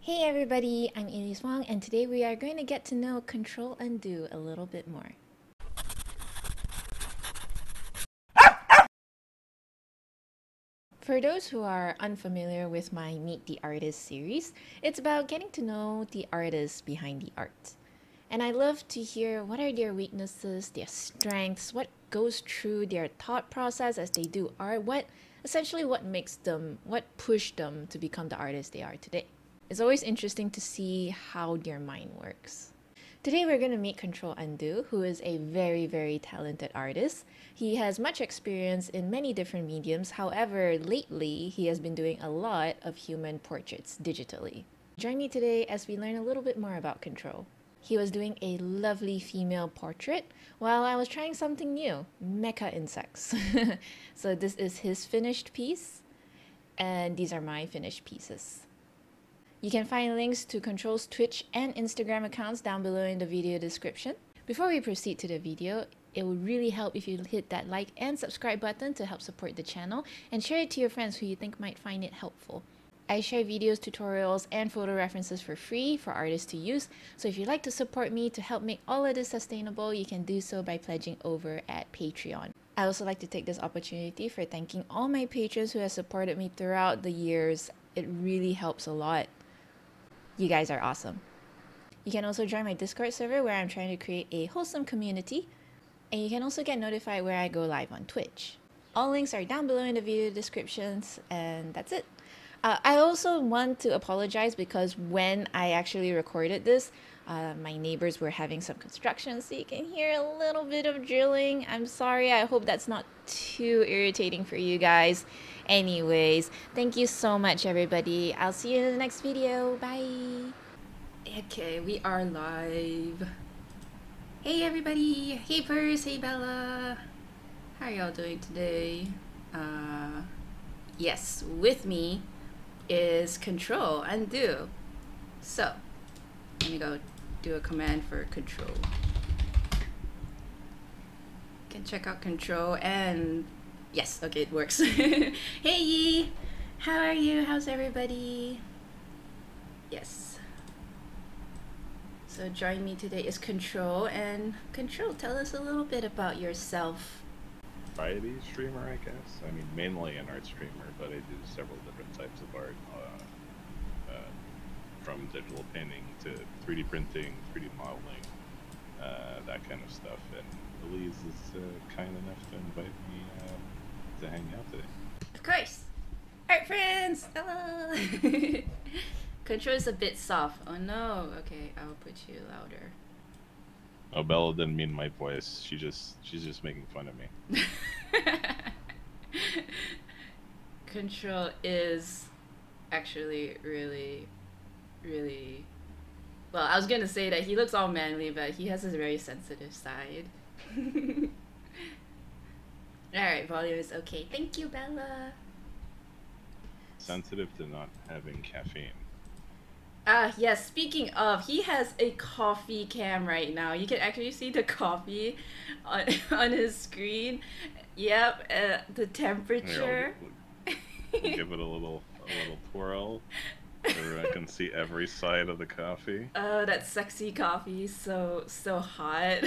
Hey everybody, I'm Elise Wong, and today we are going to get to know Control Undo a little bit more. For those who are unfamiliar with my Meet the Artist series, it's about getting to know the artists behind the art. And I love to hear what are their weaknesses, their strengths, what goes through their thought process as they do art, what makes them, what pushed them to become the artists they are today. It's always interesting to see how their mind works. Today we're going to meet Control Undo, who is a very talented artist. He has much experience in many different mediums. However, lately he has been doing a lot of human portraits digitally. Join me today as we learn a little bit more about Control. He was doing a lovely female portrait while I was trying something new, mecha insects. So this is his finished piece, and these are my finished pieces. You can find links to Control's Twitch and Instagram accounts down below in the video description. Before we proceed to the video, it would really help if you hit that like and subscribe button to help support the channel, and share it to your friends who you think might find it helpful. I share videos, tutorials, and photo references for free for artists to use, so if you'd like to support me to help make all of this sustainable, you can do so by pledging over at Patreon. I also like to take this opportunity for thanking all my patrons who have supported me throughout the years. It really helps a lot. You guys are awesome. You can also join my Discord server where I'm trying to create a wholesome community, and you can also get notified where I go live on Twitch. All links are down below in the video descriptions, and that's it. I also want to apologize because when I actually recorded this, my neighbors were having some construction, so you can hear a little bit of drilling. I'm sorry, I hope that's not too irritating for you guys. Anyways, thank you so much everybody. I'll see you in the next video. Bye. Okay, we are live. Hey everybody. Hey Purse, hey Bella. How are y'all doing today? Yes, with me is Control Undo. So, let me go do a command for Control. You can check out Control and yes, okay, it works. Hey Yi, how are you? How's everybody? Yes. So join me today is Control, and Control, tell us a little bit about yourself. Variety streamer, I guess. I mean, mainly an art streamer, but I do several different types of art, from digital painting to 3D printing, 3D modeling, that kind of stuff. And Elise is kind enough to invite me to hang out today. Of course. Art friends! Hello! Control is a bit soft. Oh no. Okay, I will put you louder. Oh, Bella didn't mean my voice. She's just making fun of me. Control is actually really, well, I was gonna say that he looks all manly, but he has a very sensitive side. Alright, volume is okay. Thank you, Bella. Sensitive to not having caffeine. Yes, speaking of, he has a coffee cam right now. You can actually see the coffee on his screen. Yep, the temperature. Here, we'll give it a little twirl so I can see every side of the coffee. Oh, that sexy coffee, so hot.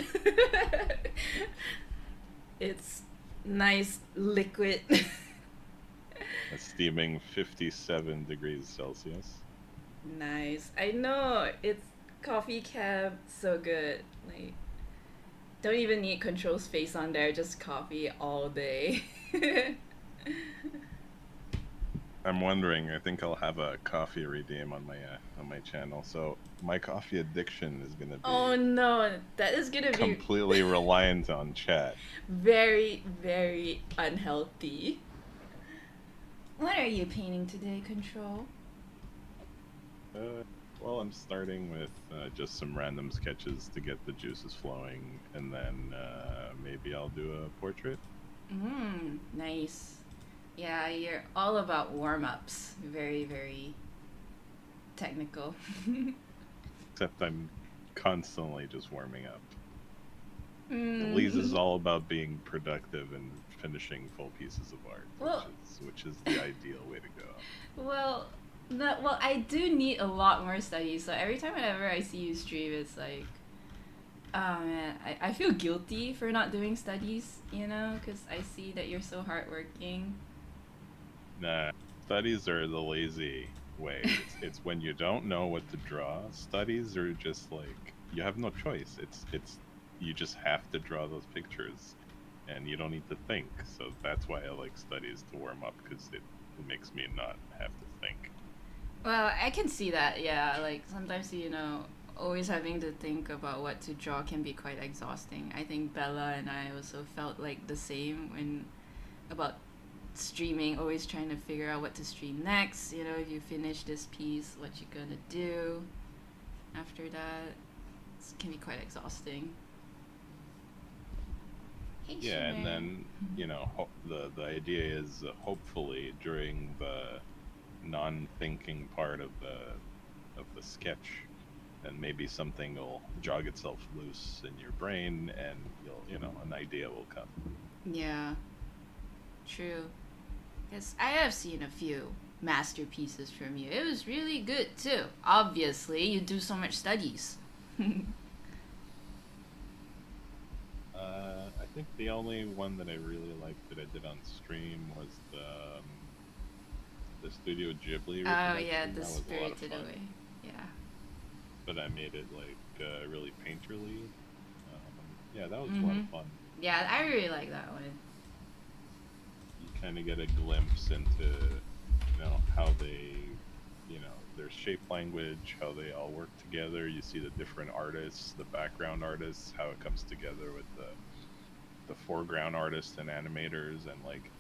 It's nice liquid. It's steaming 57 degrees Celsius. Nice. I know, it's coffee cab, so good. Like, don't even need Control's face on there, just coffee all day. I'm wondering, I think I'll have a coffee redeem on my channel. So my coffee addiction is gonna be Oh no, that is gonna be completely reliant on chat. very unhealthy. What are you painting today, Control? Well, I'm starting with just some random sketches to get the juices flowing, and then maybe I'll do a portrait. Nice. Yeah, you're all about warm-ups. Very technical. Except I'm constantly just warming up. Elise is all about being productive and finishing full pieces of art, which is the ideal way to go. Well, No, well, I do need a lot more studies. So every time whenever I see you stream, it's like, oh man, I feel guilty for not doing studies, you know, because I see that you're so hardworking. Nah, studies are the lazy way. It's when you don't know what to draw. Studies are just like you have no choice. It's you just have to draw those pictures, and you don't need to think. So that's why I like studies to warm up because it makes me not have to think. Well, I can see that, yeah. Like sometimes, you know, always having to think about what to draw can be quite exhausting. I think Bella and I also felt like the same when about streaming, always trying to figure out what to stream next. You know, if you finish this piece, what you gonna do after that. It can be quite exhausting. Hey, Yeah, and Shimmer. then the idea is hopefully during the non-thinking part of the sketch, and maybe something will jog itself loose in your brain, and an idea will come. Yeah, true. Yes, I have seen a few masterpieces from you. It was really good too. Obviously, you do so much studies. I think the only one that I really liked that I did on stream was the Studio Ghibli Oh reproduction. yeah, That the was a lot of Spirited fun. Away. Yeah. But I made it like really painterly. Yeah, that was a lot of Mhm. fun. Yeah, I really like that one. You kind of get a glimpse into how they their shape language, how they all work together. You see the different artists, the background artists, how it comes together with the foreground artists and animators, and like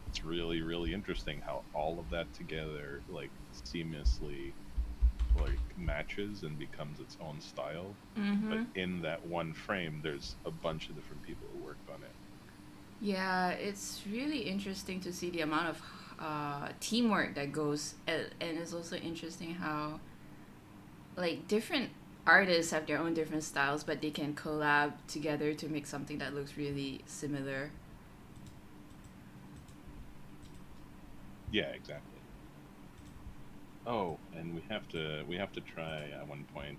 it's really really interesting how all of that together like seamlessly like matches and becomes its own style. But Mhm. in that one frame there's a bunch of different people who worked on it. Yeah, it's really interesting to see the amount of teamwork that goes, and it's also interesting how like different artists have their own different styles, but they can collab together to make something that looks really similar. Yeah, exactly. Oh, and we have to try at one point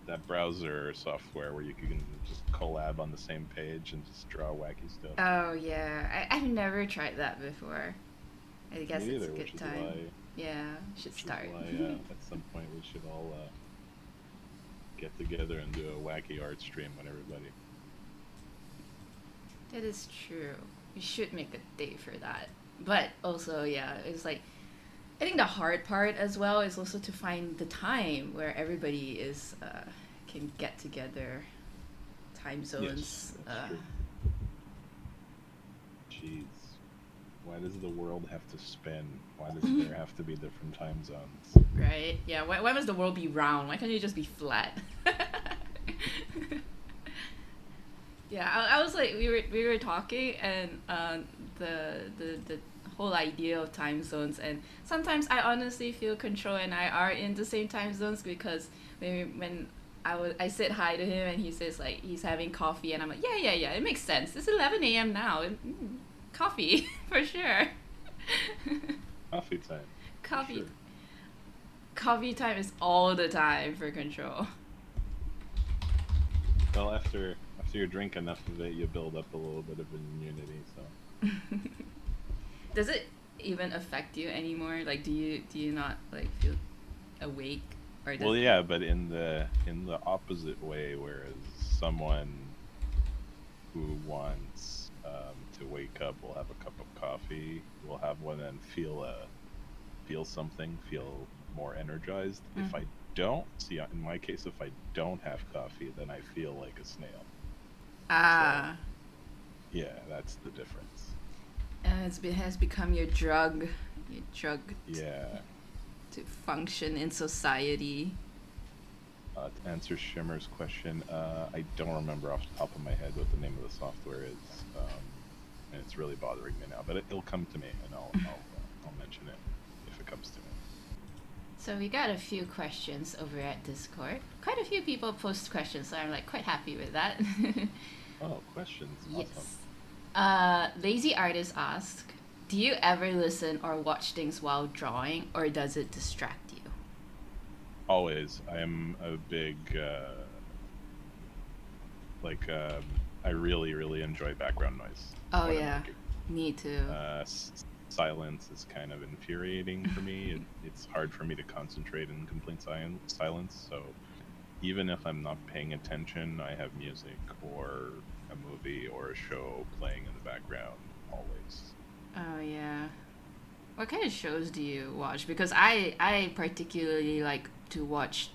that browser software where you can just collab on the same page and just draw wacky stuff. Oh yeah, I've never tried that before. I guess Me it's a either, good which is time. why Yeah, should which is start. why at some point we should all get together and do a wacky art stream with everybody. That is true. We should make a date for that. But also, yeah, it's like I think the hard part as well is also to find the time where everybody is can get together. Time Yes, zones. that's true. Jeez. Why does the world have to spin? Why does there have to be different time zones? Right? Yeah. Why must the world be round? Why can't it just be flat? Yeah, I was like we were talking and the whole idea of time zones, and sometimes I honestly feel Control and I are in the same time zones because when I said hi to him and he says like he's having coffee and I'm like yeah it makes sense, it's 11 a.m. now. Coffee for sure. Coffee time, for coffee sure. coffee time is all the time for Control. Well, after you drink enough of it, you build up a little bit of immunity. So. Does it even affect you anymore? Like, do you not like feel awake, or does Well, it? yeah, but in the opposite way, whereas someone who wants to wake up will have a cup of coffee, will have one and feel something, feel more energized. If I don't see, in my case, if I don't have coffee, then I feel like a snail. So Ah, yeah, that's the difference. it has become your drug Yeah. to function in society. To answer Shimmer's question, I don't remember off the top of my head what the name of the software is, and it's really bothering me now. But it'll come to me, and I'll mention it if it comes to me. So we got a few questions over at Discord. Quite a few people post questions, so I'm like quite happy with that. Oh, questions! Awesome. Yes. Lazy Artist asked, Do you ever listen or watch things while drawing, or does it distract you? Always. I am a big like I really really enjoy background noise Oh when I'm yeah, working. me too. Silence is kind of infuriating for me. It's hard for me to concentrate in complete silence. So even if I'm not paying attention, I have music or a movie or a show playing in the background always. Oh yeah. What kind of shows do you watch? Because I particularly like to watch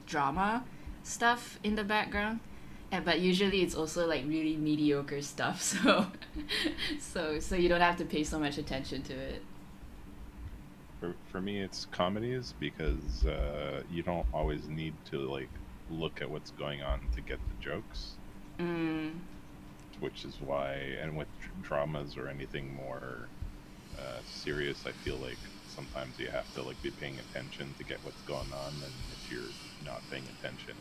drama stuff in the background. And, but usually it's also like really mediocre stuff, so so you don't have to pay so much attention to it. For me, it's comedies because you don't always need to like look at what's going on to get the jokes, Mm, which is why, and with dramas or anything more serious, I feel like sometimes you have to like be paying attention to get what's going on, and if you're not paying attention,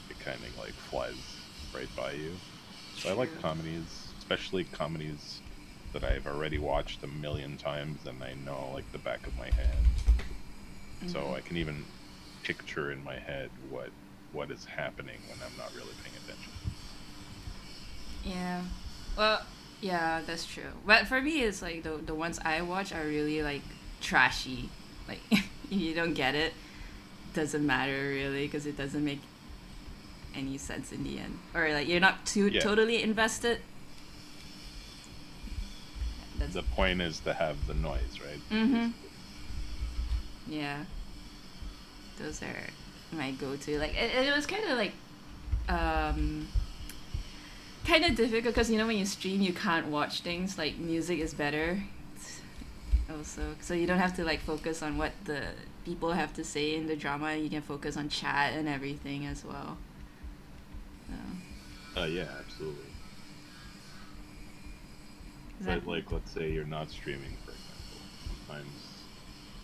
it kind of like flies right by you. So I like true. comedies, especially comedies that I've already watched a million times and I know like the back of my hand. So Hmm. I can even picture in my head what is happening when I'm not really paying attention. Yeah. Well, yeah, that's true. But for me, it's like the ones I watch are really like trashy. Like if you don't get it, doesn't matter really because it doesn't make any sense in the end. Or like you're not too Yeah, totally invested. That's the point is to have the noise, right? mm-hmm. Basically. Yeah. Those are my go-to. Like it was kind of like um kind of difficult because you know when you stream you can't watch things like music is better also so you don't have to like focus on what the people have to say in the drama. You can focus on chat and everything as well, so, Yeah, absolutely. 'cause But like, let's say you're not streaming, for example. Sometimes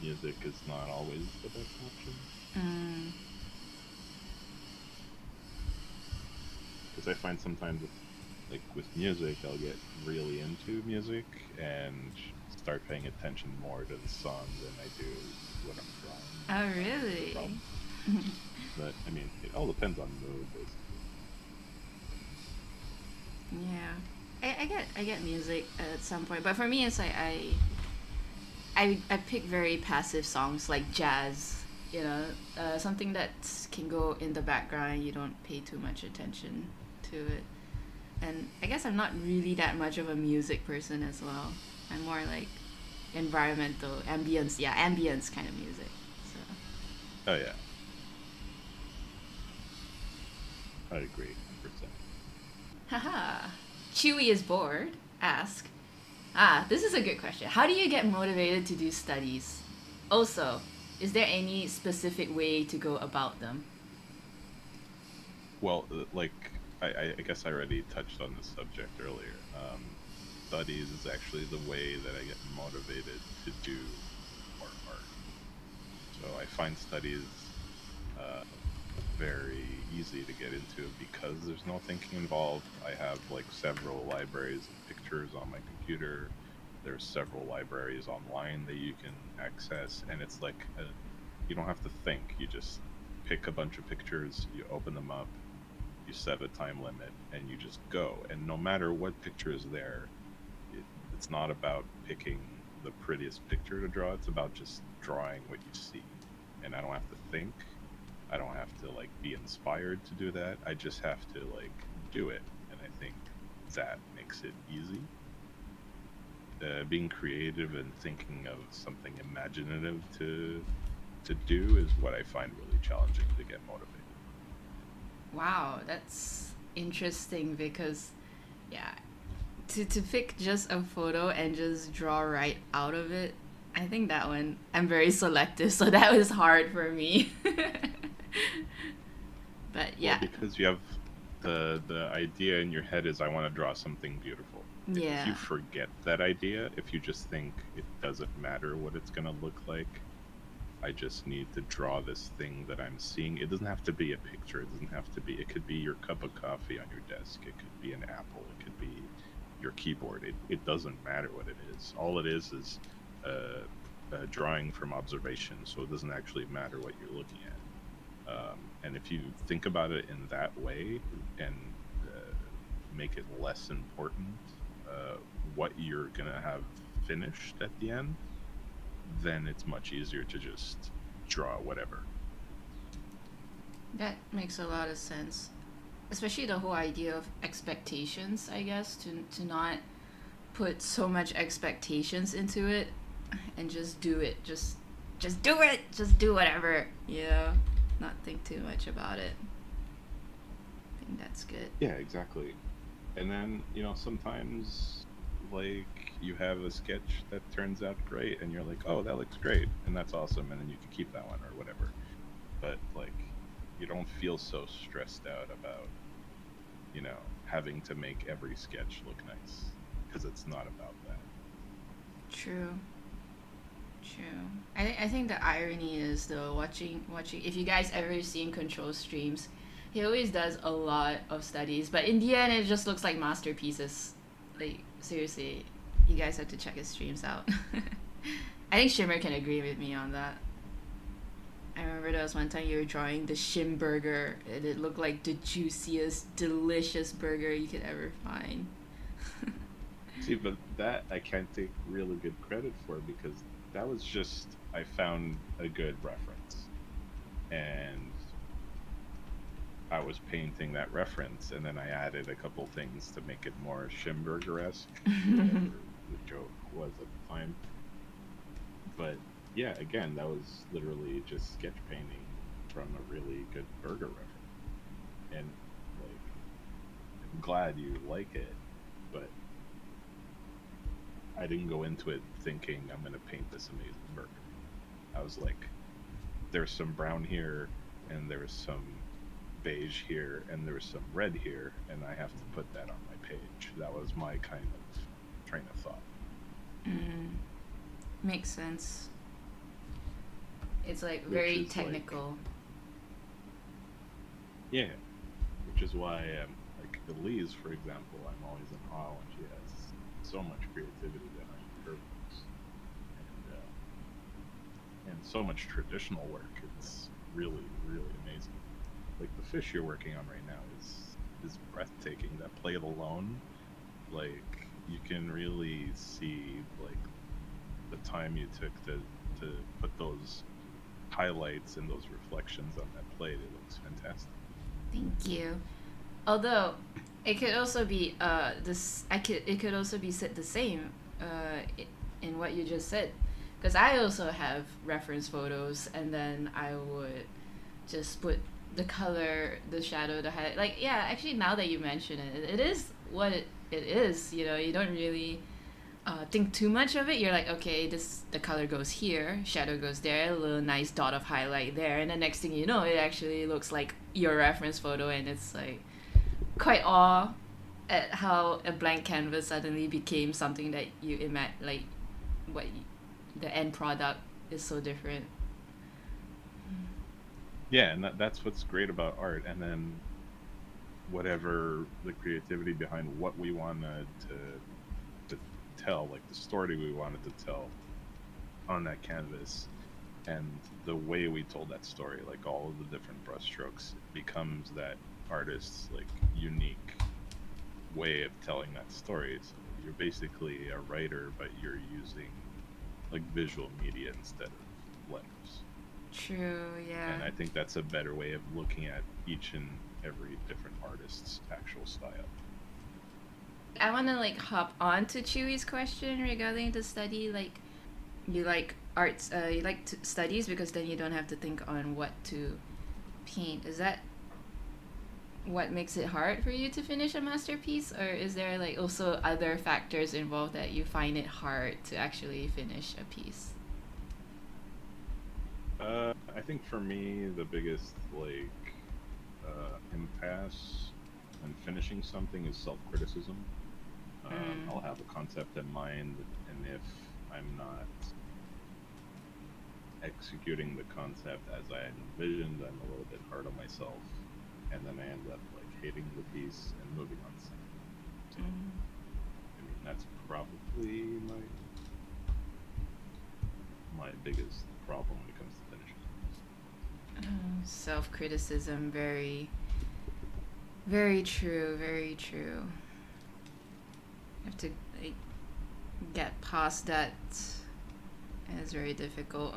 music is not always the best option. mm, Because I find sometimes like with music, I'll get really into music and start paying attention more to the song than I do when I'm oh drawing the really? problem. But I mean, it all depends on mood, basically. Yeah, I get music at some point, but for me it's like I pick very passive songs like jazz, you know, something that can go in the background and you don't pay too much attention to it. And I guess I'm not really that much of a music person as well. I'm more like environmental ambience, yeah, ambience kind of music. So, Oh yeah, I agree, 100%. haha. Chewy is bored. Ask. Ah, this is a good question. How do you get motivated to do studies? Also, is there any specific way to go about them? Well, like I guess I already touched on this subject earlier. Studies is actually the way that I get motivated to do more art. So I find studies uh, very easy to get into because there's no thinking involved. I have like several libraries of pictures on my computer. There's several libraries online that you can access, and it's like you don't have to think. You just pick a bunch of pictures, you open them up, you set a time limit, and you just go. And no matter what picture is there, it's not about picking the prettiest picture to draw. It's about just drawing what you see. And I don't have to think. I don't have to like be inspired to do that. I just have to like do it. And I think that makes it easy. Being creative and thinking of something imaginative to do is what I find really challenging to get motivated. Wow, that's interesting because, yeah, to pick just a photo and just draw right out of it, I think that one, I'm very selective, so that was hard for me. But Well, yeah, because you have the idea in your head is I want to draw something beautiful. If you yeah. forget that idea, if you just think it doesn't matter what it's gonna look like, I just need to draw this thing that I'm seeing. It doesn't have to be a picture. It doesn't have to be. It could be your cup of coffee on your desk. It could be an apple. It could be your keyboard. It doesn't matter what it is. All it is a drawing from observation, so it doesn't actually matter what you're looking at. And if you think about it in that way and make it less important what you're gonna have finished at the end, then it's much easier to just draw whatever. That makes a lot of sense. Especially the whole idea of expectations, I guess, to not put so much expectations into it and just do it. Just do it. Just do whatever. Yeah. Not think too much about it. I think that's good. Yeah, exactly. And then, you know, sometimes like you have a sketch that turns out great and you're like, oh, that looks great, and that's awesome, and then you can keep that one or whatever. But like you don't feel so stressed out about, you know, having to make every sketch look nice, because it's not about that. True. I think the irony is though, watching if you guys ever seen Control streams, he always does a lot of studies, but in the end it just looks like masterpieces. Like seriously, you guys have to check his streams out. I think Shimmer can agree with me on that. I remember there was one time you were drawing the Shim burger and it looked like the juiciest, delicious burger you could ever find. See, but that I can't take really good credit for, because that was just, I found a good reference and I was painting that reference, and then I added a couple things to make it more Shimburger-esque, whatever the joke was at the time. But yeah, again, that was literally just sketch painting from a really good burger reference. And like, I'm glad you like it, but I didn't go into it thinking I'm gonna paint this amazing burger. I was like, there's some brown here, and there's some beige here, and there's some red here, and I have to put that on my page. That was my kind of train of thought. Makes sense. It's like very technical. Yeah, which is why like Elise, for example, I'm always in awe when she has so much creativity behind her works, and so much traditional work. It's really, really amazing. Like the fish you're working on right now is breathtaking. That plate alone, like you can really see like the time you took to put those highlights and those reflections on that plate. It looks fantastic. Thank you. Although it could also be it could also be said the same in what you just said, because I also have reference photos and then I would just put the color, the shadow, the highlight. Like yeah, actually now that you mention it, it is what it is. You know, you don't really think too much of it. You're like, okay, the color goes here, shadow goes there, a little nice dot of highlight there, and the next thing you know, it actually looks like your reference photo, and it's like quite awe at how a blank canvas suddenly became something that you imagine, like the end product is so different. Yeah, and that's what's great about art. And then whatever the creativity behind what we wanted to tell, like the story we wanted to tell on that canvas, and the way we told that story, like all of the different brushstrokes, becomes that artist's like unique way of telling that story. So you're basically a writer, but you're using like visual media instead of letters. True, yeah. And I think that's a better way of looking at each and every different artist's actual style. I want to like hop on to Chewy's question regarding the study. Like, you like arts, you like studies because then you don't have to think on what to paint. Is that what makes it hard for you to finish a masterpiece, or is there like also other factors involved that you find it hard to actually finish a piece? I think for me the biggest like impasse when finishing something is self-criticism. I'll have a concept in mind, and if I'm not executing the concept as I had envisioned, I'm a little bit hard on myself, and then I end up like hating the piece and moving on to something. So That's probably my biggest problem when it comes to finishing. Self-criticism, very, very true, very true. You have to like get past that, and it's very difficult.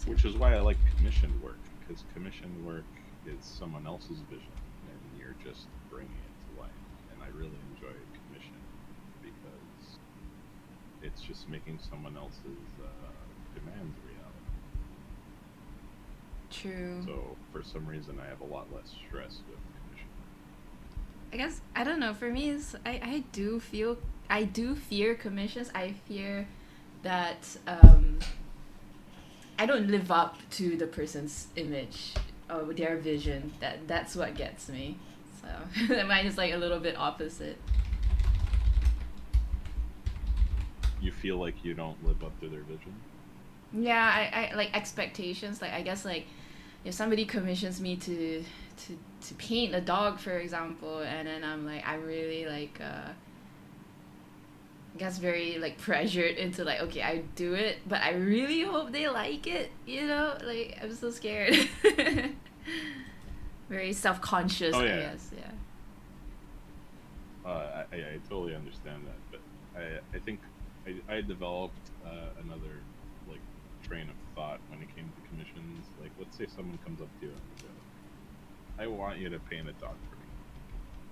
Which is why I like commissioned work, because commissioned work is someone else's vision, and you're just bringing it to life. And I really enjoy commission because it's just making someone else's demands reality. True. So for some reason, I have a lot less stress with commission. I guess I don't know. For me, it's, I do fear commissions. I fear that I don't live up to the person's image or their vision. That's what gets me. So mine is like a little bit opposite. You feel like you don't live up to their vision? Yeah, I like expectations. Like I guess like if somebody commissions me to paint a dog, for example, and then I'm really like I guess very like pressured into like, okay, I do it, but I really hope they like it, you know? Like I'm so scared. Very self-conscious, Oh, I yeah. guess, yeah. I totally understand that, but I think I developed another like train of thought when it came to commissions. Like, let's say someone comes up to you and goes, "I want you to paint a dog for me,"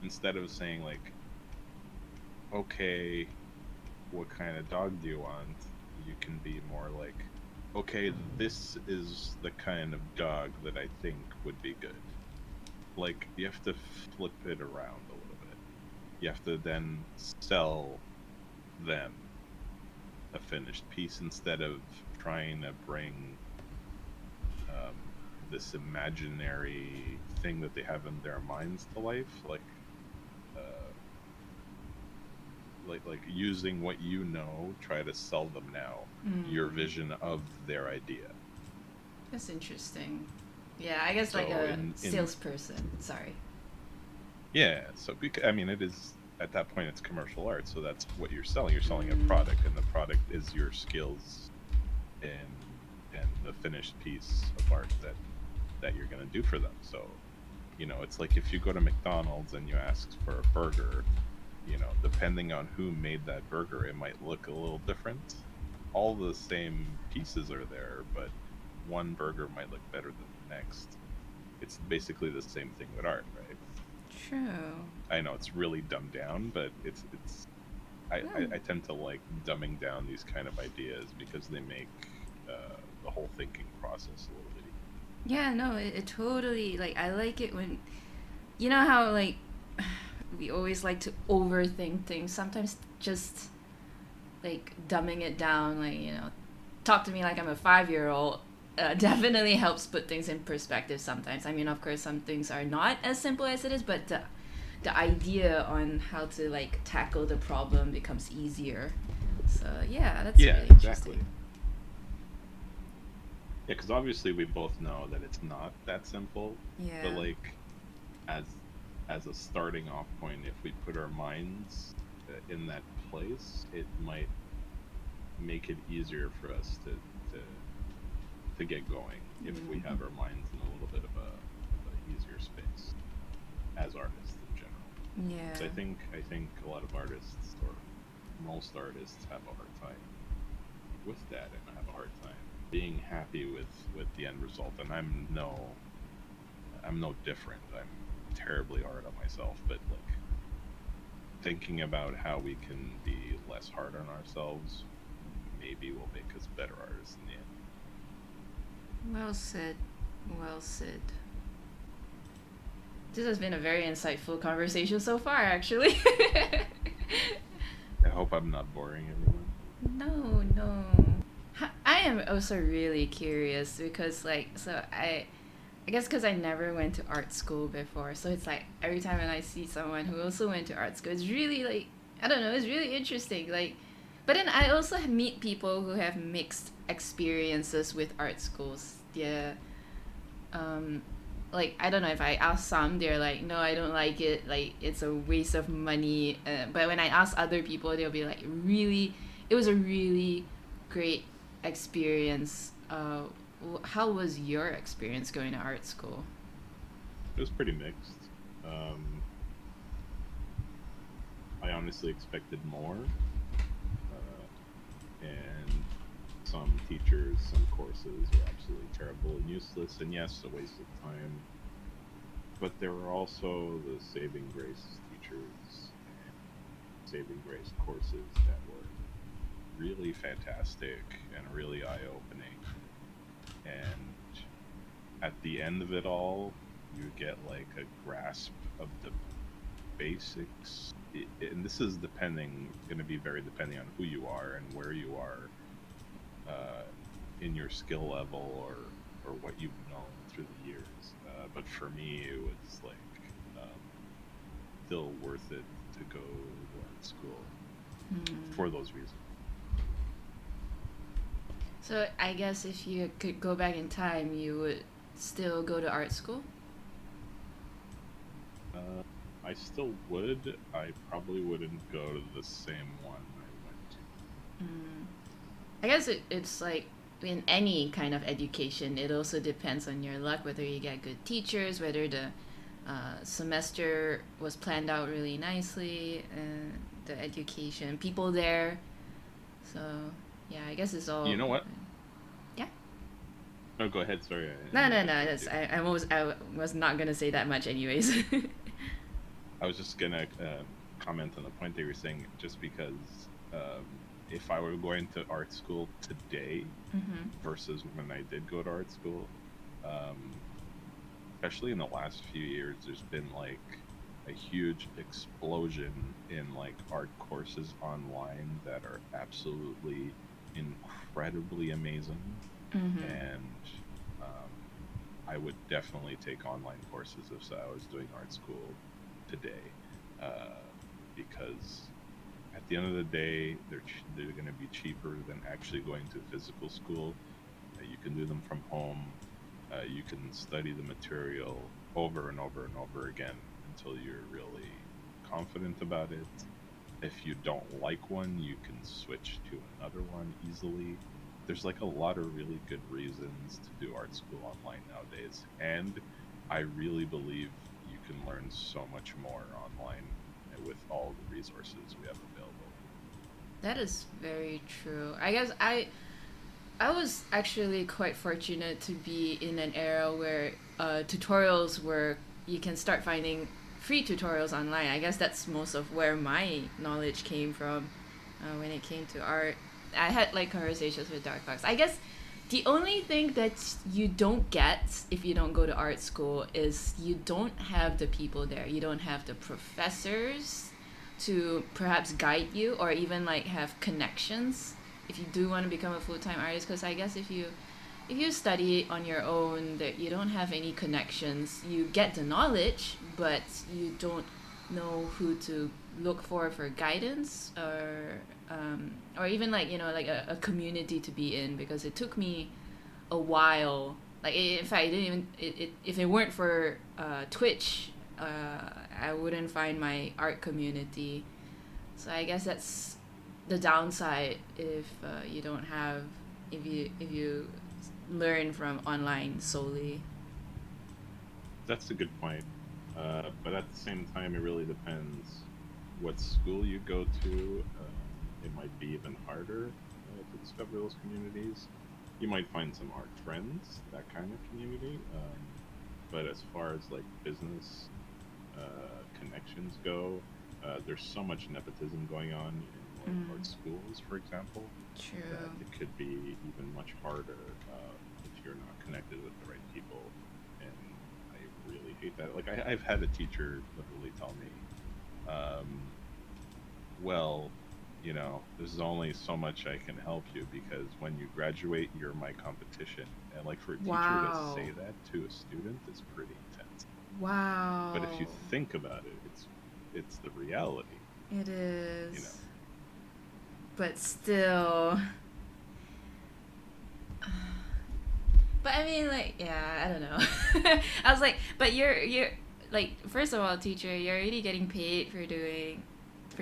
instead of saying like, "Okay, what kind of dog do you want?" You can be more like, "Okay, this is the kind of dog that I think would be good." Like, you have to flip it around a little bit. You have to then sell them a finished piece instead of trying to bring this imaginary thing that they have in their minds to life, like using what you know, try to sell them now your vision of their idea. That's interesting. Yeah, I guess like So a in- salesperson. Sorry. Yeah, so I mean, it is at that point it's commercial art, so that's what you're selling. You're selling a product, and the product is your skills and the finished piece of art that you're gonna do for them. So, you know, it's like if you go to McDonald's and you ask for a burger, you know, depending on who made that burger, it might look a little different. All the same pieces are there, but one burger might look better than the next. It's basically the same thing with art, right? True. I know it's really dumbed down, but it's I tend to like dumbing down these kind of ideas because they make the whole thinking process a little bit easier. Yeah, no, it totally, like, I like it when, you know how, like, we always like to overthink things. Sometimes just, like, dumbing it down, like, you know, talk to me like I'm a 5-year-old, definitely helps put things in perspective sometimes. I mean, of course, some things are not as simple as it is, but the idea on how to, like, tackle the problem becomes easier. So, yeah, that's Yeah, really exactly. interesting. Yeah, because obviously we both know that it's not that simple. Yeah. But like, as a starting off point, if we put our minds in that place, it might make it easier for us to get going if we have our minds in a little bit of a easier space as artists in general. Yeah. So I think a lot of artists, or most artists, have a hard time with that, and have a hard time being happy with the end result. And I'm no different. I'm terribly hard on myself, but like thinking about how we can be less hard on ourselves maybe will make us better artists in the end. Well said. Well said. This has been a very insightful conversation so far, actually. I hope I'm not boring everyone. No. I am also really curious because, like, so I guess because I never went to art school before, so it's like every time when I see someone who also went to art school, it's really like, I don't know, it's really interesting. Like, but then I also meet people who have mixed experiences with art schools. Yeah, like I don't know, if I ask some, they're like, no, I don't like it, like it's a waste of money. But when I ask other people, they'll be like, really, it was a really great experience. How was your experience going to art school? It was pretty mixed. I honestly expected more, and some teachers, some courses were absolutely terrible and useless, and yes, a waste of time. But there were also the saving grace teachers and saving grace courses that were really fantastic and really eye-opening. And at the end of it all, you get like a grasp of the basics. And this is going to be very depending on who you are and where you are in your skill level or what you've known through the years. But for me, it was like still worth it to go to art school for those reasons. So I guess if you could go back in time, you would still go to art school? I still would. I probably wouldn't go to the same one I went to. I guess it's like in any kind of education, it also depends on your luck, whether you get good teachers, whether the semester was planned out really nicely, and the education, people there. So yeah, I guess it's all. You know what? Yeah. No, go ahead. Sorry. No. I was not gonna say that much, anyways. I was just gonna comment on the point they were saying, just because if I were going to art school today versus when I did go to art school, especially in the last few years, there's been like a huge explosion in like art courses online that are absolutely incredibly amazing. And I would definitely take online courses if I was doing art school today, because at the end of the day, they're going to be cheaper than actually going to physical school. You can do them from home. You can study the material over and over and over again until you're really confident about it. If you don't like one, you can switch to another one easily. There's like a lot of really good reasons to do art school online nowadays, and I really believe you can learn so much more online with all the resources we have available. That is very true. I guess I was actually quite fortunate to be in an era where tutorials were, you can start finding free tutorials online. I guess that's most of where my knowledge came from when it came to art. I had like conversations with Dark Fox. I guess the only thing that you don't get if you don't go to art school is you don't have the people there. You don't have the professors to perhaps guide you, or even like have connections if you do want to become a full-time artist. Because I guess if you study on your own, that you don't have any connections, you get the knowledge, but you don't know who to look for guidance, or even like, you know, like a community to be in. Because it took me a while, like in fact, if it weren't for Twitch, I wouldn't find my art community. So I guess that's the downside if you don't have, if you learn from online solely. That's a good point, but at the same time, it really depends what school you go to. It might be even harder to discover those communities. You might find some art friends, that kind of community, but as far as like business connections go, there's so much nepotism going on in like art schools, for example. True. That it could be even much harder if you're not connected with the right people. And I really hate that. Like I've had a teacher literally tell me, well, you know, there's only so much I can help you, because when you graduate, you're my competition. And like for a teacher to say that to a student is pretty intense. Wow. But if you think about it, it's the reality. It is. You know. But still, But I mean, like, yeah, I don't know. I was like, but you're like, first of all, teacher, you're already getting paid for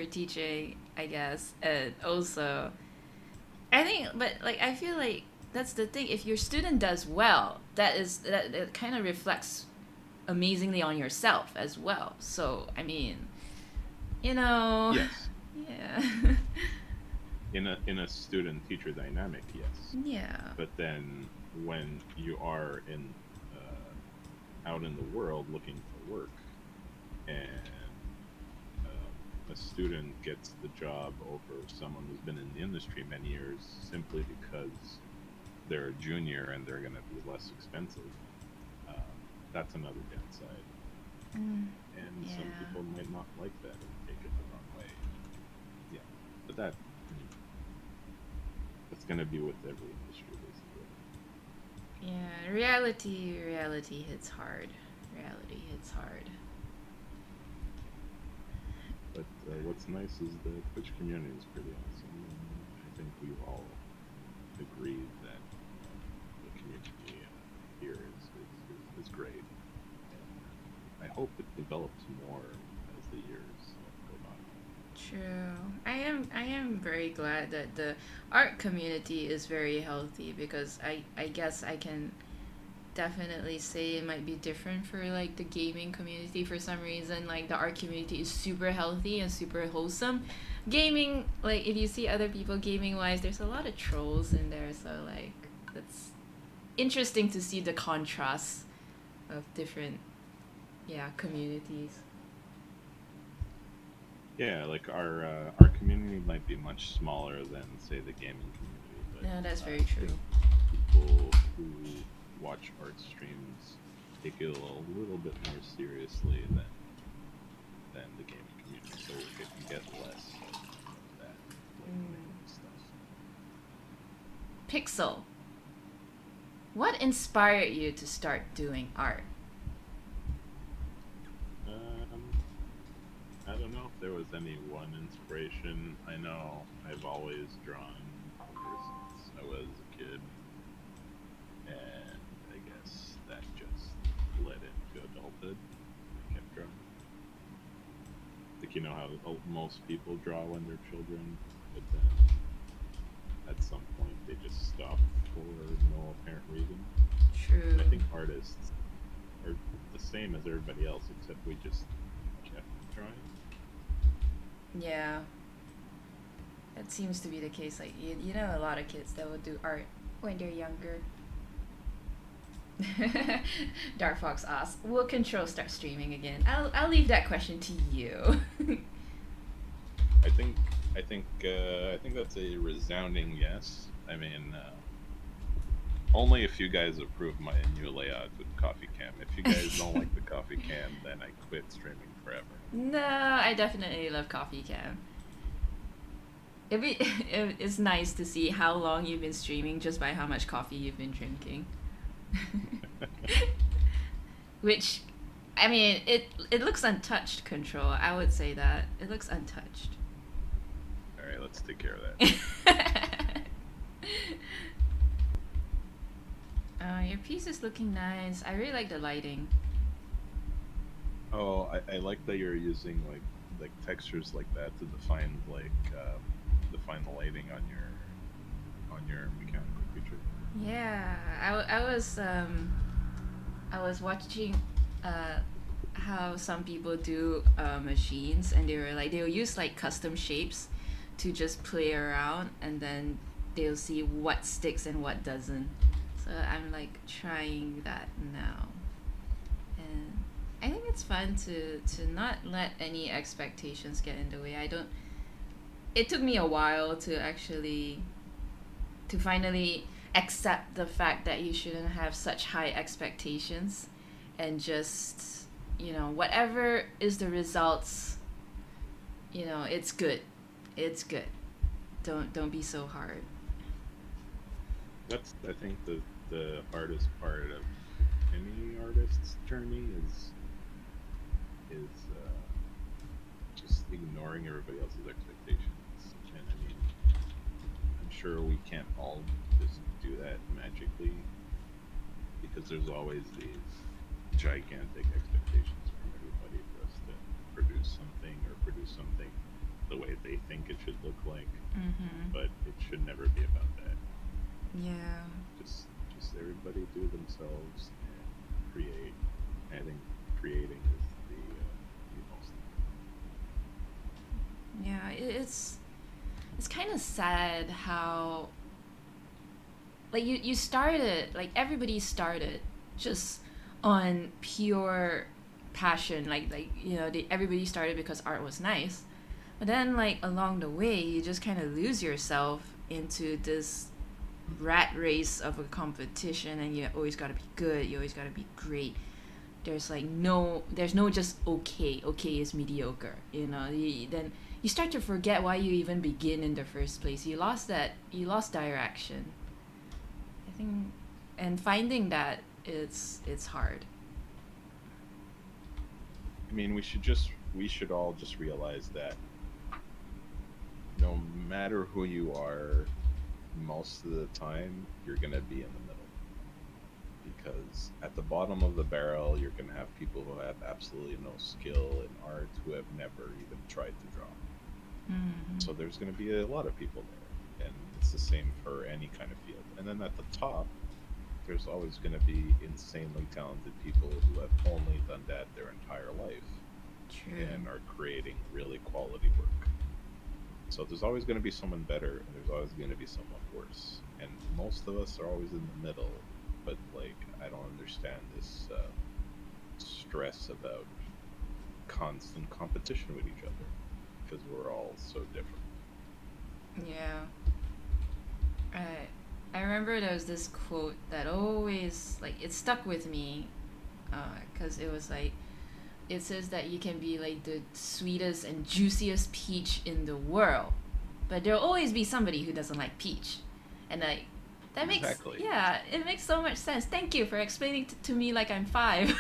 teaching, I guess, and also, I think, but like, I feel like that's the thing. If your student does well, that kind of reflects amazingly on yourself as well. So I mean, you know, Yes. yeah, In a student teacher dynamic, yes. yeah. But then when you are in out in the world looking for work, and a student gets the job over someone who's been in the industry many years simply because they're a junior and they're going to be less expensive, that's another downside. Mm, And yeah. some people might not like that and take it the wrong way. Yeah, but that's going to be with every industry, basically. Yeah, reality hits hard. Reality hits hard. But what's nice is the Twitch community is pretty awesome. And I think we've all agreed that the community here is great. And I hope it develops more as the years go by. True. I am very glad that the art community is very healthy, because I guess I can definitely say it might be different for like the gaming community. For some reason, like the art community is super healthy and super wholesome. Gaming, like if you see other people gaming wise, there's a lot of trolls in there, so like that's interesting to see the contrast of different communities. Yeah, like our community might be much smaller than say the gaming community. But, No, that's very I true. think people who watch art streams take it a little bit more seriously than the gaming community, so it can get less of that stuff. Pixel, what inspired you to start doing art? I don't know if there was any one inspiration. I know I've always drawn ever since I was a kid, and I guess that just led into adulthood. I kept drawing. Like, you know how most people draw when they're children, but then at some point they just stop for no apparent reason. True. And I think artists are the same as everybody else, except we just kept drawing. Yeah. That seems to be the case. Like you know a lot of kids that will do art when they're younger. Dark Fox asks, will Control start streaming again? I'll leave that question to you. I think that's a resounding yes. I mean, only if you guys approve my new layout with Coffee Cam. If you guys don't like the Coffee Cam, then I quit streaming forever. No, I definitely love Coffee Cam. It's nice to see how long you've been streaming just by how much coffee you've been drinking. Which, I mean, it looks untouched, Control. I would say that. It looks untouched. Alright, let's take care of that. Your piece is looking nice. I really like the lighting. Oh, I like that you're using like textures like that to define define the lighting on your mechanical creature. Yeah, I was watching how some people do machines, and they'll use like custom shapes to just play around, and then they'll see what sticks and what doesn't. So I'm like trying that now, and I think it's fun to not let any expectations get in the way. It took me a while to finally accept the fact that you shouldn't have such high expectations, and just, whatever is the results, it's good. It's good. Don't be so hard. That's, I think, the hardest part of any artist's journey is just ignoring everybody else's expectations. And I mean, I'm sure we can't all just do that magically, because there's always these gigantic expectations from everybody for us to produce something the way they think it should look like. But it should never be about that. Yeah. Just everybody do themselves and create. I think creating is the most. Yeah, it's kind of sad how like you started, like everybody started just on pure passion, like you know, everybody started because art was nice, but then like along the way you just kind of lose yourself into this rat race of a competition, and you always got to be good, you always got to be great. There's no just okay is mediocre, you know. Then you start to forget why you even begin in the first place. You lost direction, I think, and finding that it's hard. I mean, we should all just realize that no matter who you are, most of the time you're gonna be in the middle, because at the bottom of the barrel you're gonna have people who have absolutely no skill in art, who have never even tried to draw. So there's gonna be a lot of people there, and it's the same for any kind of field. And then at the top, there's always going to be insanely talented people who have only done that their entire life. True. And are creating really quality work. So there's always going to be someone better, and there's always going to be someone worse. And most of us are always in the middle. But like, I don't understand this stress about constant competition with each other, because we're all so different. Yeah. I remember there was this quote that always, like, it stuck with me, because it was like, it says that you can be like the sweetest and juiciest peach in the world, but there'll always be somebody who doesn't like peach. And like, that makes, Exactly. yeah, it makes so much sense. Thank you for explaining to me like I'm 5.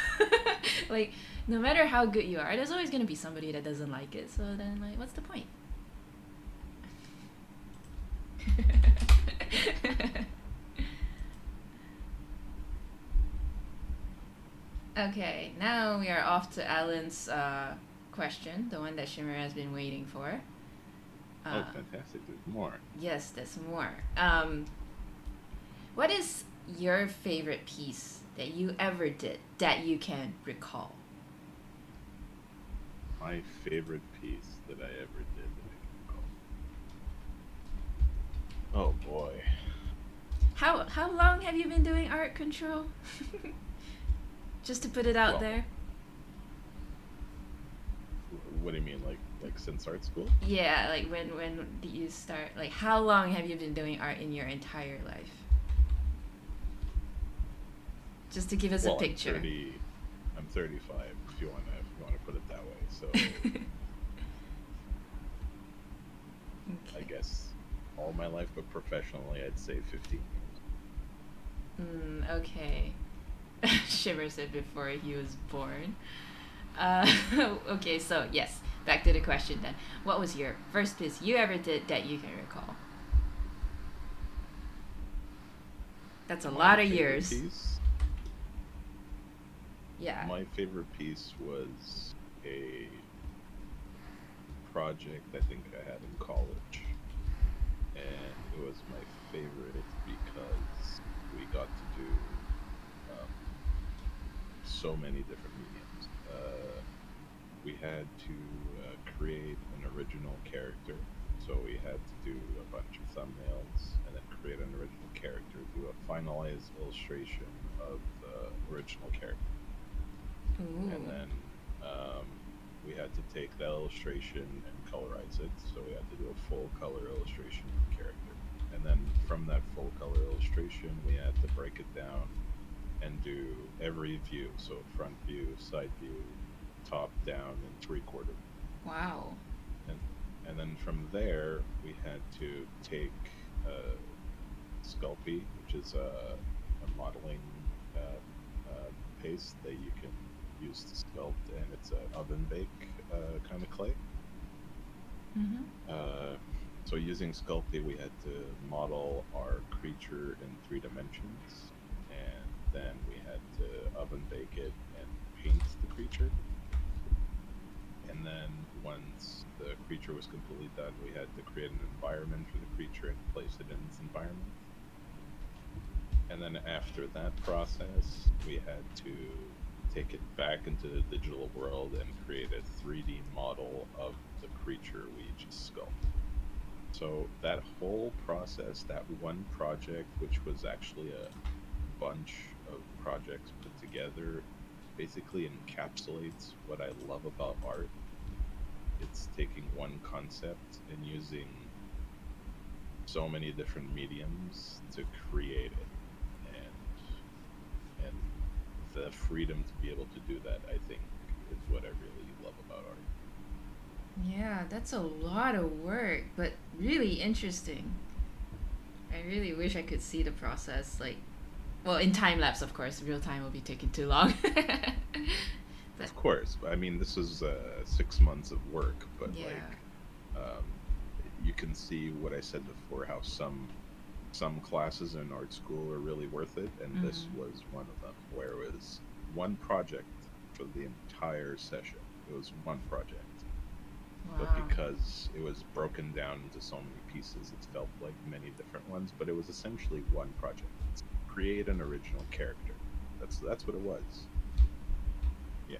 Like, no matter how good you are, there's always going to be somebody that doesn't like it. So then, like, what's the point? Okay, now we are off to Alan's question, the one that Shimmer has been waiting for. Oh, fantastic. There's more. Yes, there's more. What is your favorite piece that you ever did that you can recall? My favorite piece that I ever did that I can recall. Oh boy. How long have you been doing art control? Just to put it out there. What do you mean, like since art school? Yeah, like when did you start? Like, how long have you been doing art in your entire life? Just to give us a picture. I'm 35. If you want to put it that way. So Okay. I guess all my life, but professionally, I'd say 15 years. Okay. Shimmer said before he was born. Okay, so yes, back to the question then. What was your first piece you ever did that you can recall? That's a lot of years. Piece? Yeah. My favorite piece was a project I think I had in college, and it was my favorite because we got to do so many different mediums. We had to create an original character, so we had to do a bunch of thumbnails and then create an original character, do a finalized illustration of the original character. Ooh. And then we had to take that illustration and colorize it, so we had to do a full color illustration of the character. And then from that full color illustration, we had to break it down and do every view, so front view, side view, top, down, and 3/4. Wow. And then from there, we had to take Sculpey, which is a modeling paste that you can use to sculpt, and it's an oven bake kind of clay. So using Sculpey, we had to model our creature in 3 dimensions, and then we had make it and paint the creature. And then once the creature was completely done, we had to create an environment for the creature and place it in its environment. And then after that process, we had to take it back into the digital world and create a 3D model of the creature we just sculpted. So that whole process, that one project, which was actually a bunch of projects put together, basically encapsulates what I love about art. It's taking one concept and using so many different mediums to create it. And the freedom to be able to do that, I think, is what I really love about art. Yeah, that's a lot of work, but really interesting. I really wish I could see the process, like, well, in time lapse, of course. Real time will be taking too long. But Of course, I mean, this is 6 months of work, but yeah, you can see what I said before, how some classes in art school are really worth it, and this was one of them, where it was one project for the entire session. It was one project. But wow. because it was broken down into so many pieces, it felt like many different ones, but it was essentially one project. It's create an original character. That's what it was. Yeah.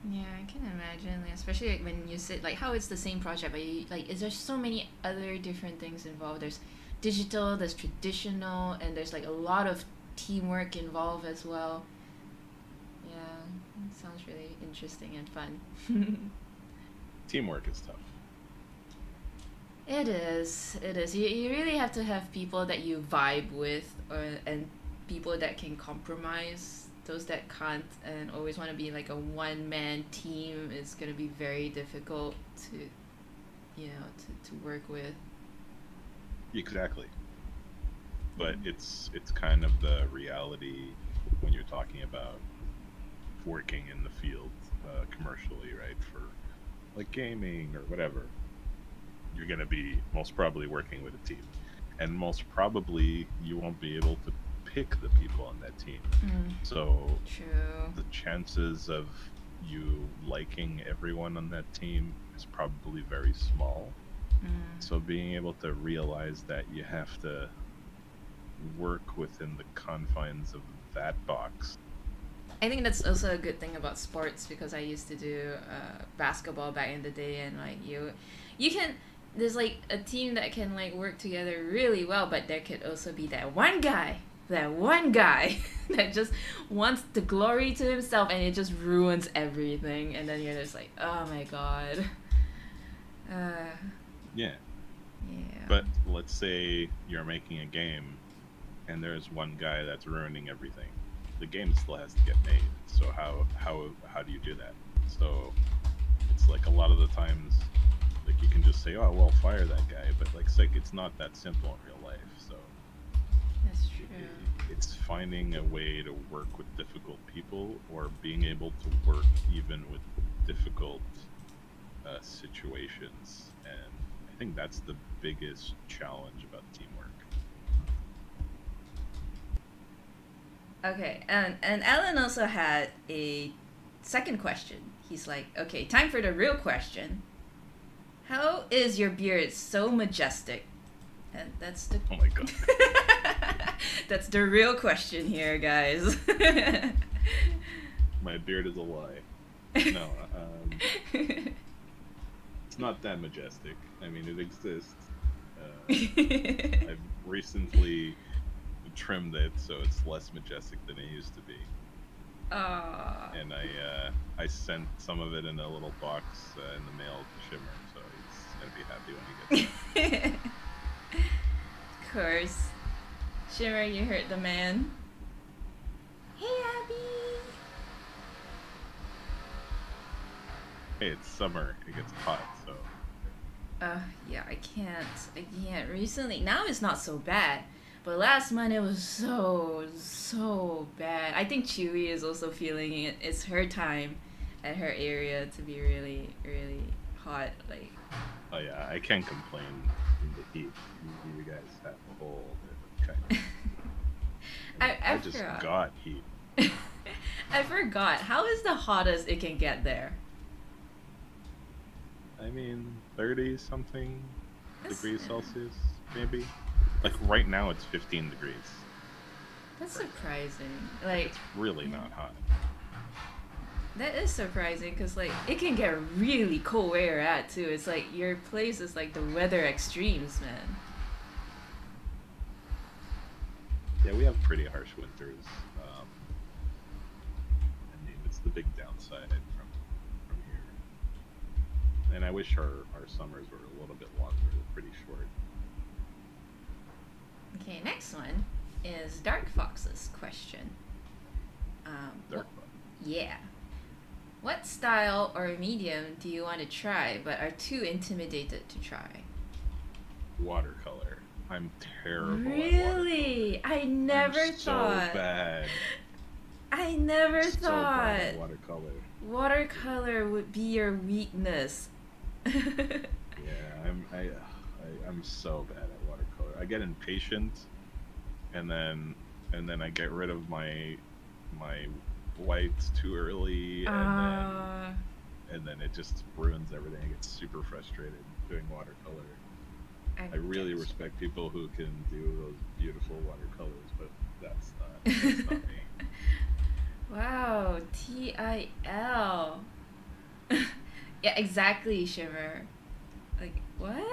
Yeah, I can imagine, like, especially like when you said like how it's the same project, but you, like, is there so many other different things involved? There's digital, there's traditional, and there's like a lot of teamwork involved as well. Yeah, it sounds really interesting and fun. Teamwork is tough. It is. It is. You really have to have people that you vibe with, and people that can compromise. Those that can't and always want to be like a one-man team is going to be very difficult to, to work with. Exactly. But it's kind of the reality when you're talking about working in the field commercially, right? For like gaming or whatever, you're going to be most probably working with a team, and most probably you won't be able to pick the people on that team. So True. the chances of you liking everyone on that team is probably very small. So being able to realize that you have to work within the confines of that box. I think that's also a good thing about sports, because I used to do basketball back in the day, and like you can, there's like a team that can like work together really well, but there could also be that one guy that just wants the glory to himself, and it just ruins everything, and then you're just like, oh my god. Yeah. Yeah. But let's say you're making a game and there's one guy that's ruining everything. The game still has to get made. So how do you do that? So it's like a lot of the times, like, you can just say, oh well, fire that guy, but like it's not that simple in real life. So That's true. it's finding a way to work with difficult people, or being able to work even with difficult situations. And I think that's the biggest challenge about teamwork. Okay, and Alan also had a second question. He's like, okay, time for the real question. How is your beard so majestic? And that's the Oh my god. that's the real question here, guys. My beard is a lie. No, it's not that majestic. I mean, it exists. I've recently trimmed it, so it's less majestic than it used to be. And I sent some of it in a little box in the mail to Shimmer, so he's gonna be happy when he gets it. Of course. Shimmer, you heard the man. Hey, Abby! Hey, it's summer. It gets hot, so. Yeah, I can't. Recently, now it's not so bad. But last month it was so bad. I think Chewy is also feeling it. It's her time at her area to be really, really hot. Like. Oh yeah, I can't complain in the heat. You guys have a whole different kind of. I just got heat. I forgot. How is the hottest it can get there? I mean, 30 something That's, degrees Celsius, maybe. Like right now, it's 15 degrees. that's surprising. Like, It's really not hot. that is surprising because, like, it can get really cold where you're at, too. It's like your place is like the weather extremes, man. Yeah, we have pretty harsh winters. I mean, it's the big downside from here. And I wish our summers were a little bit longer. They're pretty short. Okay, next one is Dark Fox's question. Dark Yeah. What style or medium do you want to try but are too intimidated to try? watercolor. I'm terrible at watercolor. Really? I never I'm thought. so bad. I never So bad thought at watercolor. watercolor would be your weakness. Yeah, I'm so bad at watercolor. I get impatient, and then I get rid of my whites too early, and then it just ruins everything. I get super frustrated doing watercolor. I really respect people who can do those beautiful watercolors, but that's not me. Wow, TIL. Yeah, exactly, Shimmer. Like, what?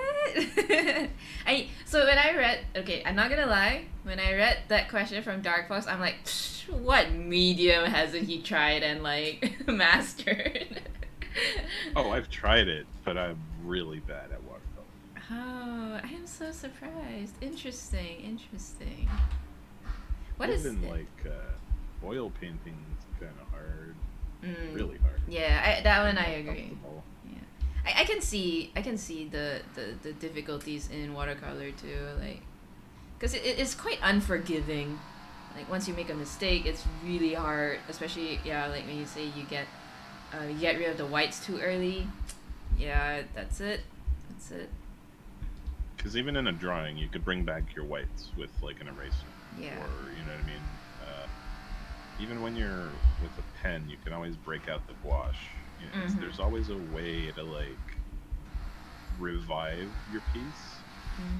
So when I read, okay, I'm not gonna lie, when I read that question from Dark Fox, I'm like, what medium hasn't he tried and like mastered? Oh, I've tried it, but I'm really bad at watercolor. Oh, I am so surprised. Interesting. What is Even it? like oil painting's kind of hard, Mm, really hard. yeah, that one I Not agree. comfortable. Yeah, I can see the difficulties in watercolor too, like, because it's quite unforgiving. Like once you make a mistake, it's really hard. Especially like when you say you get rid of the whites too early. Yeah, that's it. Because even in a drawing, you could bring back your whites with like an eraser. Yeah. Or, you know what I mean? Even when you're with a pen, you can always break out the gouache. You know, there's always a way to like revive your piece.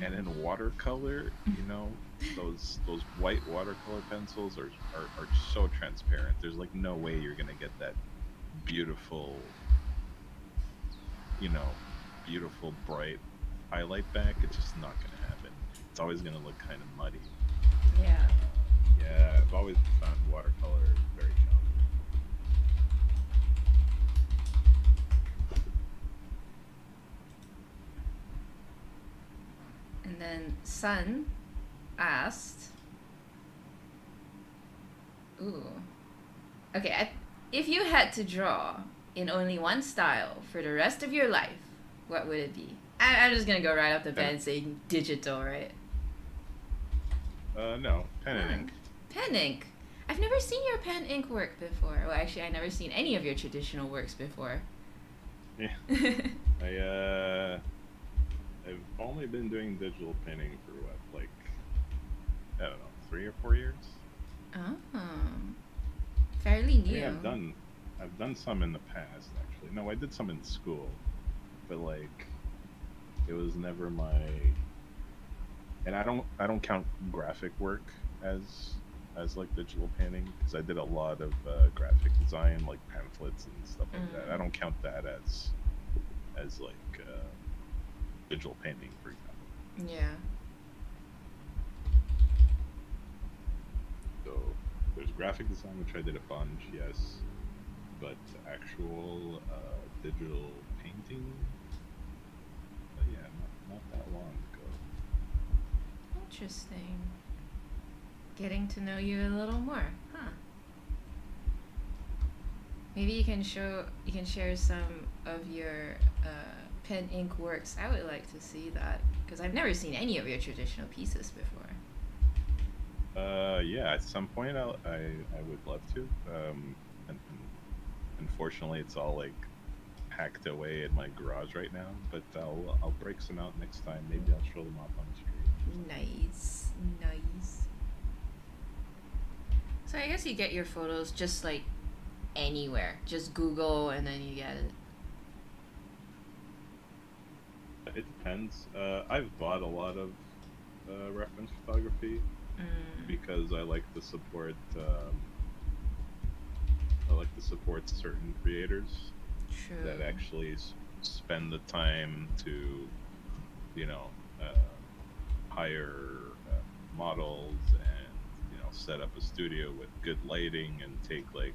And in watercolor, you know, those white watercolor pencils are so transparent. There's like no way you're gonna get that beautiful, beautiful bright highlight back. It's just not gonna happen. It's always gonna look kind of muddy. Yeah. Yeah, I've always found watercolor very challenging. And then Sun asked, ooh, okay, if you had to draw in only one style for the rest of your life, what would it be? I'm just gonna go right off the bat and say digital, right? No, pen and ink. Pen ink. I've never seen your pen ink work before. Well, actually, I've never seen any of your traditional works before. Yeah. I've only been doing digital painting for what, like, I don't know, 3 or 4 years. Oh, fairly new. Yeah, I've done some in the past, actually. No, I did some in school, but like, it was never my. And I don't count graphic work as like digital painting, because I did a lot of graphic design, like pamphlets and stuff like that. I don't count that as like digital painting, for example. Yeah. So there's graphic design, which I did a bunch, yes, but actual digital painting, yeah, not that long ago. Interesting. Getting to know you a little more, huh? Maybe you can share some of your pen ink works. I would like to see that, because I've never seen any of your traditional pieces before. Yeah, at some point I would love to. And unfortunately, it's all like packed away in my garage right now. But I'll break some out next time. Maybe I'll show them off on the street. Nice. So I guess you get your photos just like anywhere. Just Google and then you get it. It depends. I've bought a lot of reference photography because I like to support. I like to support certain creators True. that actually spend the time to, you know, hire models and, you know, set up a studio with good lighting and take like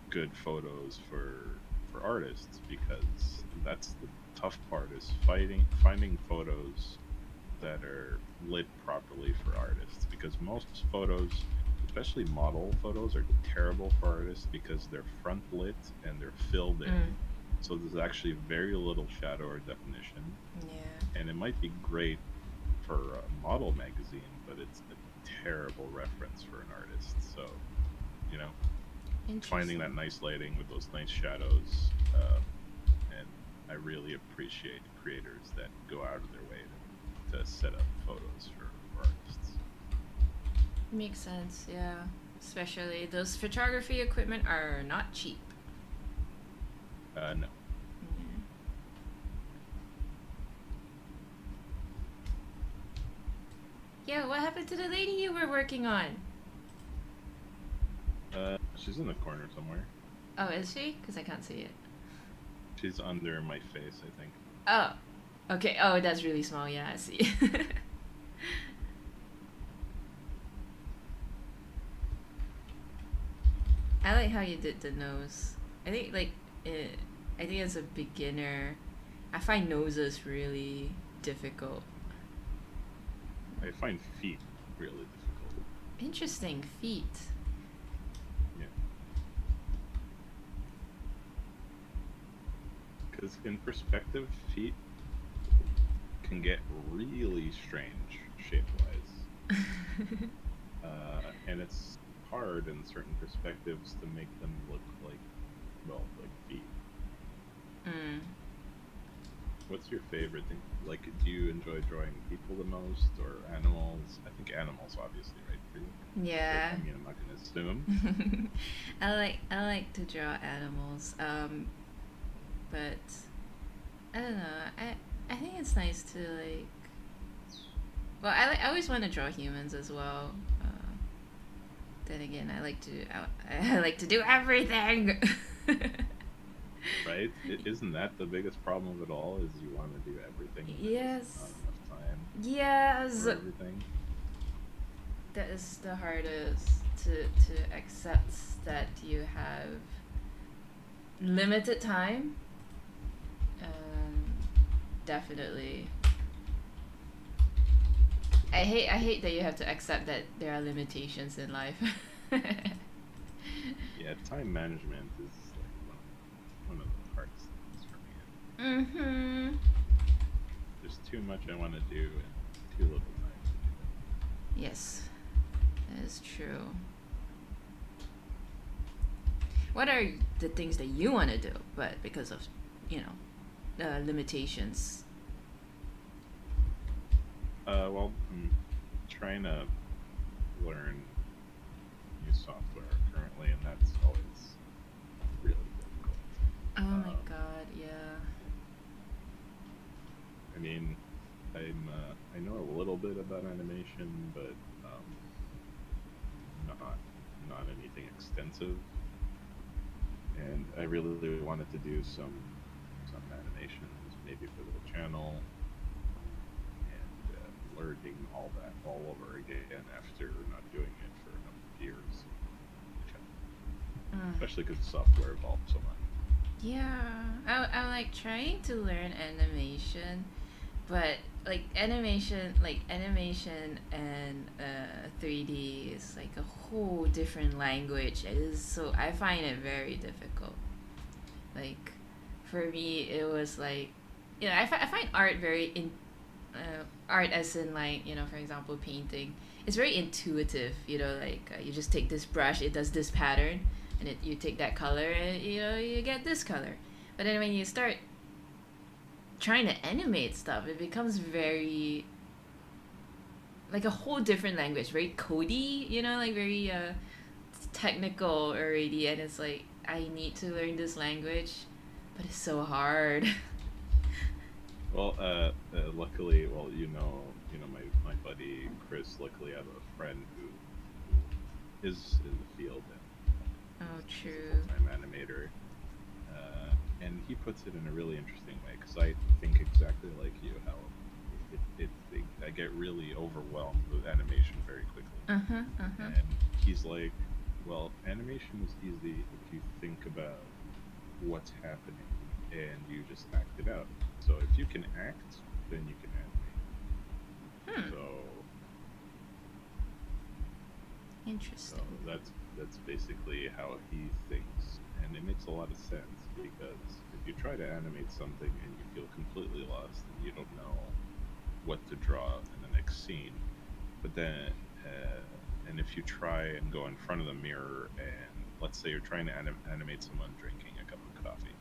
good photos for artists, because that's the tough part, is finding photos that are lit properly for artists, because most photos, especially model photos, are terrible for artists because they're front lit and they're filled in. So there's actually very little shadow or definition. Yeah. And it might be great for a model magazine, but it's a terrible reference for an artist. So, you know, finding that nice lighting with those nice shadows, and I really appreciate creators that go out of their way to set up photos for artists. Makes sense, yeah. Especially those photography equipment are not cheap. No. Yeah, what happened to the lady you were working on? She's in the corner somewhere. Oh, is she? Because I can't see it. She's under my face, I think. Oh, okay. Oh, that's really small. Yeah, I see. I like how you did the nose. I think I think as a beginner, I find noses really difficult. I find feet really difficult. Interesting, feet. Yeah. Because in perspective, feet can get really strange shape-wise. And it's hard in certain perspectives to make them look like, well, like feet. What's your favorite thing? Like, do you enjoy drawing people the most, or animals? I think animals, obviously, right, for you? Yeah. I mean, I'm not going to assume. I like to draw animals. But I don't know. I think it's nice to like. Well, I always want to draw humans as well. Then again, I like to do everything. Right? Isn't that the biggest problem of it all? Is you want to do everything? Yes. Not enough time. Yes. For everything. That is the hardest to accept, that you have limited time. Definitely. I hate that you have to accept that there are limitations in life. Yeah, time management is like one of the hardest things for me. There's too much I want to do and too little time to do it. Yes, that is true. What are the things that you want to do, but because of, limitations? Well, I'm trying to learn new software currently, and that's always really difficult. Oh my god, yeah. I mean, I know a little bit about animation, but not anything extensive. And I really wanted to do some animations, maybe for the channel, and learning all that all over again after not doing it for a number of years. Especially because the software evolved so much. Yeah, I'm like trying to learn animation, but like animation and 3D is like a whole different language. It is, so I find it very difficult. Like for me, it was like, I find art very art as in like, for example, painting. It's very intuitive. Like you just take this brush, it does this pattern, and you take that color, and you get this color. But then when you start trying to animate stuff, it becomes very like a whole different language, very codey, you know, like very technical already, and it's like I need to learn this language, but it's so hard. Well, luckily, well, my buddy Chris. Luckily, I have a friend who is in the field and Oh, he's a true. full-time animator, and he puts it in a really interesting way because I think exactly like you how I get really overwhelmed with animation very quickly, Uh-huh, uh-huh. and he's like, well, animation is easy if you think about what's happening and you just act it out. So if you can act, then you can Hmm. animate. So Interesting. that's basically how he thinks, and it makes a lot of sense because if you try to animate something and you feel completely lost and you don't know what to draw in the next scene, but then and if you try and go in front of the mirror and let's say you're trying to animate someone drinking a cup of coffee,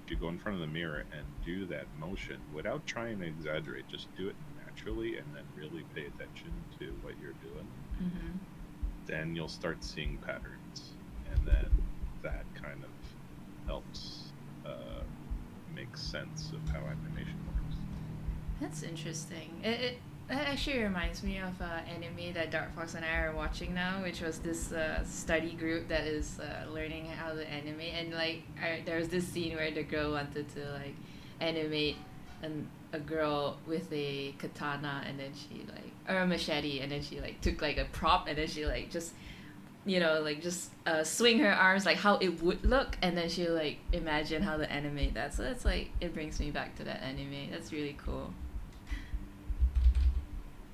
if you go in front of the mirror and do that motion without trying to exaggerate, just do it naturally and then really pay attention to what you're doing, Mm-hmm. then you'll start seeing patterns, and then that kind of helps make sense of how animation works. That's interesting. That actually reminds me of anime that Dark Fox and I are watching now, which was this study group that is learning how to animate. And like, there was this scene where the girl wanted to like animate a girl with a katana, and then she like, or a machete, and then she like took like a prop, and then she like just, you know, like just swing her arms like how it would look, and then she like imagine how to animate that. So that's like, it brings me back to that anime. That's really cool.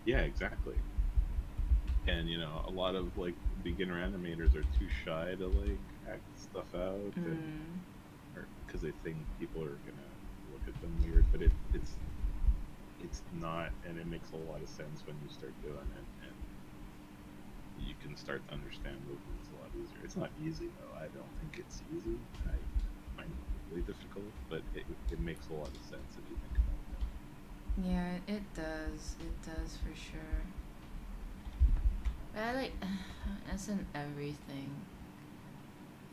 Yeah, exactly. And a lot of like beginner animators are too shy to like act stuff out, and Mm. or because they think people are gonna look at them weird. But it's not, and it makes a lot of sense when you start doing it, and you can start to understand movements a lot easier. It's not easy though. I don't think it's easy. I find it really difficult, but it makes a lot of sense if you think about it. Yeah, it does. It does for sure. But I like, as in everything,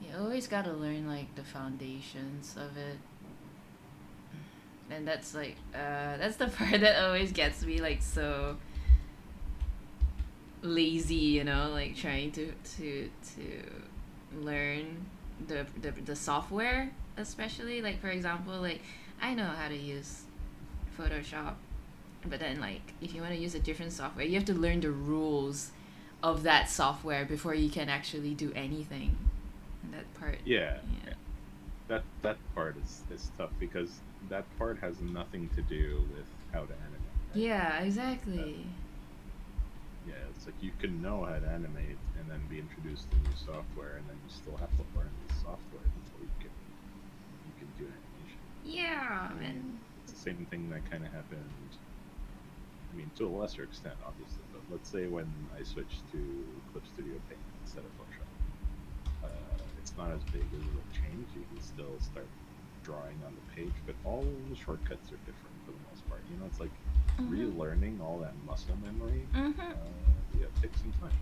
you always gotta learn like the foundations of it. And that's like, that's the part that always gets me like so lazy, you know, like trying to learn the software, especially like for example, like I know how to use Photoshop, but then like if you want to use a different software, you have to learn the rules of that software before you can actually do anything. And that part, Yeah, yeah. that part is tough because that part has nothing to do with how to animate, right? Yeah, Uh, exactly. yeah, it's like you can know how to animate and then be introduced to new software, and then you still have to learn the software before you can do animation. Yeah, I mean, man. it's the same thing that kind of happened. I mean, to a lesser extent, obviously, but let's say when I switched to Clip Studio Paint instead of Photoshop, it's not as big of a change. You can still start drawing on the page, but all the shortcuts are different for the most part. It's like Mhm. relearning all that muscle memory. Mhm. Yeah, it takes some time.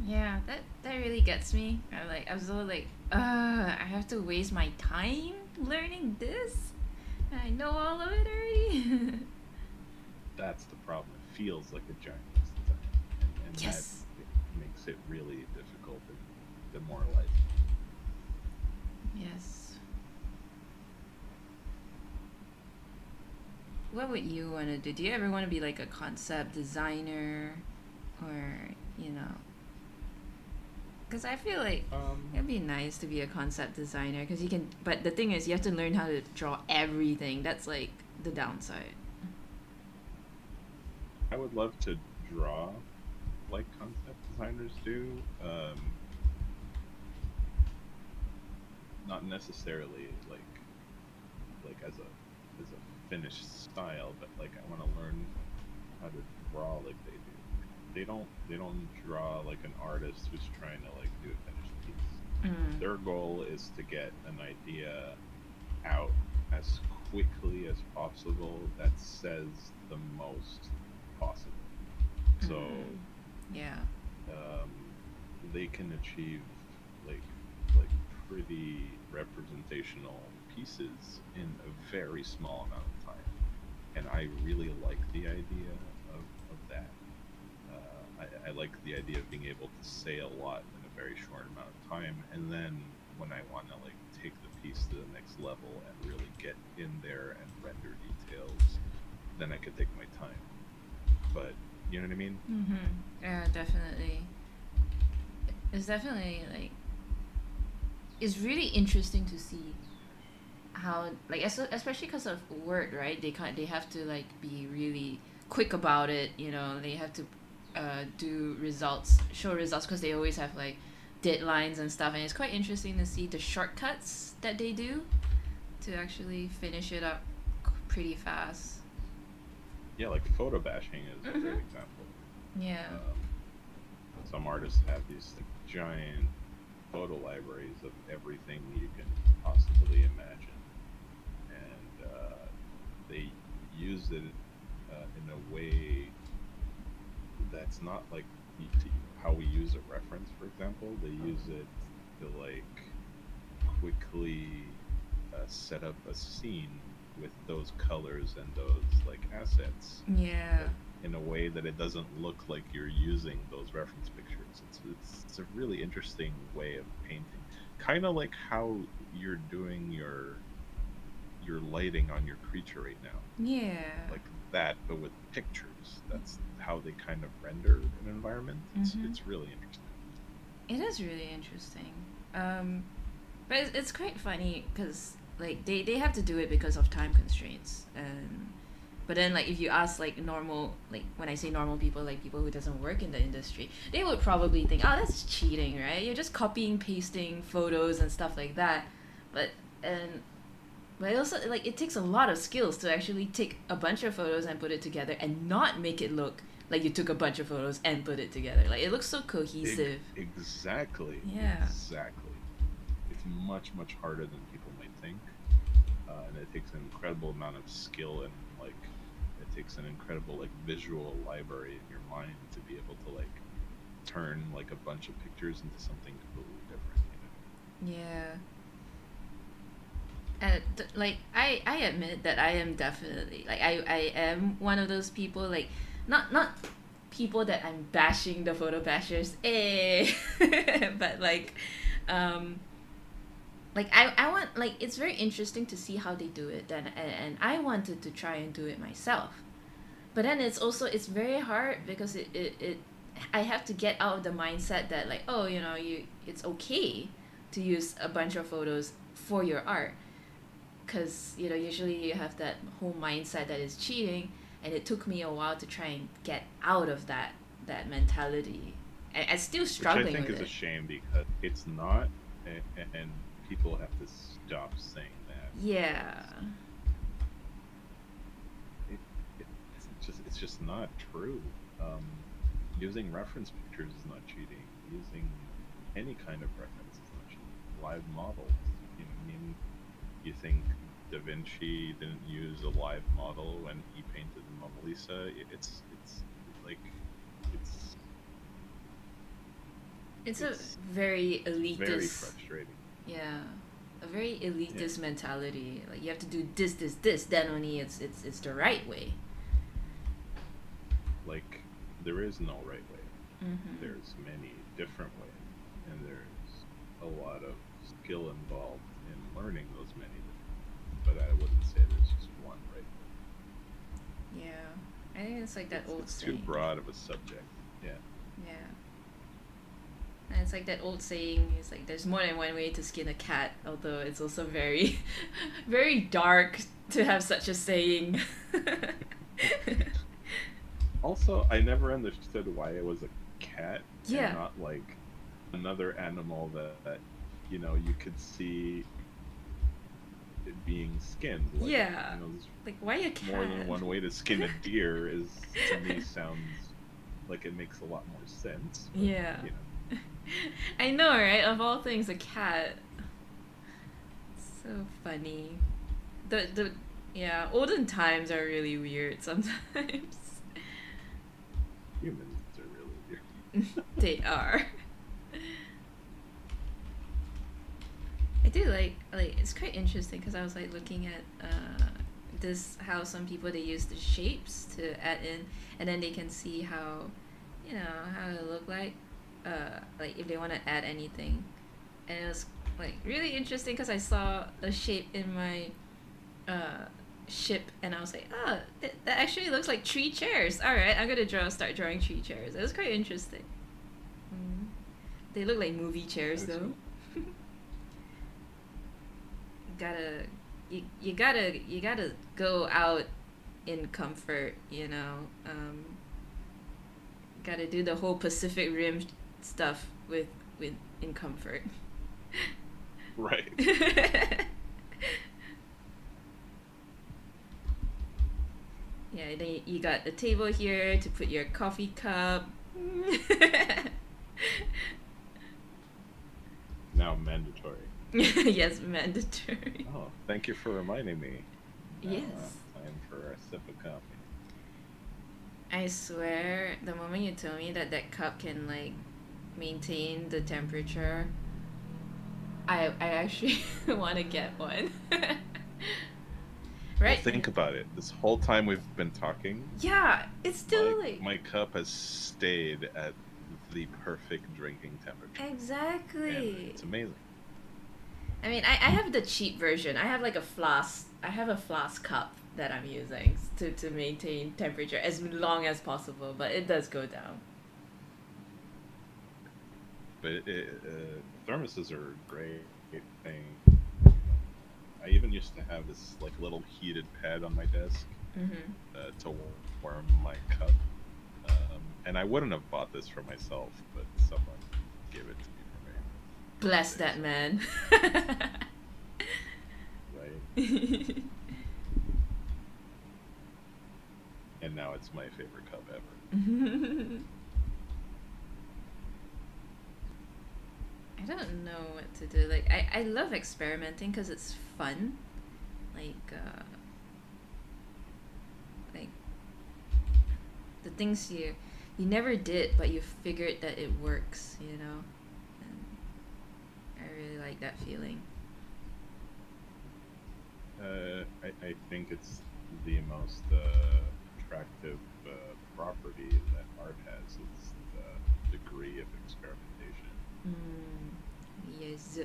Yeah, that really gets me. I'm so like, I have to waste my time learning this. I know all of it already. That's the problem. It feels like a giant waste of time, and that Yes. makes it really difficult and demoralizing. Yes. What would you want to do? Do you ever want to be like a concept designer, or you know? Because I feel like it'd be nice to be a concept designer because you can. But the thing is, you have to learn how to draw everything. That's like the downside. I would love to draw like concept designers do. Not necessarily like as a finished style, but like I want to learn how to draw like they do. They don't draw like an artist who's trying to like do a finished piece. Mm. Their goal is to get an idea out as quickly as possible that says the most possible. So Yeah. they can achieve like pretty representational pieces in a very small amount of time, and I really like the idea of that. I like the idea of being able to say a lot in a very short amount of time, and then when I want to like take the piece to the next level and really get in there and render details, then I could take my time. But you know what I mean? Yeah, definitely. It's definitely like, it's really interesting to see how, like, especially because of Word, right? They have to like be really quick about it. You know, they have to show results, because they always have like deadlines and stuff. And it's quite interesting to see the shortcuts that they do to actually finish it up pretty fast. Yeah, like photo bashing is a great example. Yeah. Some artists have these like, giant photo libraries of everything you can possibly imagine, and they use it in a way that's not like how we use a reference. For example, they use it to like quickly set up a scene with those colors and those like assets. Yeah. In a way that it doesn't look like you're using those reference pictures. It's a really interesting way of painting. Kind of like how you're doing your lighting on your creature right now. Yeah. Like that, but with pictures. That's how they kind of render an environment. It's really interesting. It is really interesting. But it's quite funny because like they have to do it because of time constraints. But then like if you ask like normal, like when I say normal people, like people who doesn't work in the industry, they would probably think, oh, that's cheating, right? You're just copying, pasting photos and stuff like that. But also like it takes a lot of skills to actually take a bunch of photos and put it together and not make it look like you took a bunch of photos and put it together. Like it looks so cohesive. Exactly. Yeah. Exactly. It's much harder than people might think, and it takes an incredible amount of skill, and like it takes an incredible like visual library in your mind to be able to like turn like a bunch of pictures into something completely different. You know? Yeah. And like I admit that I am definitely like I am one of those people, like not people that I'm bashing the photo bashers, but like I want, like, it's very interesting to see how they do it, and I wanted to try and do it myself, but then it's very hard because it I have to get out of the mindset that like, oh, you know, it's okay to use a bunch of photos for your art, because you know usually you have that whole mindset that is cheating, and it took me a while to try and get out of that mentality, and I'm still struggling with it. Which I think is a shame, because it's not, and people have to stop saying that. Yeah. It's just not true. Using reference pictures is not cheating. Using any kind of reference is not cheating. Live models, you know what I mean? You think Da Vinci didn't use a live model when he painted the Mona Lisa? It's a very elitist, very frustrating. Yeah, a very elitist mentality. Like you have to do this, then only it's the right way. Like there is no right way. There's many different ways, and there's a lot of skill involved in learning those many different. But I wouldn't say there's just one right way. Yeah, I think it's like that old It's saying. too broad of a subject. Yeah. Yeah. And it's like that old saying, it's like there's more than one way to skin a cat, although it's also very very dark to have such a saying. Also, I never understood why it was a cat Yeah. and not like another animal that you know you could see it being skinned. Like, Yeah. you know, there's Like, why a cat? more than one way to skin a deer is, to me, sounds like it makes a lot more sense. But, Yeah. you know. I know, right? Of all things, a cat. So funny. The olden times are really weird sometimes. Humans. They are. I do like it's quite interesting because I was like looking at this how some people they use the shapes to add in, and then they can see how how it look like if they want to add anything, and it was like really interesting because I saw a shape in my ship and I was like, oh, that actually looks like 3 chairs. All right, I'm gonna start drawing 3 chairs. It was quite interesting. They look like movie chairs though. You gotta go out in comfort, gotta do the whole Pacific Rim stuff with in comfort. Right. Yeah, then you got the table here to put your coffee cup. Now mandatory. Yes, mandatory. Oh, thank you for reminding me. Now, Yes. Time for a sip of coffee. I swear, the moment you told me that cup can like maintain the temperature, I actually want to get one. Well, Right? think about it. This whole time we've been talking, Yeah, it's still like my cup has stayed at the perfect drinking temperature. And exactly. it's amazing. I mean, I have the cheap version. I have like a flask. I have a flask cup that I'm using to maintain temperature as long as possible, but it does go down. But thermoses are a great thing. I even used to have this like little heated pad on my desk to warm my cup. And I wouldn't have bought this for myself, but someone gave it to me for me. Bless that man. Right? And now it's my favorite cup ever. I don't know what to do. Like, I love experimenting because it's fun. Like the things you never did, but you figured that it works, And I really like that feeling. I think it's the most attractive property that art has. It's the degree of experimentation. Yes.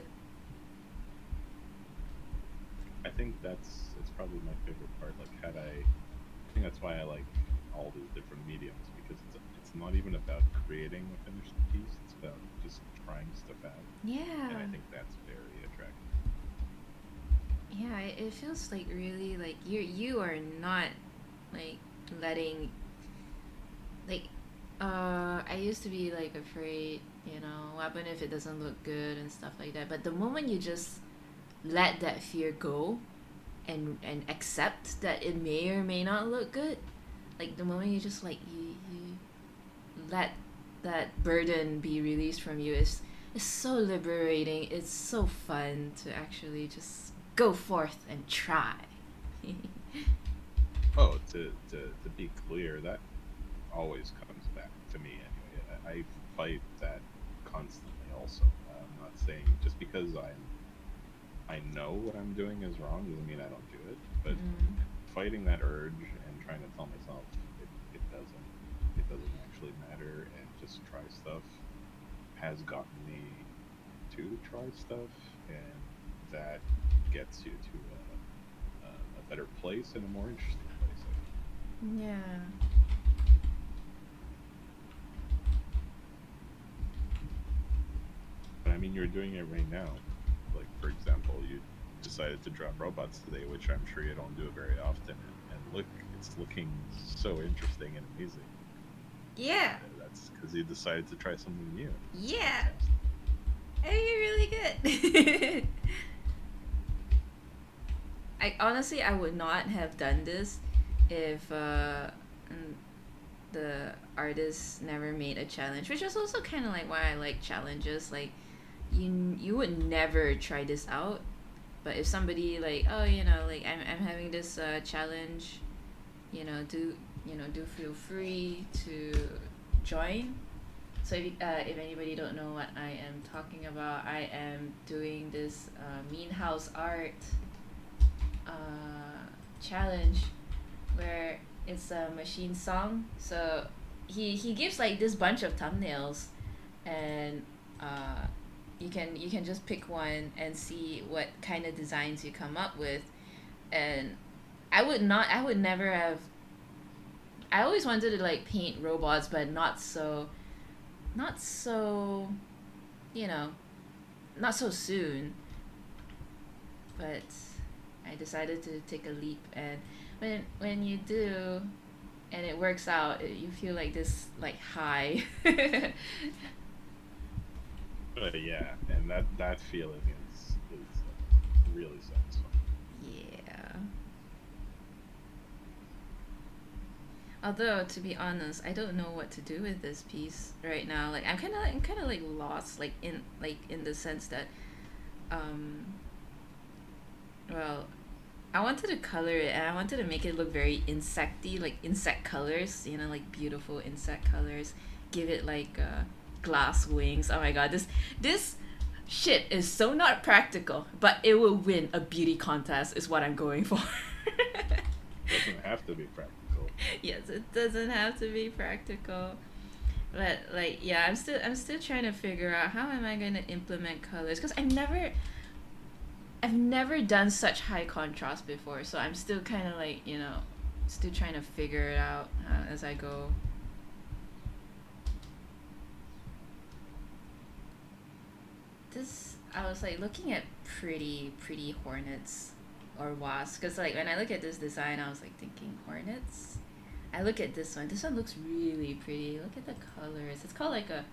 I think it's probably my favorite part. Like, I think that's why I like all these different mediums, because it's not even about creating a finished piece. It's about just trying stuff out. Yeah. And I think that's very attractive. Yeah, it feels like really like you are not like letting like I used to be like afraid, what happen if it doesn't look good and stuff like that. But the moment you just let that fear go and accept that it may or may not look good, like the moment you just like you let that burden be released from you, it's so liberating. It's so fun to actually just go forth and try. Oh, to be clear, that always comes back to me anyway. I fight that constantly also. I'm not saying just because I know what I'm doing is wrong doesn't mean I don't do it, but fighting that urge and trying to tell myself it doesn't actually matter and just try stuff has gotten me to try stuff, and that gets you to a better place and a more interesting place, I think. Yeah. But I mean, you're doing it right now. Like, for example, you decided to draw robots today, which I'm sure you don't do it very often. And look, it's looking so interesting and amazing. Yeah. That's because you decided to try something new. Yeah. I think you're really good. I would not have done this if the artist never made a challenge, which is also kind of like why I like challenges. Like, you would never try this out, but if somebody like, oh, like I'm having this challenge, do feel free to join. So if anybody don't know what I am talking about, I am doing this mean house art challenge where it's a Mechasong. So he gives like this bunch of thumbnails, and you can just pick one and see what kind of designs you come up with. And I would never have. I always wanted to like paint robots, but not so, you know, not so soon. But I decided to take a leap, and when you do, and it works out, you feel like this like high. Yeah, and that feeling is really satisfying. Yeah. Although to be honest, I don't know what to do with this piece right now. Like I'm kind of like lost, like in the sense that, well, I wanted to color it and I wanted to make it look very insecty, like insect colors, you know, like beautiful insect colors. Give it like glass wings. Oh my god, this shit is so not practical, but it will win a beauty contest is what I'm going for. Doesn't have to be practical. Yes, it doesn't have to be practical. But like yeah, I'm still trying to figure out how am I going to implement colors, because I've never done such high contrast before, so I'm still kind of like, you know, still trying to figure it out as I go. This, I was like looking at pretty hornets or wasps, because like when I look at this design I was like thinking hornets. I look at this one looks really pretty. Look at the colors. It's called like a,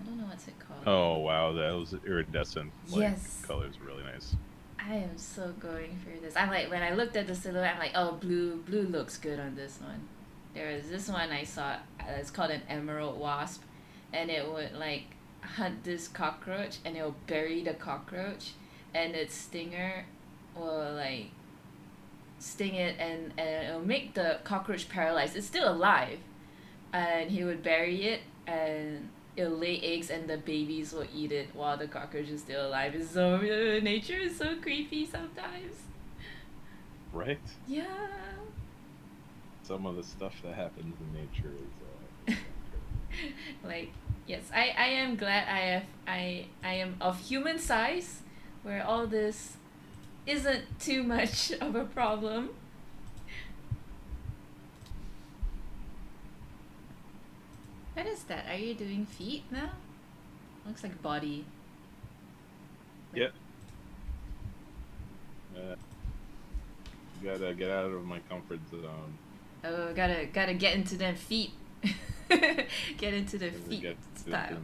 I don't know what's it called. Oh wow, those iridescent yes, colors, really nice. I am so going for this. I'm like, when I looked at the silhouette, I'm like, oh, blue looks good on this one. There is this one I saw, it's called an emerald wasp, and it would like hunt this cockroach and it'll bury the cockroach, and its stinger will like sting it, and it'll make the cockroach paralyzed. It's still alive, and he would bury it and it'll lay eggs and the babies will eat it while the cockroach is still alive. It's so nature is so creepy sometimes. Right? Yeah. Some of the stuff that happens in nature is like yes, I am glad I am of human size where all this isn't too much of a problem. What is that? Are you doing feet now? Looks like body. Yep. Gotta get out of my comfort zone. Oh, gotta get into them feet. Get into the feet style.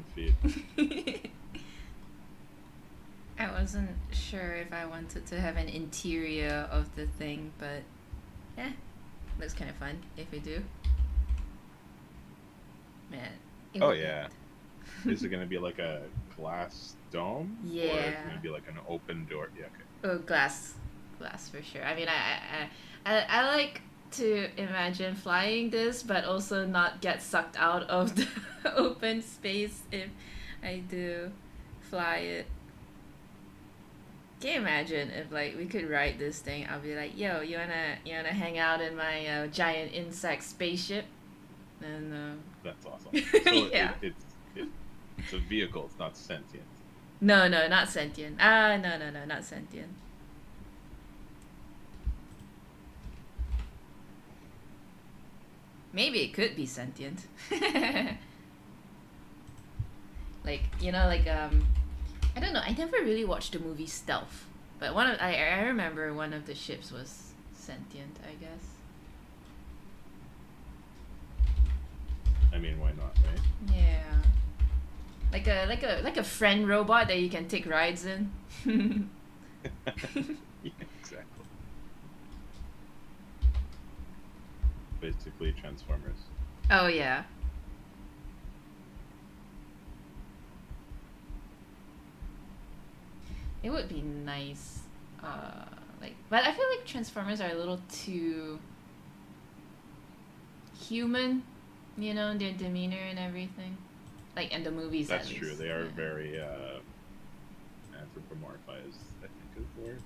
I wasn't sure if I wanted to have an interior of the thing, but yeah, looks kind of fun if we do. Man. Oh yeah. Is it gonna be like a glass dome? Yeah. Or is it gonna be like an open door? Yeah. Okay. Oh, glass for sure. I mean, I like to imagine flying this, but also not get sucked out of the open space if I do fly it. Can you imagine if like we could ride this thing? I'll be like, yo, you wanna hang out in my giant insect spaceship? And that's awesome. So yeah. It's a vehicle. It's not sentient. No, not sentient. No, not sentient. Maybe it could be sentient. Like, you know, like I don't know. I never really watched the movie Stealth, but I remember one of the ships was sentient, I guess. I mean, why not, right? Yeah. Like a friend robot that you can take rides in. Yeah, exactly. Basically Transformers. Oh yeah. It would be nice, but I feel like Transformers are a little too human, you know, their demeanor and everything. like in the movies. That's at true. least. They are Yeah. very anthropomorphized, I think is the word.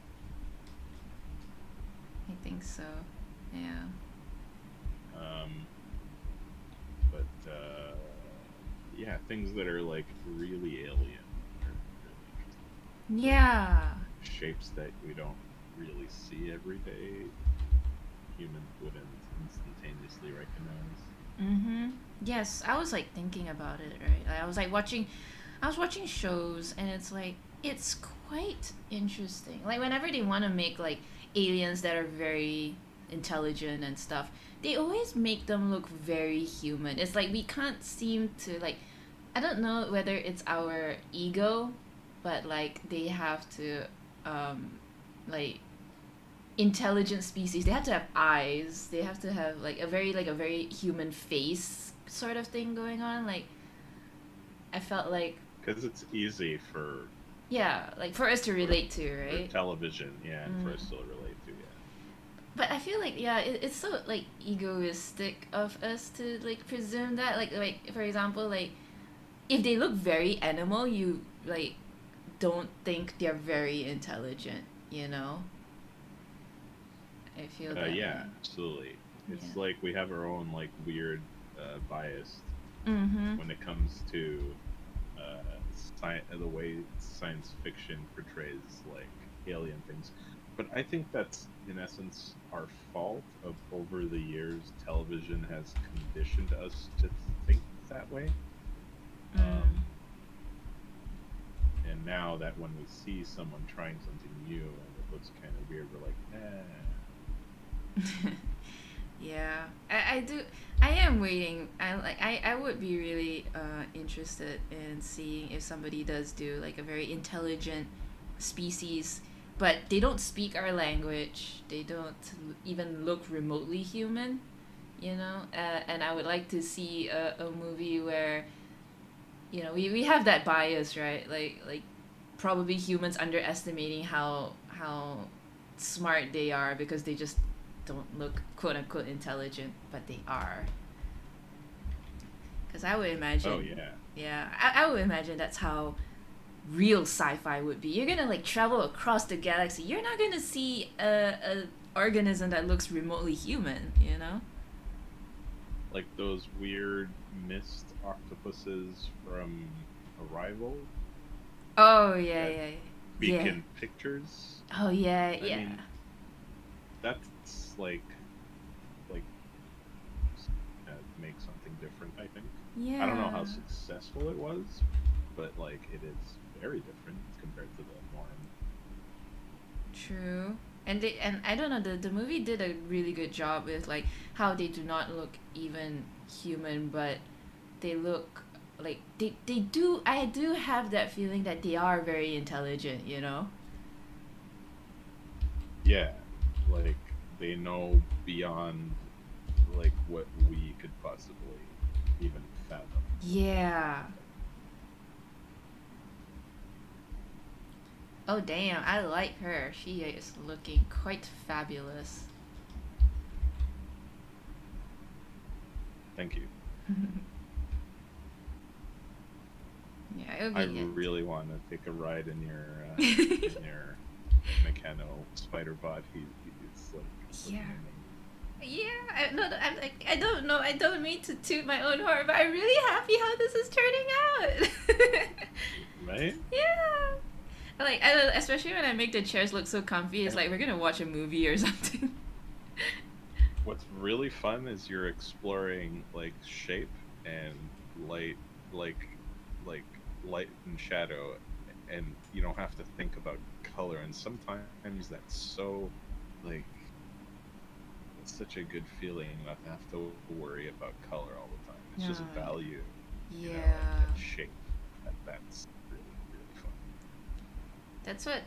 I think so. Yeah. But yeah, things that are like really alien are really interesting. Yeah. Shapes that we don't really see every day, humans wouldn't instantaneously recognize. Mm-hmm. Yes, I was like thinking about it, right? I was watching shows, and it's quite interesting. Like whenever they want to make like aliens that are very intelligent and stuff, they always make them look very human. It's like we can't seem to like, I don't know whether it's our ego, but like they have to, like intelligent species, they have to have eyes, they have to have like a very human face sort of thing going on. Like I felt like, Because it's easy for yeah, like for us to relate to, for right? television, yeah, and for us to relate to, yeah. But I feel like, yeah, it's so like egoistic of us to like presume that, like for example, like if they look very animal, you like don't think they're very intelligent, you know? I feel that Yeah, way. absolutely. It's Yeah. like we have our own like weird bias Mm-hmm. when it comes to the way science fiction portrays like alien things. But I think that's in essence our fault of over the years television has conditioned us to think that way. Um, Mm. and now that when we see someone trying something new and it looks kind of weird, we're like, Yeah, I do. I am waiting. I would be really interested in seeing if somebody does do like a very intelligent species, but they don't speak our language. They don't even look remotely human, you know. And I would like to see a movie where, you know, we have that bias, right? Like probably humans underestimating how smart they are because they just don't look quote unquote intelligent, but they are. Because I would oh imagine, yeah. yeah, I would imagine that's how real sci-fi would be. You're gonna like travel across the galaxy. You're not gonna see a organism that looks remotely human, you know? Like those weird mist octopuses from Arrival Oh yeah, that yeah, speak yeah. in pictures. Oh yeah, I yeah, mean, that's like make something different. I think. I don't know yeah. how successful it was, but like it is very different compared to the norm. True. And I don't know, the movie did a really good job with like how they do not look even human, but they look like they do, I do have that feeling that they are very intelligent, you know? Yeah, like they know beyond like what we could possibly even fathom. Yeah. Oh damn, I like her. She is looking quite fabulous. Thank you. Yeah, it would I be it. really want to take a ride in your Mechano spider bot. He's like looking Yeah. amazing. Yeah, no, I'm like, I don't know, I don't mean to toot my own horn, but I'm really happy how this is turning out. Right? Yeah. Like, I don't, especially when I make the chairs look so comfy, it's like we're gonna watch a movie or something. What's really fun is you're exploring like shape and light, like like light and shadow, and you don't have to think about color. And sometimes that's so like it's such a good feeling not to have to worry about color all the time. It's just Yeah. value, Yeah. and shape. That's really really fun. That's what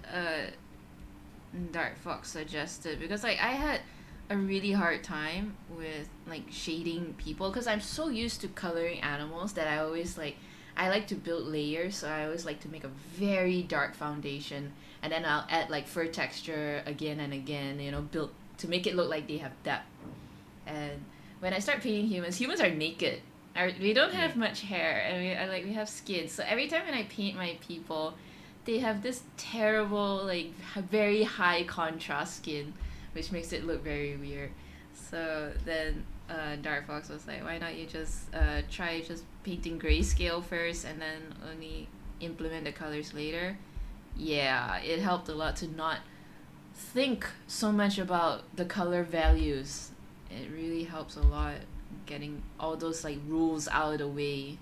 Dark Fox suggested, because like I had a really hard time with like shading people because I'm so used to coloring animals that I always like, I like to build layers, so I always like to make a very dark foundation, and then I'll add like fur texture again and again, you know, build to make it look like they have depth. And when I start painting humans, humans are naked, we don't Yeah. have much hair, and we have skin. So every time when I paint my people, they have this terrible like very high contrast skin, which makes it look very weird. So then Dark Fox was like, why not you just try just painting grayscale first, and then only implement the colors later. Yeah, it helped a lot to not think so much about the color values. It really helps a lot getting all those like rules out of the way.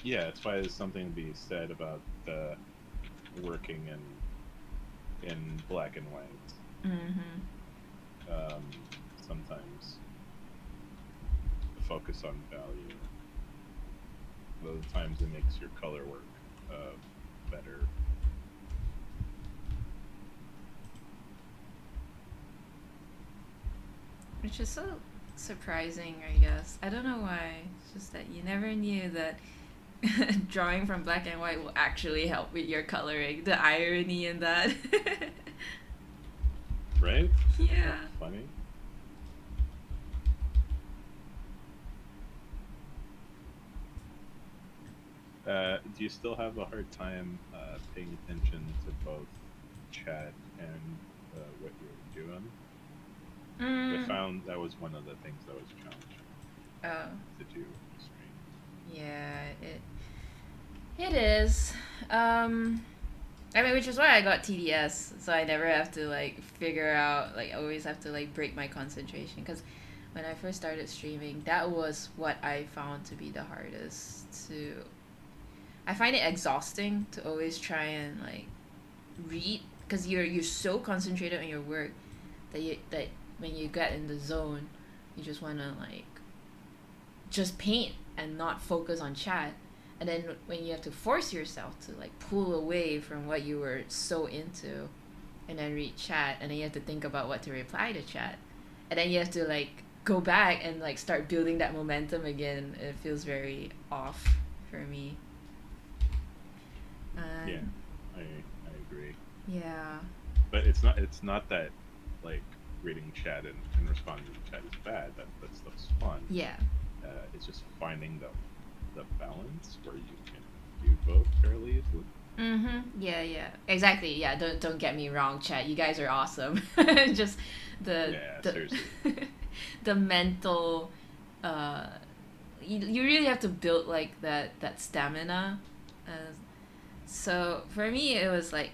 Yeah, that's why there's something to be said about working in black and white. Mm-hmm. Um, sometimes the focus on value. Other times it makes your color work better. Which is so surprising, I guess. I don't know why. It's just that you never knew that drawing from black and white will actually help with your coloring. The irony in that. Right? Yeah. That's funny. Do you still have a hard time paying attention to both chat and what you're doing? I found that was one of the things that was challenging Oh. to do on the screen. Yeah, it is. I mean, which is why I got TDS, so I never have to like figure out like I always have to like break my concentration, because when I first started streaming, that was what I found to be the hardest to. I find it exhausting to always try and like read, because you're so concentrated on your work that when you get in the zone, you just want to like just paint and not focus on chat. And then when you have to force yourself to like pull away from what you were so into and then read chat, and then you have to think about what to reply to chat, and then you have to like go back and like start building that momentum again, it feels very off for me. Yeah, I agree. Yeah. But it's not that like reading chat and responding to chat is bad. That stuff's fun. Yeah. It's just finding the balance where you can do both fairly easily. Yeah. Exactly. Yeah. Don't get me wrong, chat. You guys are awesome. Just the Seriously. the mental. You really have to build like that stamina. So for me, it was like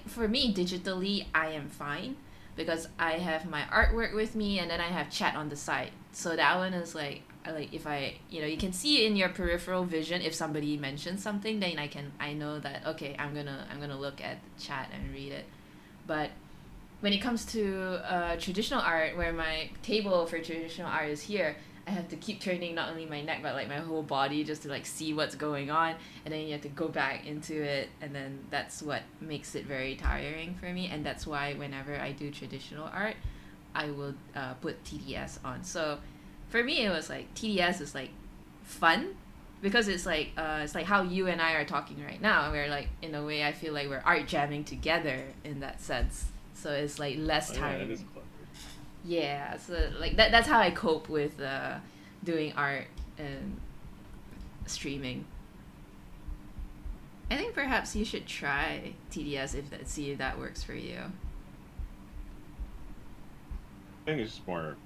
for me digitally, I am fine because I have my artwork with me, and then I have chat on the side. So that one is like if I you can see in your peripheral vision if somebody mentions something, then I know that okay, I'm gonna look at the chat and read it. But when it comes to traditional art, where my table for traditional art is here, I have to keep turning not only my neck but like my whole body just to like see what's going on, and then you have to go back into it, and then that's what makes it very tiring for me. And that's why whenever I do traditional art, I will put TDS on. So for me, it was like TDS is like fun because it's like how you and I are talking right now. We're like, in a way, I feel like we're art jamming together in that sense. So it's like less tiring. Yeah, that is clever. Yeah, so like that's how I cope with doing art and streaming. I think perhaps you should try TDS see if that works for you. I think it's just more,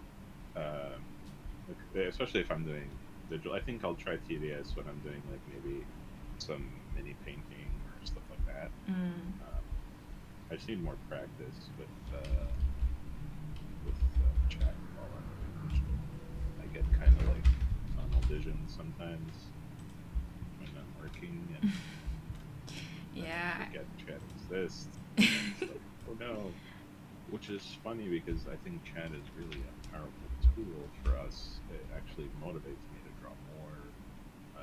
especially if I'm doing digital. I think I'll try TDS when I'm doing like maybe some mini painting or stuff like that. I just need more practice with chat while I'm doing digital. I get kind of like tunnel vision sometimes when I'm working, and Yeah. I forget chat exists. It's like, oh no. Which is funny because I think chat is really a powerful tool for us. It actually motivates me to draw more.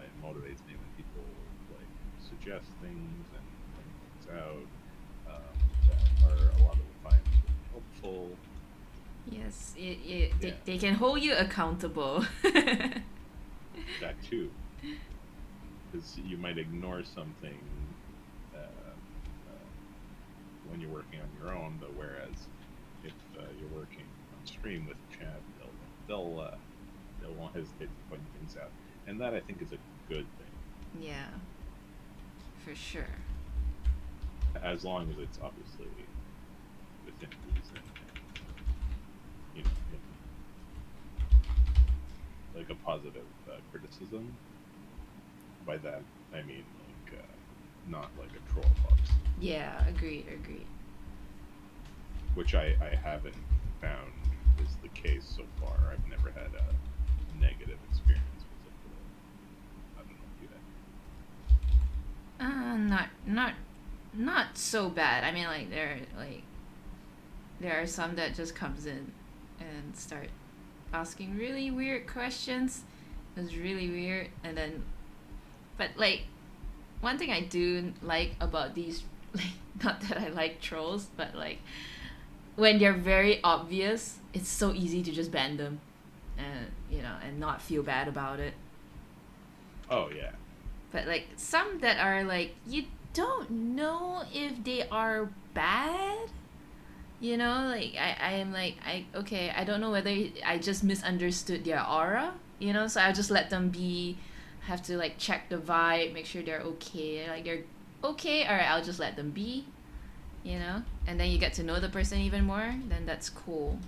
It motivates me when people like suggest things and point things out that are a lot of the times really helpful. Yes, they can hold you accountable. That too, because you might ignore something when you're working on your own, but whereas if you're working on stream with chat, they won't hesitate to point things out, and that I think is a good thing. Yeah, for sure. As long as it's obviously within reason, you know, like a positive criticism. By that I mean like not like a troll box. Yeah, agreed. Which I haven't found is the case so far. I've never had a negative experience with it. I don't know if you have. Not so bad. I mean, like there are some that just comes in and start asking really weird questions. It was really weird, and then, but like, one thing I do like about these, like, not that I like trolls, but like, when they're very obvious, it's so easy to just ban them, and and not feel bad about it. Oh yeah. But like some that are like, you don't know if they are bad. Like I am like, okay, I don't know whether I just misunderstood their aura, so I'll just let them be. Have to like check the vibe, make sure they're okay. Like they're okay, alright, I'll just let them be, and then you get to know the person even more, then that's cool.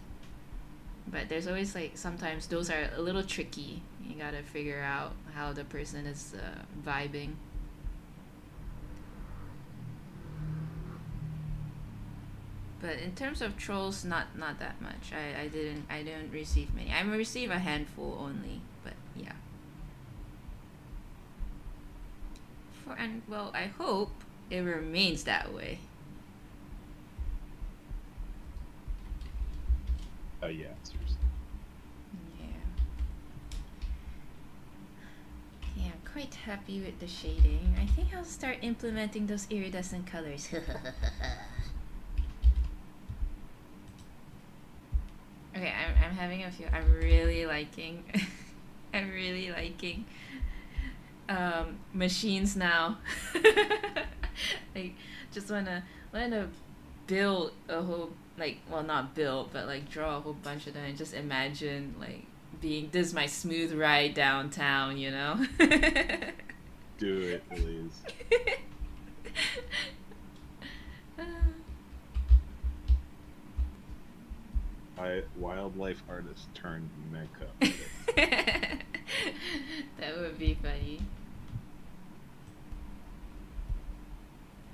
But there's always like, sometimes those are a little tricky. You gotta figure out how the person is vibing. But in terms of trolls, not that much. I didn't receive many. I received a handful only, but yeah. And well, I hope it remains that way. Yeah, seriously. Yeah, I'm quite happy with the shading. I think I'll start implementing those iridescent colors. Okay, I'm having a few. I'm really liking machines now. Like, just wanna build a whole, like, well, not build, but like draw a whole bunch of them and just imagine like being, this is my smooth ride downtown, Do it, please. Wildlife artist turned mecha. That would be funny.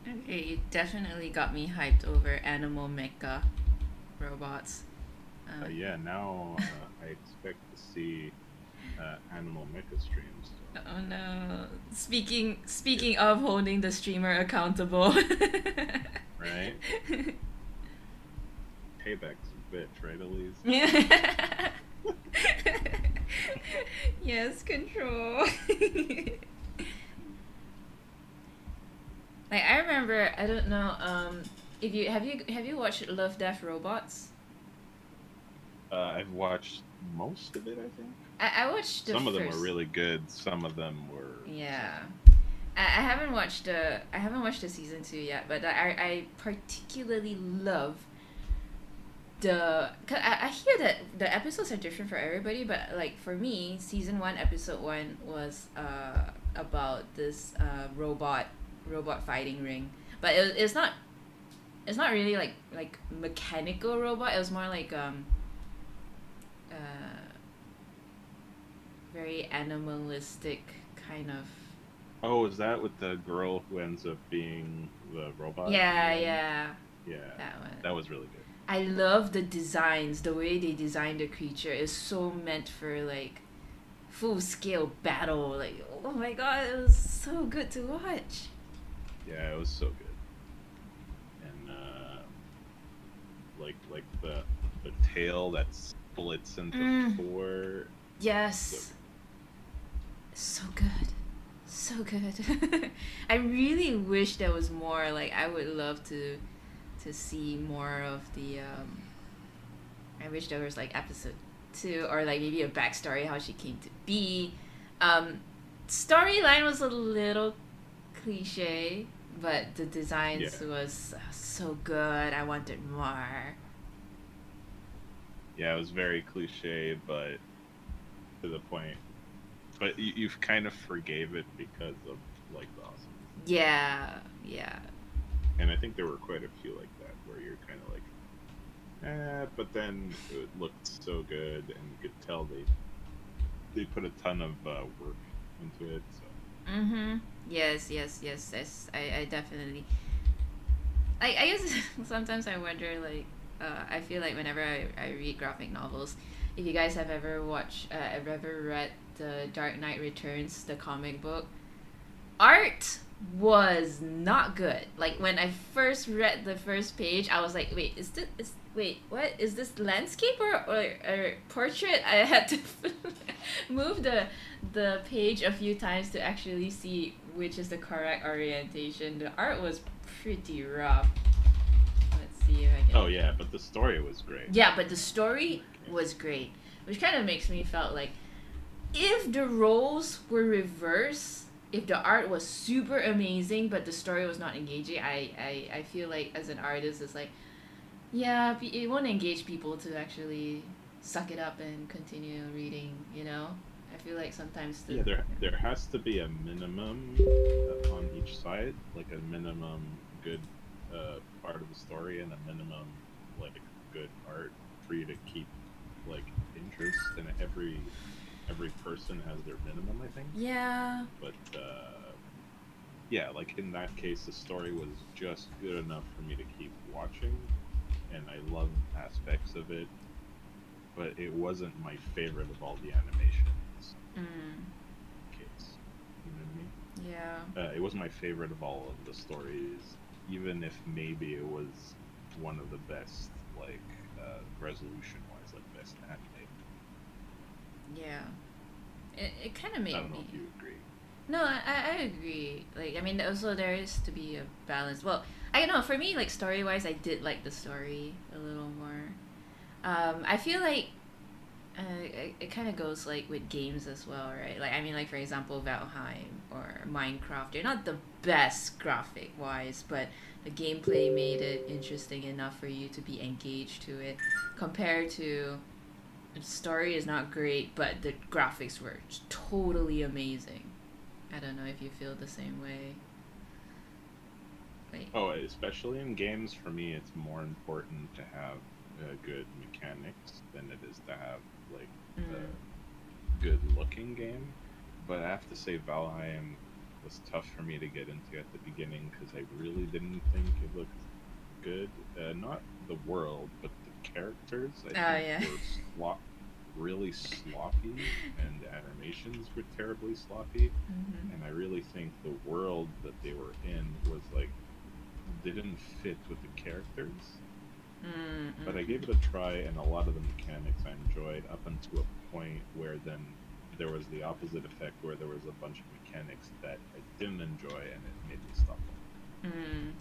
Okay, you definitely got me hyped over animal mecha robots. Yeah, now I expect to see animal mecha streams. Oh no! Speaking of holding the streamer accountable. Right? Payback's a bitch, right, Elise? Yeah. Yes, control. Like, I remember, I don't know, if you have you watched Love, Death, Robots? I've watched most of it, I think. I watched some of them were really good. Some of them were. Yeah. I haven't watched the season 2 yet, but I particularly love cause I hear that the episodes are different for everybody, but like for me, season 1, episode 1 was about this robot fighting ring, but it's not really like mechanical robot. It was more like very animalistic kind of. Oh, is that with the girl who ends up being the robot? Yeah. That one. That was really good. I love the designs. The way they designed the creature is so meant for like full scale battle. Like, oh my god, it was so good to watch. Yeah, it was so good. And like the tail that splits into 4. Yes. So good. So good. I really wish there was more. Like, I would love to see more of the I wish there was like episode 2, or like maybe a backstory how she came to be. Storyline was a little cliche, but the designs was so good. I wanted more. Yeah, it was very cliche, but to the point. But you've kind of forgave it because of like the awesomeness. Yeah, yeah. And I think there were quite a few like that where you're kind of like, but then it looked so good, and you could tell they put a ton of work into it. So Mm-hmm. Yes, yes, yes, yes. I definitely. I guess sometimes I wonder, like, I feel like whenever I read graphic novels, if you guys have ever have ever read the Dark Knight Returns, the comic book, art was not good. Like when I first read the first page, I was like, wait, wait, what is this, landscape or portrait? I had to move the page a few times to actually see which is the correct orientation. The art was pretty rough. Let's see if I can. oh yeah, but the story was great. Yeah, but the story was great, which kind of makes me felt like if the roles were reversed, if the art was super amazing but the story was not engaging, I feel like as an artist it's like, yeah, it won't engage people to actually suck it up and continue reading, you know? I feel like sometimes Yeah, there has to be a minimum on each side, like a minimum good part of the story and a minimum like good art for you to keep like interest. And every person has their minimum, I think. Yeah. But yeah, like in that case, the story was just good enough for me to keep watching, and I love aspects of it, but it wasn't my favorite of all the animations. Mm. Case, you know what I mean? Yeah. It wasn't my favorite of all of the stories, even if maybe it was one of the best, like resolution-wise, like best animated. Yeah. It kind of made I don't know me. if you agree. No, I agree. Like, I mean, also there is to be a balance. Well, I don't know. For me, like story wise, I did like the story a little more. I feel like it kind of goes like with games as well, right? Like, I mean, like for example, Valheim or Minecraft. They're not the best graphic wise, but the gameplay made it interesting enough for you to be engaged to it, compared to the story is not great, but the graphics were totally amazing. I don't know if you feel the same way. Like, Oh, especially in games, for me, it's more important to have good mechanics than it is to have like mm, a good looking game. But I have to say, Valheim was tough for me to get into at the beginning because I really didn't think it looked good. Not the world, but the characters, I oh think, yeah. were really sloppy, and the animations were terribly sloppy. Mm-hmm. And I really think the world that they were in was like didn't fit with the characters. Mm-hmm. But I gave it a try, and a lot of the mechanics I enjoyed up until a point where then there was the opposite effect, where there was a bunch of mechanics that I didn't enjoy, and it made me stop them. Mm.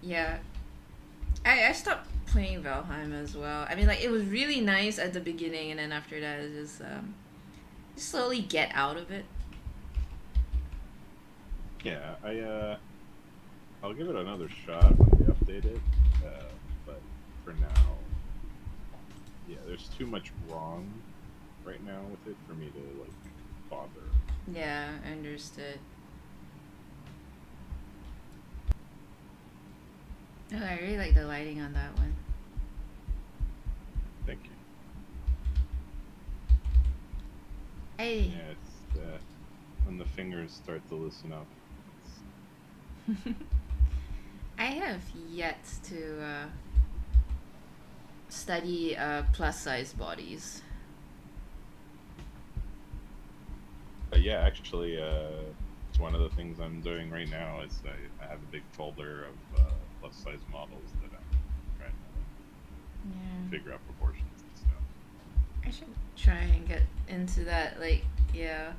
Yeah, I stopped playing Valheim as well. I mean, like it was really nice at the beginning, and then after that, it just slowly get out of it. Yeah, I'll give it another shot when they update it. But for now, yeah, there's too much wrong right now with it for me to like bother. Yeah, understood. Oh, I really like the lighting on that one. Thank you. Hey. Yeah, it's when the fingers start to loosen up. I have yet to study plus size bodies. But yeah, actually, it's one of the things I'm doing right now. Is I have a big folder of plus size models that I'm trying to Yeah. figure out proportions and stuff. I should try and get into that. Like, yeah,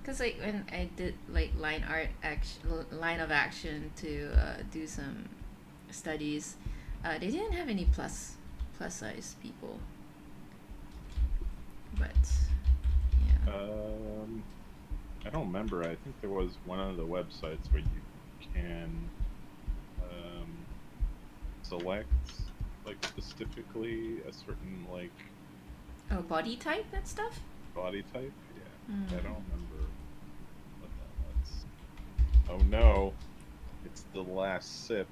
because like when I did like line of action to do some studies, they didn't have any plus size people. But yeah. I don't remember. I think there was one of the websites where you can select like specifically a certain like Oh, body type and stuff? body type? Yeah. Mm. I don't remember what that was. Oh no. It's the last sip.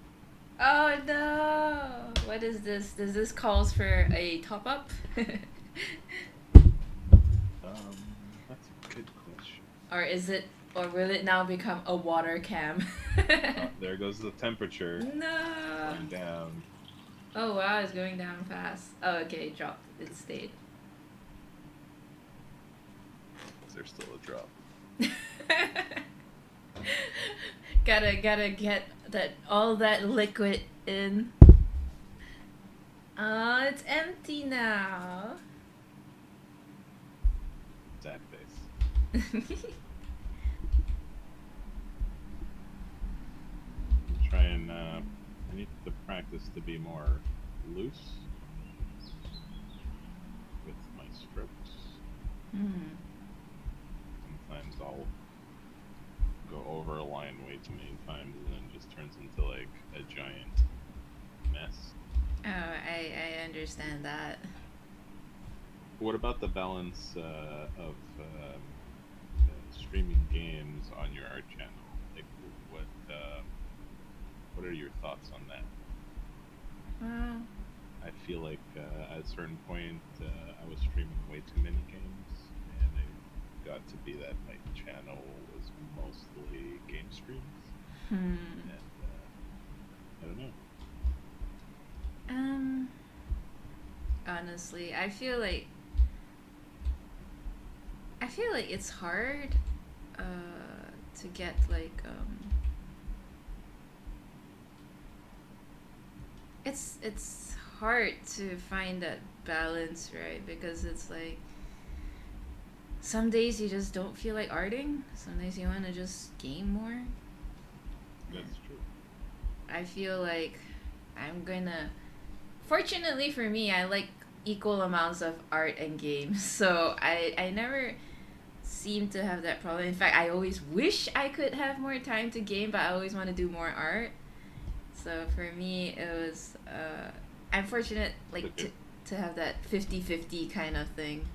Oh no! What is this? Does this calls for a top up? That's a good question. Or is it, or will it now become a water cam? There goes the temperature. No! Going down. Oh wow, it's going down fast. Oh, okay, it dropped. It stayed. Is there still a drop? gotta get that all that liquid in. Oh, it's empty now. Sad face. Try and I need to practice to be more loose with my strokes. Mm. Sometimes I'll go over a line way too many times and then it just turns into like a giant mess. Oh, I understand that. What about the balance of streaming games on your art channel? Like, what are your thoughts on that? Well, I feel like at a certain point I was streaming way too many games, and it got to be that my channel was mostly game streams. And I don't know. Honestly, I feel like it's hard to get like it's hard to find that balance, right? Because it's like some days you just don't feel like arting, some days you want to just game more. That's true. I feel like fortunately for me, I like equal amounts of art and games, so I never seem to have that problem. In fact, I always wish I could have more time to game, but I always want to do more art. So for me, it was I'm fortunate like to have that 50-50 kind of thing.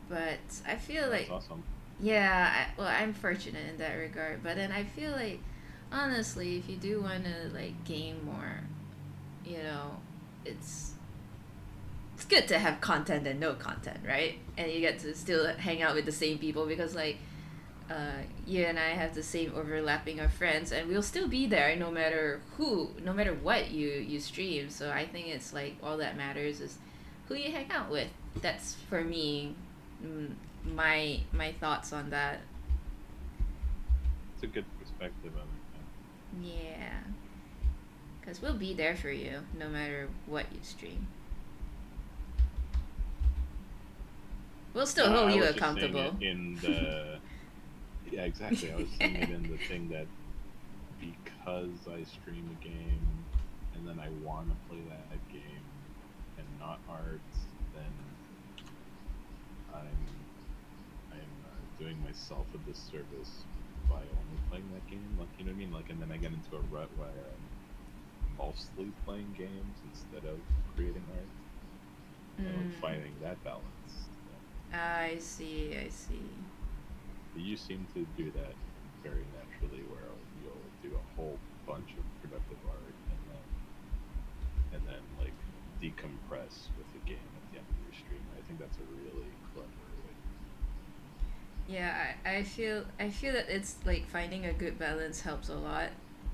But I feel That's like awesome. yeah, I'm fortunate in that regard. But then I feel like honestly, if you do want to like game more, you know, it's good to have content and no content, right? And you get to still hang out with the same people because like you and I have the same overlapping of friends, and we'll still be there no matter what you stream. So I think it's like all that matters is who you hang out with. That's for me, my thoughts on that. It's a good perspective on it. Yeah, because we'll be there for you no matter what you stream. We'll still hold you accountable. In the yeah, exactly. I was saying it in the thing that because I stream a game and then I want to play that game and not art, then I'm doing myself a disservice by only playing that game. Like, you know what I mean? Like, and then I get into a rut where I'm mostly playing games instead of creating art. And finding that balance. I see. You seem to do that very naturally, where you'll do a whole bunch of productive art and then like decompress with the game at the end of your stream. I think that's a really clever way. Yeah, I feel that it's like finding a good balance helps a lot,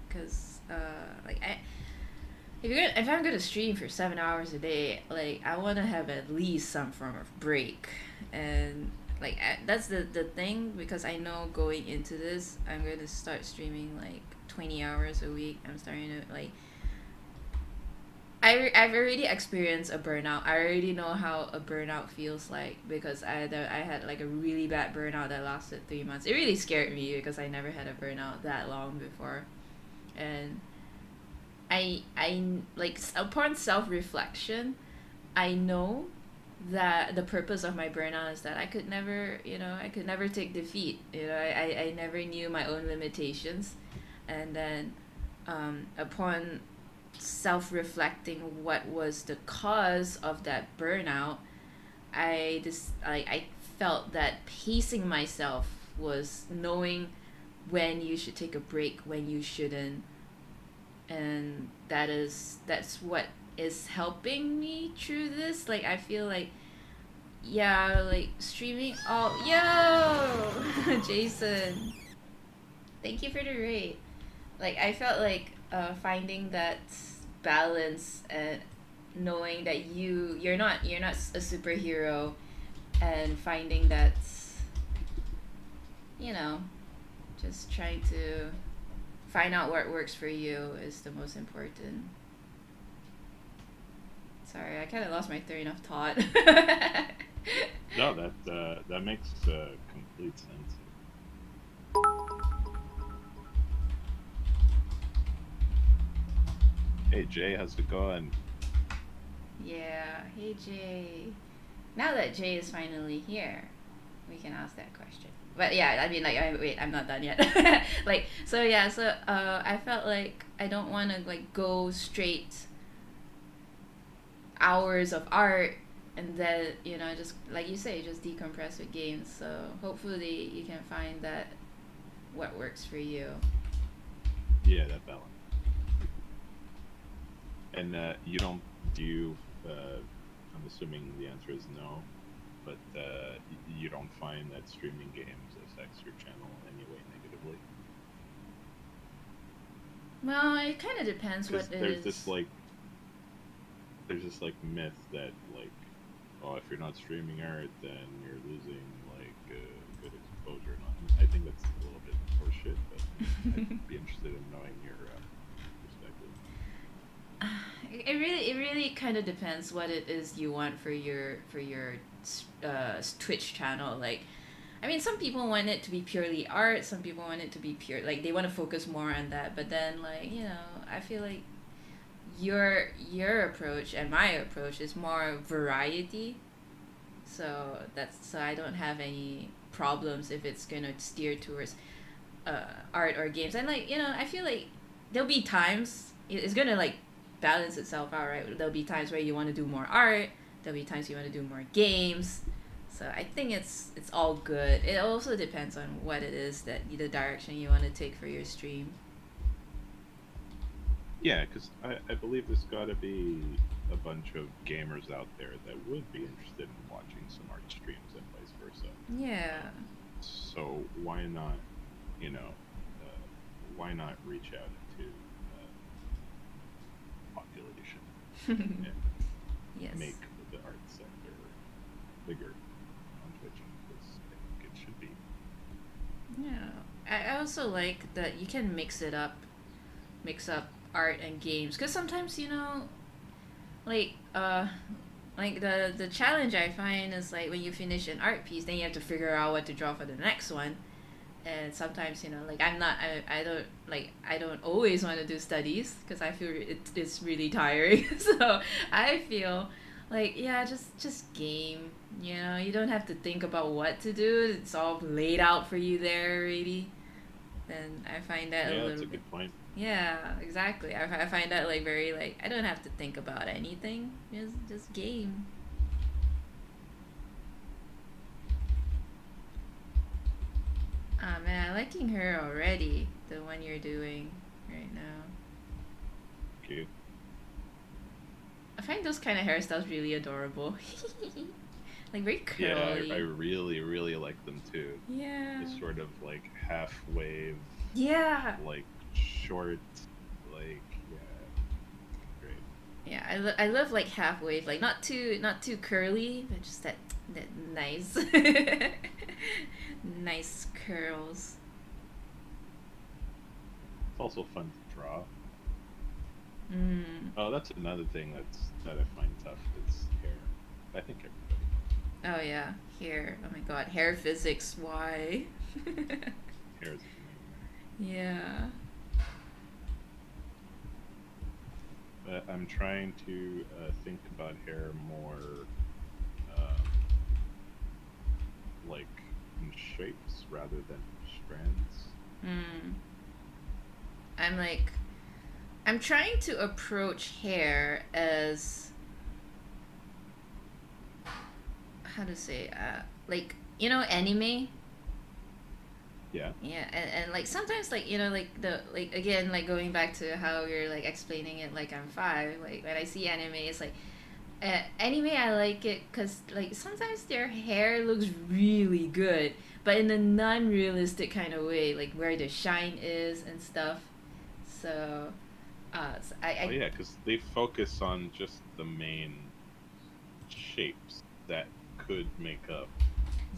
because if I'm gonna stream for 7 hours a day, like I want to have at least some form of break, and like that's the thing, because I know going into this I'm gonna start streaming like 20 hours a week. I'm starting to like I've already experienced a burnout. I already know how a burnout feels like, because I had like a really bad burnout that lasted 3 months. It really scared me because I never had a burnout that long before, and I like upon self-reflection, I know that the purpose of my burnout is that I could never take defeat. I never knew my own limitations, and then upon self-reflecting what was the cause of that burnout, I felt that pacing myself was knowing when you should take a break, when you shouldn't, and that's what is helping me through this. Like I feel like, yeah, like streaming. Oh, yo, Jason, thank you for the rate. Like I felt like finding that balance and knowing that you're not a superhero, and finding that, you know, just trying to find out what works for you is the most important. Sorry, I kind of lost my train of thought. No, that makes complete sense. Hey Jay, how's it going? Yeah, hey Jay. Now that Jay is finally here, we can ask that question. But yeah, I mean, like, wait, I'm not done yet. Like, so yeah, so I felt like I don't want to like go straight hours of art and then, you know, just like you say, just decompress with games. So hopefully you can find that what works for you. Yeah, that balance. And you don't do. I'm assuming the answer is no, but you don't find that streaming games affects your channel in any way negatively. Well, it kind of depends what it there's is. there's this like myth that like, oh, if you're not streaming art, then you're losing like good exposure. I think that's a little bit horseshit, but I'd be interested in knowing your perspective. It really kind of depends what it is you want for your Twitch channel. Like, I mean, some people want it to be purely art. Some people want it to be pure, like they want to focus more on that. But then, like, you know, I feel like your approach and my approach is more variety. So I don't have any problems if it's gonna steer towards art or games. And like, you know, I feel like there'll be times it's gonna like balance itself out, right? There'll be times where you want to do more art. There'll be times you want to do more games. So I think it's all good. It also depends on what it is that the direction you want to take for your stream. Yeah, because I believe there's got to be a bunch of gamers out there that would be interested in watching some art streams and vice versa. Yeah. So why not, you know, why not reach out to population and Yes. make the art sector bigger on Twitch, because I think it should be. Yeah. I also like that you can mix up art and games, because sometimes, you know, like the challenge I find is like when you finish an art piece, then you have to figure out what to draw for the next one. And sometimes, you know, like I don't always want to do studies because I feel it's really tiring. So I feel like, yeah, just game, you know, you don't have to think about what to do. It's all laid out for you there already. And I find that Yeah, a that's little a good point. yeah, exactly. I find that like very like I don't have to think about anything. Just game. Ah man, I'm liking her already. The one you're doing right now. Cute. I find those kind of hairstyles really adorable. Like very Yeah, curly. I really, really like them too. Yeah. This sort of like half wave, Yeah. like short, like, yeah, great. Yeah, I love like half wave, like not too curly, but just that nice nice curls. It's also fun to draw. Mm. Oh, that's another thing that I find tough is hair. I think everybody. Oh yeah, hair. Oh my god, hair physics. Why? Hair is Yeah. but I'm trying to think about hair more um, like in shapes rather than strands. Mm. I'm like I'm trying to approach hair as, how to say, like, you know, anime. Yeah. Yeah, and like sometimes, like, you know, like the, like, again, like going back to how you're like explaining it, like I'm 5, like when I see anime, it's like, anime, I like it because like sometimes their hair looks really good, but in a non-realistic kind of way, like where the shine is and stuff. So, so Oh yeah, because they focus on just the main shapes that could make up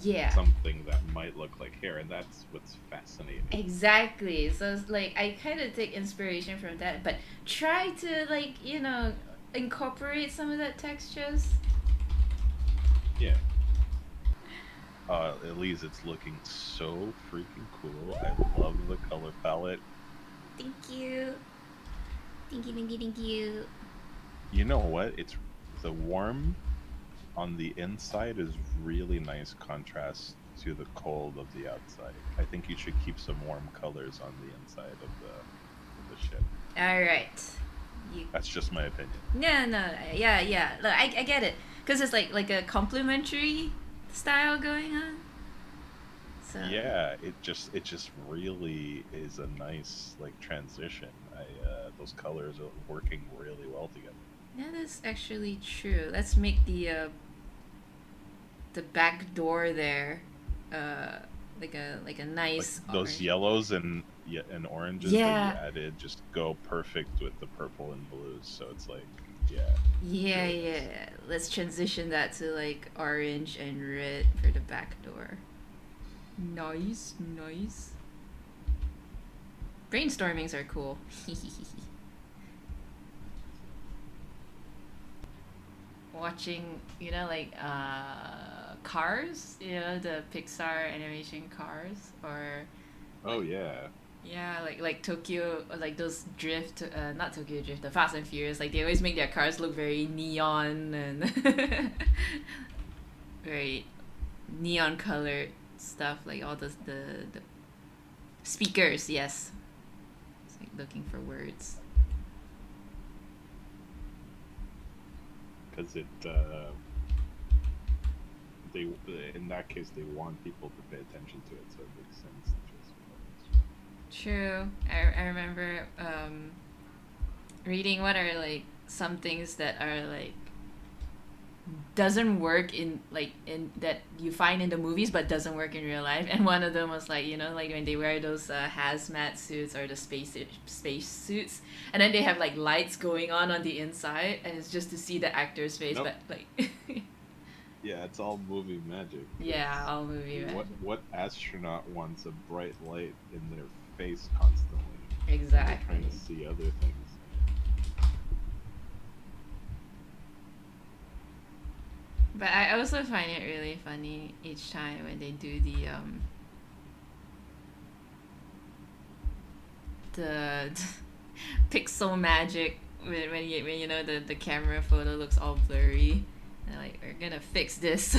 yeah, something that might look like hair, and that's what's fascinating. exactly. So it's like I kind of take inspiration from that, but try to, like, you know, incorporate some of that textures. Yeah. Elise, it's looking so freaking cool. I love the color palette. Thank you. Thank you, thank you, thank you. You know what? It's the warm on the inside is really nice contrast to the cold of the outside. I think you should keep some warm colors on the inside of the ship. All right. That's just my opinion. No, yeah. Look, I get it, cause it's like a complementary style going on. So Yeah, it just really is a nice like transition. Those colors are working really well together. that is actually true. Let's make the back door there, like a nice Like those orange. yellows and oranges Yeah. that you added just go perfect with the purple and blues. So it's like, yeah, Yeah, really nice. yeah. Let's transition that to like orange and red for the back door. Nice, nice. Brainstormings are cool. Watching, you know, like Cars, you know, the Pixar animation Cars, or Oh yeah, yeah, like Tokyo, or like those drift, not Tokyo Drift, the Fast and Furious. Like they always make their cars look very neon and very neon colored stuff. Like all the speakers. Yes, it's like looking for words. because it they in that case they want people to pay attention to it, so it makes sense to just. True. I remember reading what are like some things that are like doesn't work in like in that you find in the movies but doesn't work in real life, and one of them was like, you know, like when they wear those hazmat suits or the space suits, and then they have like lights going on the inside, and it's just to see the actor's face. Nope. But like Yeah, it's all movie magic. yeah, all movie What astronaut wants a bright light in their face constantly? They're exactly. trying to see other things. But I also find it really funny each time when they do the pixel magic when you know the camera photo looks all blurry. They're like, we're gonna fix this.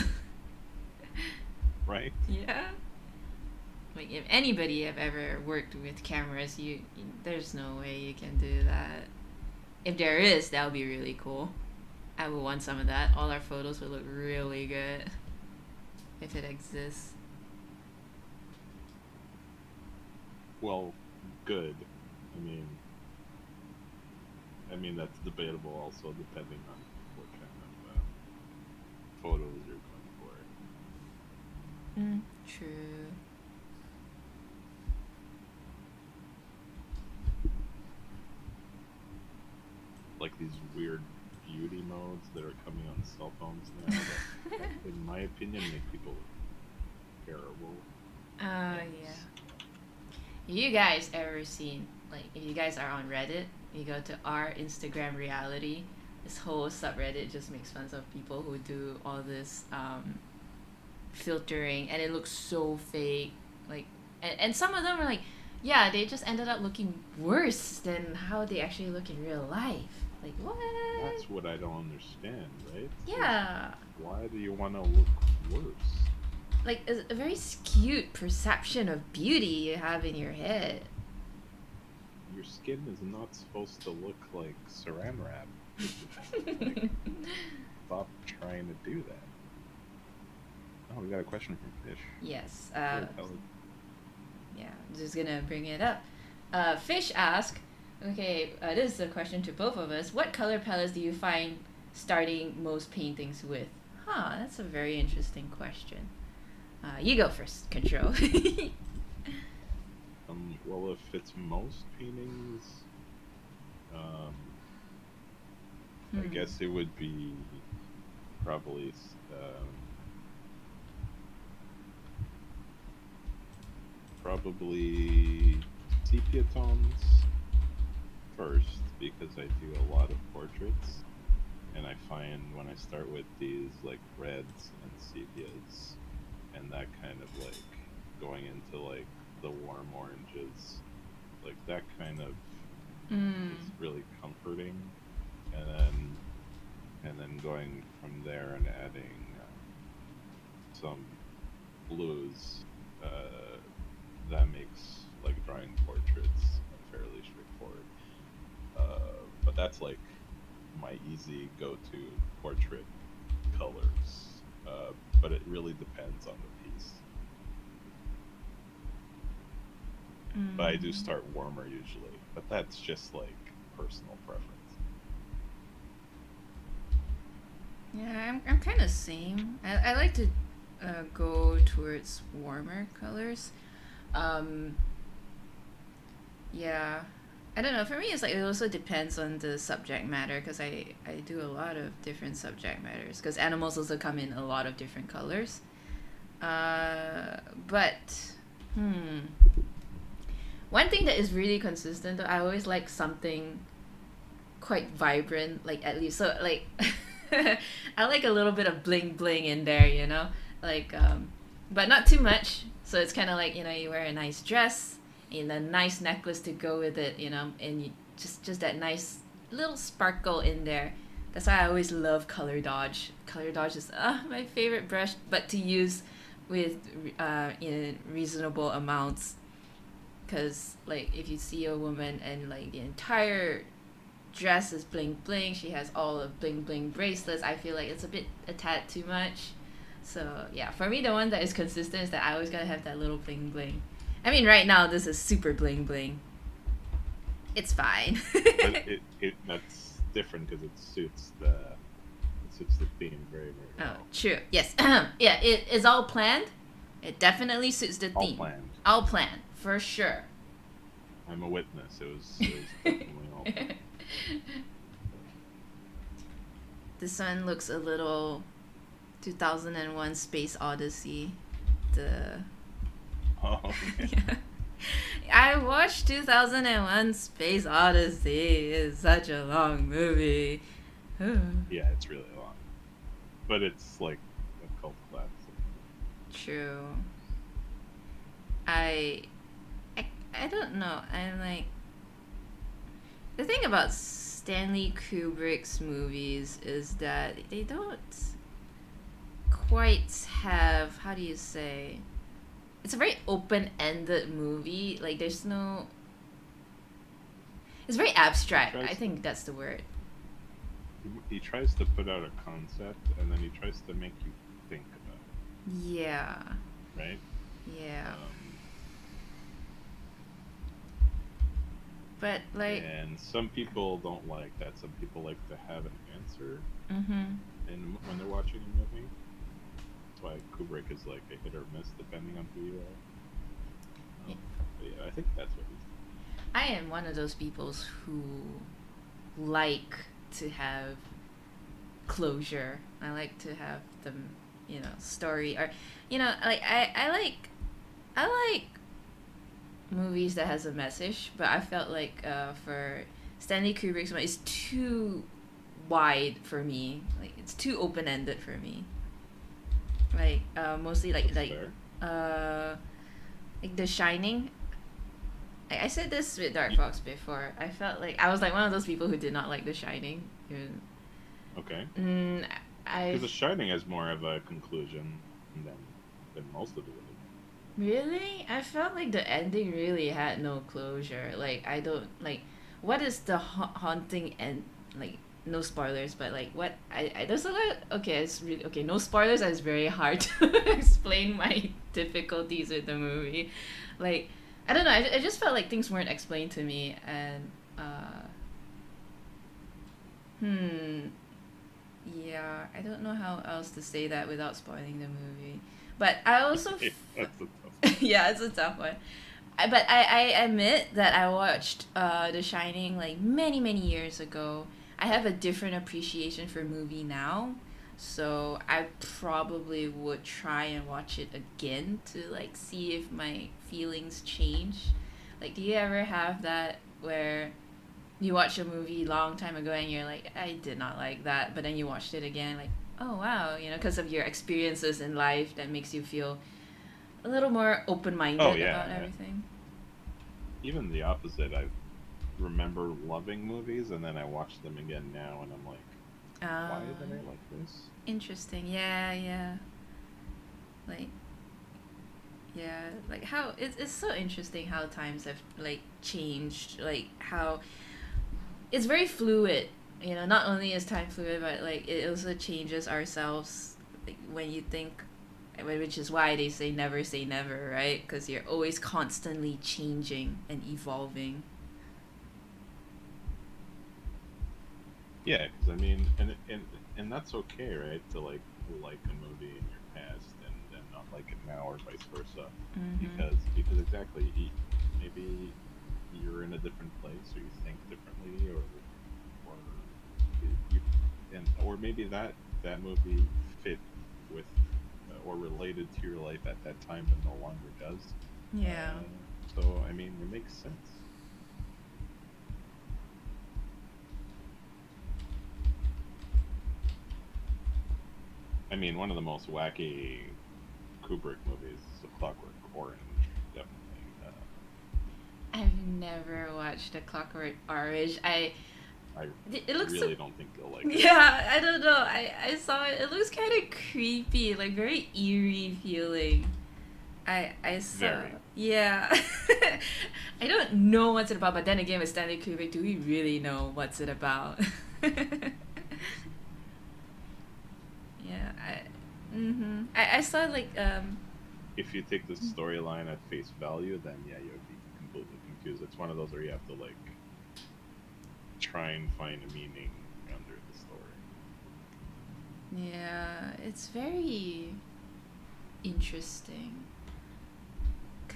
Right? Yeah. Like if anybody have ever worked with cameras, you there's no way you can do that. If there is, that would be really cool. I would want some of that. All our photos would look really good if it exists. Well, good. I mean that's debatable also depending on what kind of photos you're going for. True. Like these weird beauty modes that are coming on cell phones now that in my opinion make people terrible. Oh yeah. You guys ever seen, like, if you guys are on Reddit, you go to our Instagram reality. This whole subreddit just makes fun of people who do all this filtering, and it looks so fake. Like, and some of them are like, yeah, they just ended up looking worse than how they actually look in real life. Like what? That's what I don't understand, right? Yeah. Why do you want to look worse? Like a very skewed perception of beauty you have in your head. your skin is not supposed to look like saran wrap. Like, stop trying to do that. Oh, we got a question from Fish. Yes. Very valid. Yeah, I'm just gonna bring it up. Fish asked, okay, this is a question to both of us. What color palettes do you find starting most paintings with? Huh, that's a very interesting question. You go first, Control. Well, if it's most paintings, I guess it would be probably probably sepia tones first, because I do a lot of portraits, and I find when I start with these like reds and sepias and that kind of like going into like the warm oranges, like that kind of is really comforting, and then going from there and adding some blues, that makes like drawing portraits fairly straightforward. But that's like my easy go-to portrait colors. But it really depends on the piece. But I do start warmer usually, but that's just like personal preference. Yeah, I'm kind of same. I like to go towards warmer colors. Yeah, I don't know. For me, it's like it also depends on the subject matter, because I do a lot of different subject matters, because animals also come in a lot of different colors. But one thing that is really consistent, though, I always like something quite vibrant, like at least so like I like a little bit of bling bling in there, you know, like but not too much. So it's kind of like, you know, you wear a nice dress and a nice necklace to go with it, you know, and you just that nice little sparkle in there. That's why I always love Color Dodge. Color Dodge is my favorite brush, but to use with in reasonable amounts. Because like if you see a woman and like the entire dress is bling bling, she has all of bling bling bracelets, I feel like it's a tad too much. So yeah, for me the one that is consistent is that I always gotta have that little bling bling. I mean, right now this is super bling bling. It's fine. But that's different because it suits the theme very well. Oh, true. Yes. Yeah, it is all planned. It definitely suits the theme. All planned. All planned, for sure. I'm a witness. It was definitely all planned. This one looks a little 2001 Space Odyssey. Oh, okay. Yeah. I watched 2001 Space Odyssey. It's such a long movie. Yeah, it's really long. But it's like a cult classic. True. I don't know. I'm like, the thing about Stanley Kubrick's movies is that they don't quite have, how do you say, it's a very open-ended movie. Like there's no, it's very abstract. I think that's the word. He tries to put out a concept and then he tries to make you think about it. Yeah. Right? Yeah. But like, and some people don't like that. Some people like to have an answer and when they're watching a movie. That's why Kubrick is like a hit or miss depending on who you are. But yeah, I think that's what he's doing. I am one of those people who like to have closure. I like to have the, you know, story, or, you know, like I like movies that has a message, but I felt like for Stanley Kubrick's one, it's too wide for me. Like it's too open ended for me. Like mostly like The Shining. I said this with Dark Fox before. I felt like I was like one of those people who did not like The Shining. Okay. Because The Shining has more of a conclusion than most of the movies. Really? I felt like the ending really had no closure. Like, I don't like what is the haunting and like no spoilers, but like what I there's a lot. Okay, it's really okay. No spoilers. It's very hard to explain my difficulties with the movie. Like, I don't know. I just felt like things weren't explained to me, and hmm, yeah, I don't know how else to say that without spoiling the movie. But I also That's a tough. yeah, it's a tough one. But I admit that I watched The Shining like many years ago. I have a different appreciation for movie now, so I probably would try and watch it again to like see if my feelings change. Like, do you ever have that where you watch a movie long time ago and you're like, I did not like that, but then you watched it again, like, oh wow, because of your experiences in life that makes you feel a little more Oh open-minded yeah, about yeah. everything. Even the opposite. I remember loving movies, and then I watch them again now, and I'm like, why did I like this? Interesting. Yeah, yeah. Like, yeah, like how it's so interesting how times have like changed. Like how it's very fluid. Not only is time fluid, but like it also changes ourselves. Like when you think, which is why they say never, right? Because you're always constantly changing and evolving. Yeah, because I mean, and that's okay, right? To like a movie in your past and then not like it now, or vice versa, Mm-hmm. because exactly, maybe you're in a different place, or you think differently, or you or maybe that movie fit with or related to your life at that time, but no longer does. Yeah. Uh, so I mean, it makes sense. I mean, one of the most wacky Kubrick movies is A Clockwork Orange, definitely. I've never watched A Clockwork Orange. I It looks so. really don't think you'll like it. Yeah, I don't know. I saw it. It looks kind of creepy, like very eerie feeling. I saw. Very. Yeah. I don't know what's it about, but then again, with Stanley Kubrick, do we really know what's it about? Yeah. I saw like If you take the storyline at face value, then yeah, you would be completely confused. It's one of those where you have to like try and find a meaning under the story. yeah, it's very interesting.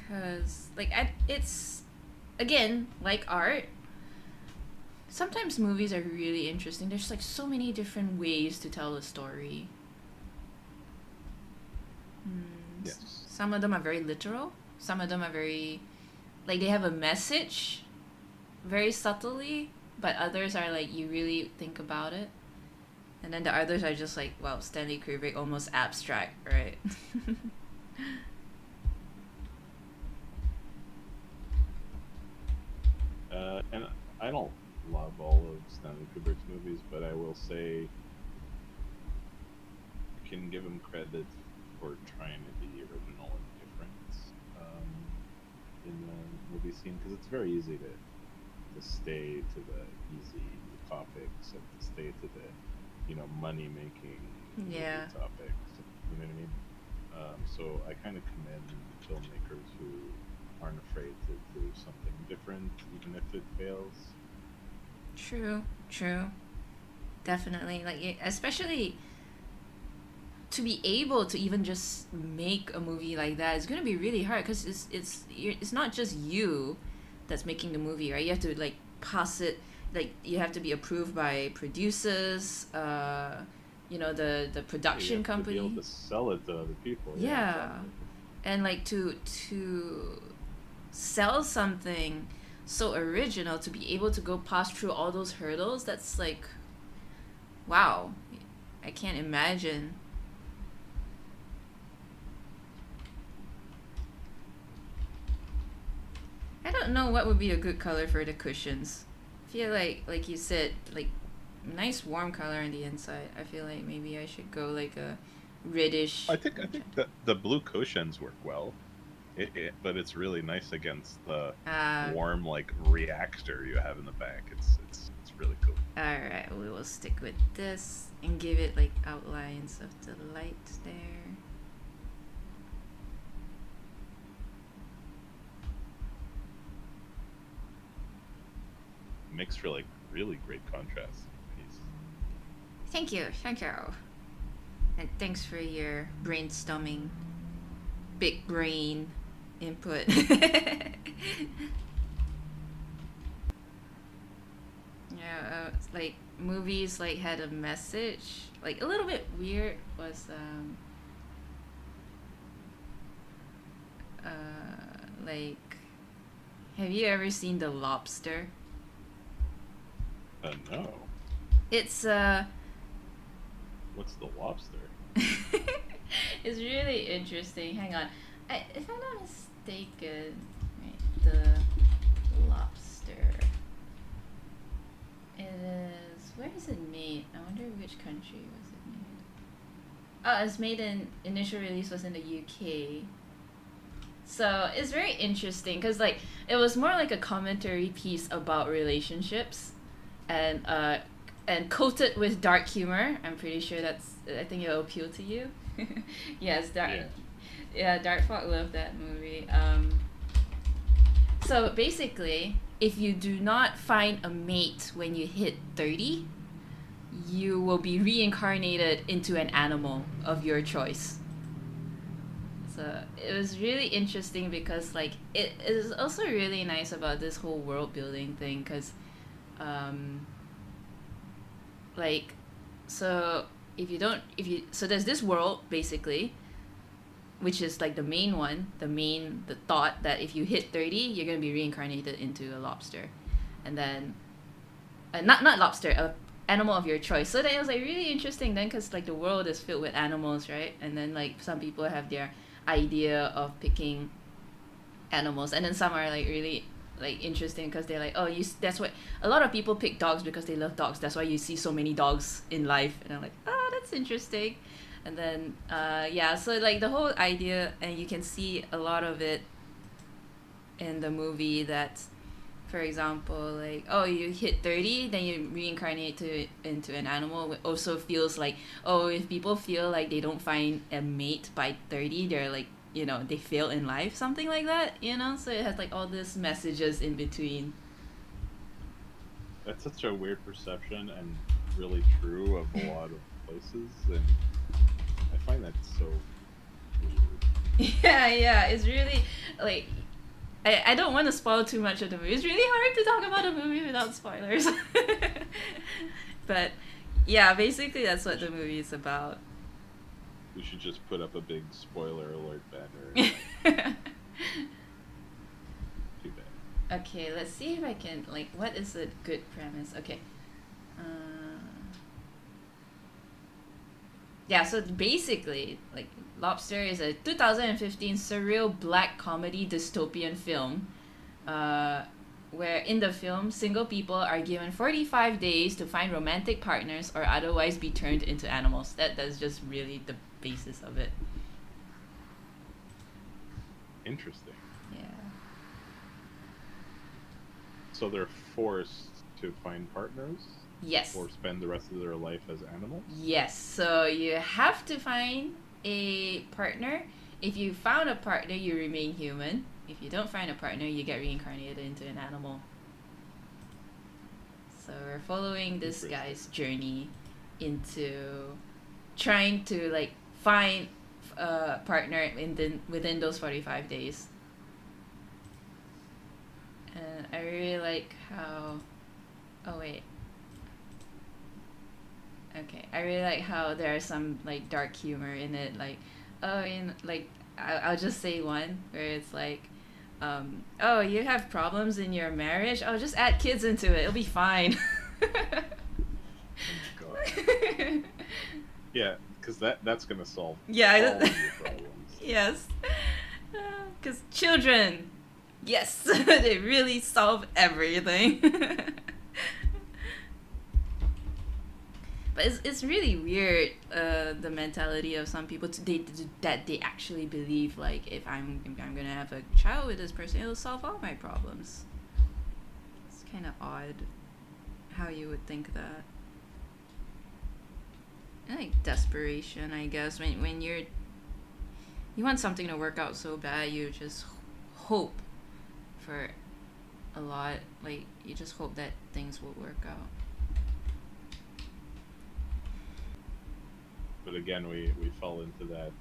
Cause like it's again like art. Sometimes movies are really interesting. There's like so many different ways to tell a story. Yes. Some of them are very literal. Some of them are very like they have a message very subtly, but others are like you really think about it. And then the others are just like, well, Stanley Kubrick almost abstract, right? And I don't love all of Stanley Kubrick's movies, but I will say you can give him credit for trying to be original and different um, in the movie scene, because it's very easy to stay to the easy topics and to stay to the money making movie Yeah. topics. You know what I mean? So I kind of commend filmmakers who aren't afraid to do something different, even if it fails. True, true. Definitely. Like, especially to be able to even just make a movie like that is going to be really hard because it's not just you that's making the movie, right? You have to, like, pass it, like, you have to be approved by producers, the Yeah, you production have to be able company. to sell it to other people. Yeah, Yeah. exactly. And, like, to sell something so original, to be able to go pass through all those hurdles, that's like, wow. I can't imagine. I don't know what would be a good color for the cushions. I feel like you said, like, nice warm color on the inside. I feel like maybe I should go like a reddish. I think that the blue cushions work well But it's really nice against the Uh, warm like reactor you have in the back. It's really cool. Alright, we will stick with this and give it like outlines of the light there. Makes for like really great contrast piece. Thank you. And thanks for your brainstorming, big brain input. Yeah, it's like movies like had a message. Like a little bit weird was like, have you ever seen The Lobster? No. It's What's the lobster? it's really interesting. Hang on, if I'm not mistaken, right, The Lobster. It is. Where is it made? I wonder which country was it made. Oh, it's made in initial release was in the UK. So it's very interesting because like it was more like a commentary piece about relationships, and coated with dark humor. I'm pretty sure I think it'll appeal to you. Yes, dark. Yeah, Dark Fog loved that movie. So basically, if you do not find a mate when you hit 30, you will be reincarnated into an animal of your choice. So it was really interesting because like it is also really nice about this whole world building thing because like so so there's this world basically, which is like the main one, the thought that if you hit 30 you're gonna be reincarnated into a lobster, and then not lobster, a animal of your choice. So then it was like really interesting then because like the world is filled with animals, right? And then like some people have their idea of picking animals, and then some are like really like interesting because they're like, oh, that's what a lot of people pick dogs because they love dogs, that's why you see so many dogs in life. And I'm like, oh, that's interesting. And then yeah, so like the whole idea, and you can see a lot of it in the movie, that for example like, oh, you hit 30 then you reincarnate into an animal. It also feels like, oh, if people feel like they don't find a mate by 30, they're like, you know, they fail in life, something like that, you know. So it has like all these messages in between. That's such a weird perception and really true of a lot of places, and I find that so weird. Yeah, it's really like, I don't want to spoil too much of the movie. It's really hard to talk about a movie without spoilers. But yeah, basically that's what the movie is about. We should just put up a big spoiler alert banner. Too bad. Okay, let's see if I can, like, what is a good premise? Okay. Yeah, so basically, like, Lobster is a 2015 surreal black comedy dystopian film, where in the film, single people are given 45 days to find romantic partners or otherwise be turned into animals. That's just really the basis of it. Interesting. Yeah. So they're forced to find partners? Yes. Or spend the rest of their life as animals? Yes. So you have to find a partner. If you found a partner, you remain human. If you don't find a partner, you get reincarnated into an animal. So we're following this guy's journey into trying to like find a partner within those 45 days. And I really like how... Oh wait. Okay, I really like how there's some like dark humor in it. Like, oh, in like I'll just say one where it's like, oh, you have problems in your marriage? Oh, just add kids into it. It'll be fine. Oh my god. Yeah, because that's gonna solve all of your problems. Yes, because children, yes, they really solve everything. But it's really weird, the mentality of some people that they actually believe like if I'm gonna have a child with this person, it'll solve all my problems. It's kind of odd how you would think that. Like desperation, I guess. When you want something to work out so bad, you just hope for a lot. Like you just hope that things will work out. But again, we fall into that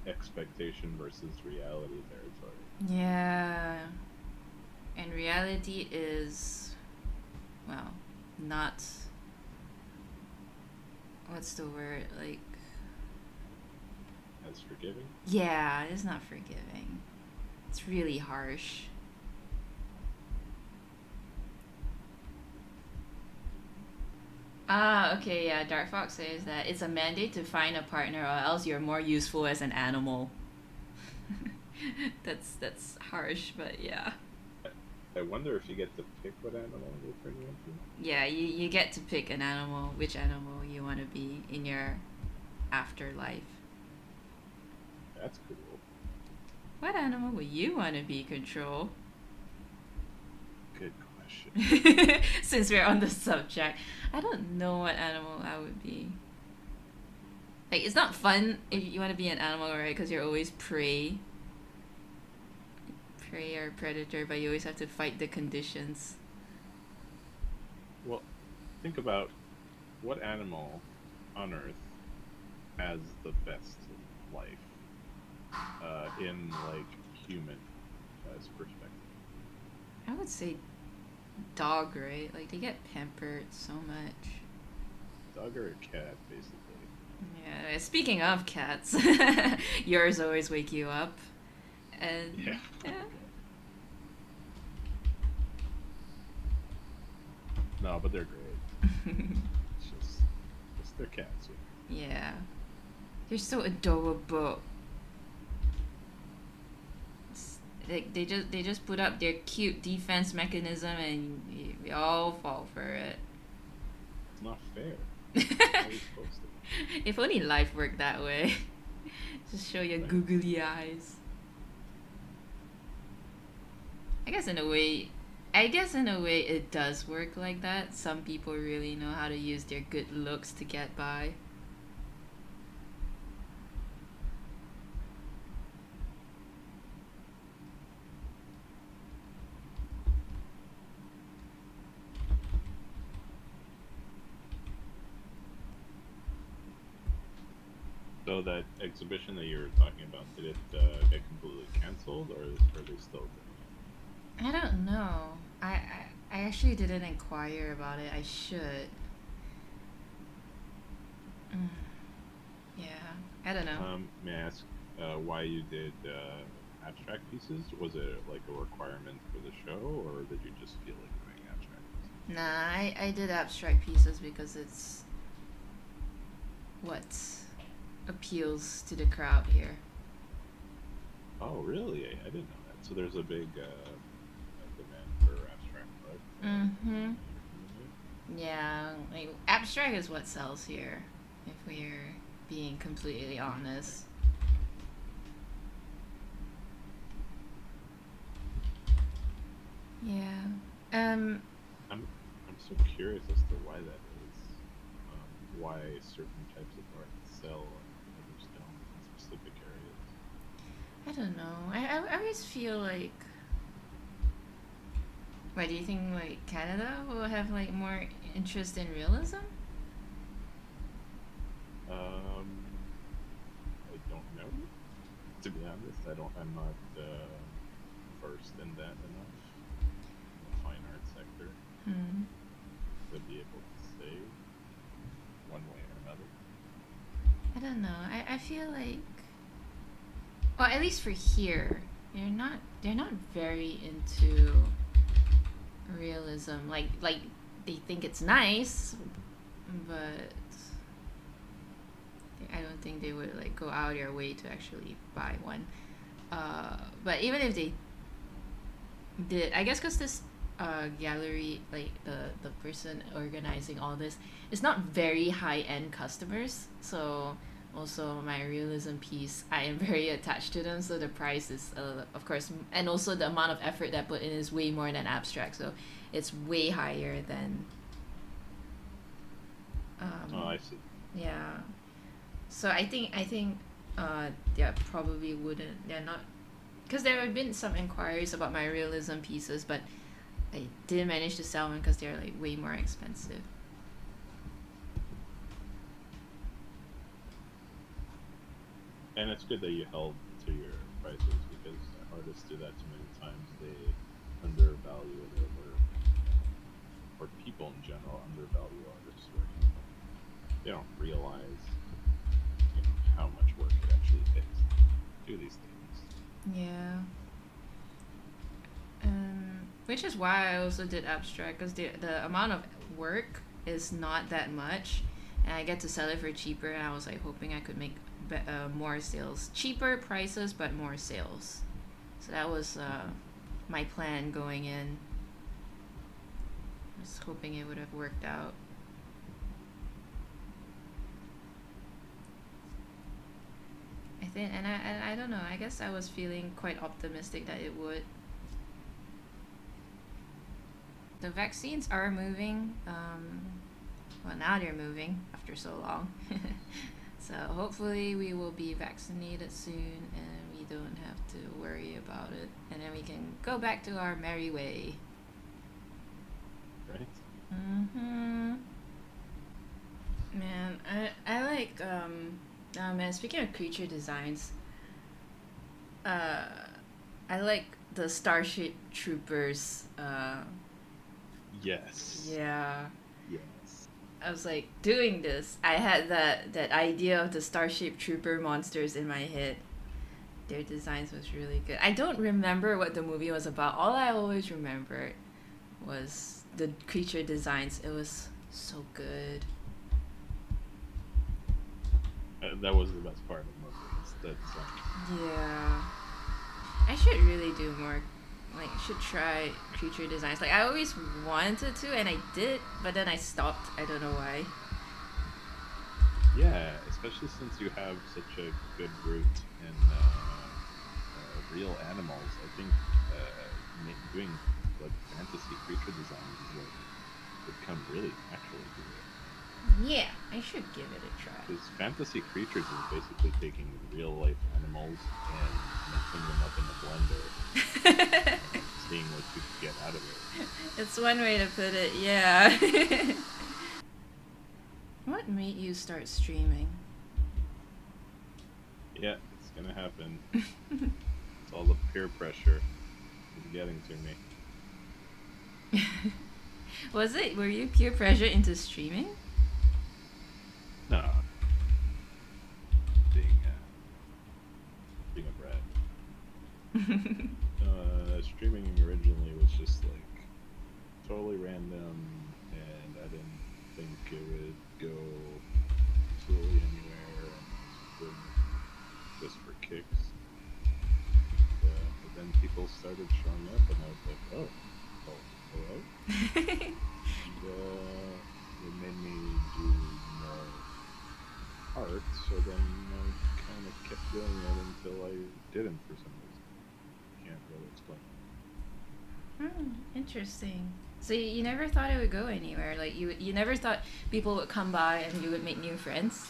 expectation versus reality territory. Yeah. And reality is, well, not, what's the word, like, As forgiving? yeah, it's not forgiving. It's really harsh. Ah, okay, yeah, Dark Fox says that it's a mandate to find a partner or else you're more useful as an animal. That's harsh, but yeah. I wonder if you get to pick what animal you turn you into. Yeah, you get to pick an animal, which animal you want to be in your afterlife. That's cool. What animal would you want to be, Control? Good question. Since we're on the subject, I don't know what animal I would be. Like, it's not fun if you want to be an animal, right? Because you're always prey or predator, but you always have to fight the conditions. Well, think about what animal on Earth has the best life in like human perspective. I would say dog, right? Like, they get pampered so much. Dog or a cat, basically. Yeah, speaking of cats, yours always wake you up. And Yeah. No, but they're great. It's just they're cats. Yeah. Yeah. They're so adorable. They just put up their cute defense mechanism and we all fall for it. It's not fair. How are you supposed to? If only life worked that way. Just show your googly eyes. I guess in a way it does work like that. Some people really know how to use their good looks to get by. So that exhibition that you were talking about, did it get completely canceled, or are they still doing I don't know. I actually didn't inquire about it. I should. Yeah, I don't know. May I ask why you did abstract pieces? Was it like a requirement for the show, or did you just feel like doing abstract pieces? Nah, I did abstract pieces because it's what appeals to the crowd here. Oh, really? I didn't know that. So there's a big demand for abstract art. Mm-hmm. Yeah, like abstract is what sells here, if we're being completely honest. Yeah. I'm so curious as to why that is. Why certain types of art sell and others don't in specific areas. I don't know. I always feel like. Why do you think like Canada will have like more interest in realism? I don't know. To be honest, I'm not versed in that enough in the fine art sector to be able to say one way or another. I don't know. I feel like, well, at least for here, they're not very into realism. Like they think it's nice, but I don't think they would like go out their way to actually buy one. But even if they did, I guess because this gallery, like the person organizing all this, is not very high-end customers. So also my realism piece, I am very attached to them. So the price is, of course, and also the amount of effort that put in is way more than abstract. So it's way higher than. Oh, I see. Yeah. So I think yeah, probably wouldn't. They're not, because there have been some inquiries about my realism pieces, but I didn't manage to sell them because they're like way more expensive. And it's good that you held to your prices, because artists do that too many times. They undervalue their work, or people in general undervalue artists' work. They don't realize, how much work it actually takes to do these things. Yeah. Which is why I also did abstract, because the amount of work is not that much, and I get to sell it for cheaper. And I was like hoping I could make more sales, cheaper prices, but more sales. So that was my plan going in. I was hoping it would have worked out. I think, and I don't know. I guess I was feeling quite optimistic that it would. The vaccines are moving. Well, now they're moving after so long. So hopefully we will be vaccinated soon, and we don't have to worry about it, and then we can go back to our merry way. Right? Mm-hmm. Man, I like oh man, speaking of creature designs, I like the Starship Troopers. Yes. Yeah. Yes. I was like doing this. I had that idea of the Starship Trooper monsters in my head. Their designs was really good. I don't remember what the movie was about. All I always remembered was the creature designs. It was so good. That was the best part of the movie. That's Yeah. I should really do more. Like, should try creature designs. Like, I always wanted to, and I did, but then I stopped. I don't know why. yeah, especially since you have such a good root in real animals. I think doing like fantasy creature designs would come really naturally to you. Yeah, I should give it a try. Because fantasy creatures is basically taking real life animals and mixing them up in a blender and seeing what you can get out of it. It's one way to put it, yeah. What made you start streaming? Yeah, it's gonna happen. It's all the peer pressure is getting to me. Were you peer pressure into streaming? No. Being a brat. Streaming originally was just like totally random, and I didn't think it would go absolutely anywhere, and just for kicks. But then people started showing up, and I was like, oh, hello? And, it made me do more art, so then I kind of kept doing it until I didn't for some reason. Can't really explain. Interesting. So you never thought it would go anywhere? Like you never thought people would come by and you would make new friends?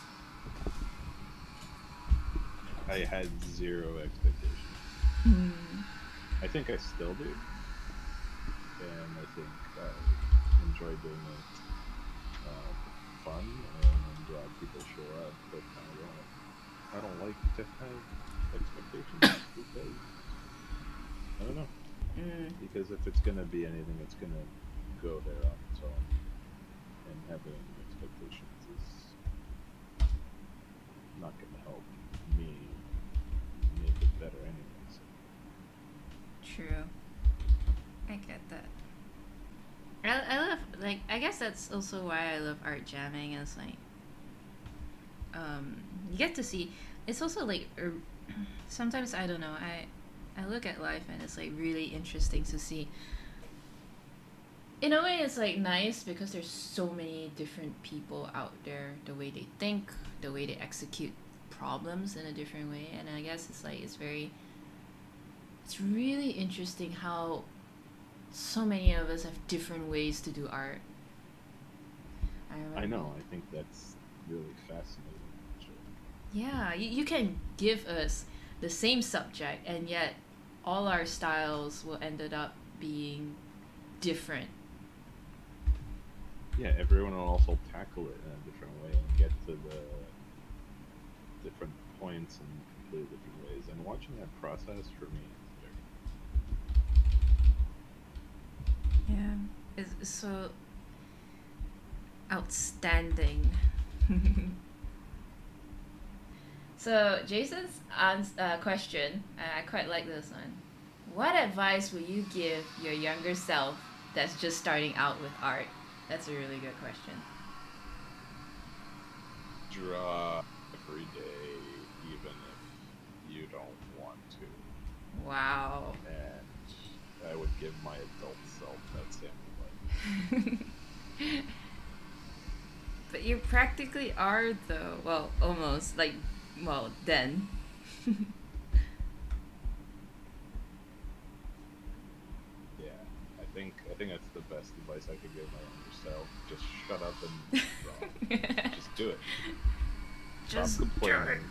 I had zero expectations. I think I still do, and I think I enjoy doing it fun, and I'm glad people show up, but I don't like to have expectations because I don't know. Because if it's gonna be anything, it's gonna go there on its own, and having expectations is not gonna help me make it better anyways. True. I get that. I love, like, I guess that's also why I love art jamming. It's like you get to see, it's also like sometimes, I don't know, I look at life and it's like really interesting to see in a way it's like nice because there's so many different people out there, the way they think, the way they execute problems in a different way, and I guess it's like it's really interesting how so many of us have different ways to do art. I know. I think that's really fascinating, actually. Yeah, you can give us the same subject and yet all our styles will ended up being different. Yeah, everyone will also tackle it in a different way and get to the different points in completely different ways. And watching that process for me is very Yeah, it's so outstanding. So Jason's question, I quite like this one. What advice would you give your younger self that's just starting out with art? That's a really good question. draw every day, even if you don't want to. Wow. And I would give my adult self that same advice. But you practically are though. Well, almost like well then. Yeah, I think that's the best advice I could give my younger self. Just shut up and draw. Just do it. Just Stop do it. complaining.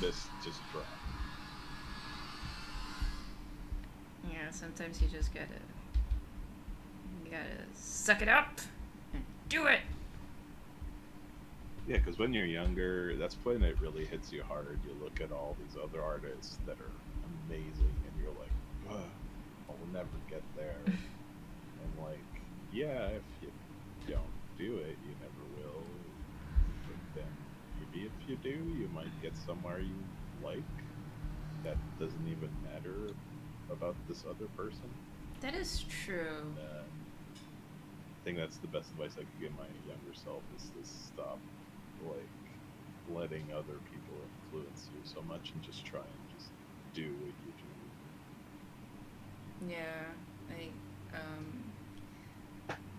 Just draw. Yeah, sometimes you just gotta suck it up and do it. Yeah, because when you're younger, that's when it really hits you hard. You look at all these other artists that are amazing, and you're like, ugh, I'll never get there. And like, yeah, if you don't do it, you never will. But then maybe if you do, you might get somewhere you like. That doesn't even matter about this other person. That is true. I think that's the best advice I could give my younger self is to stop like letting other people influence you so much and just try and just do what you do. Yeah,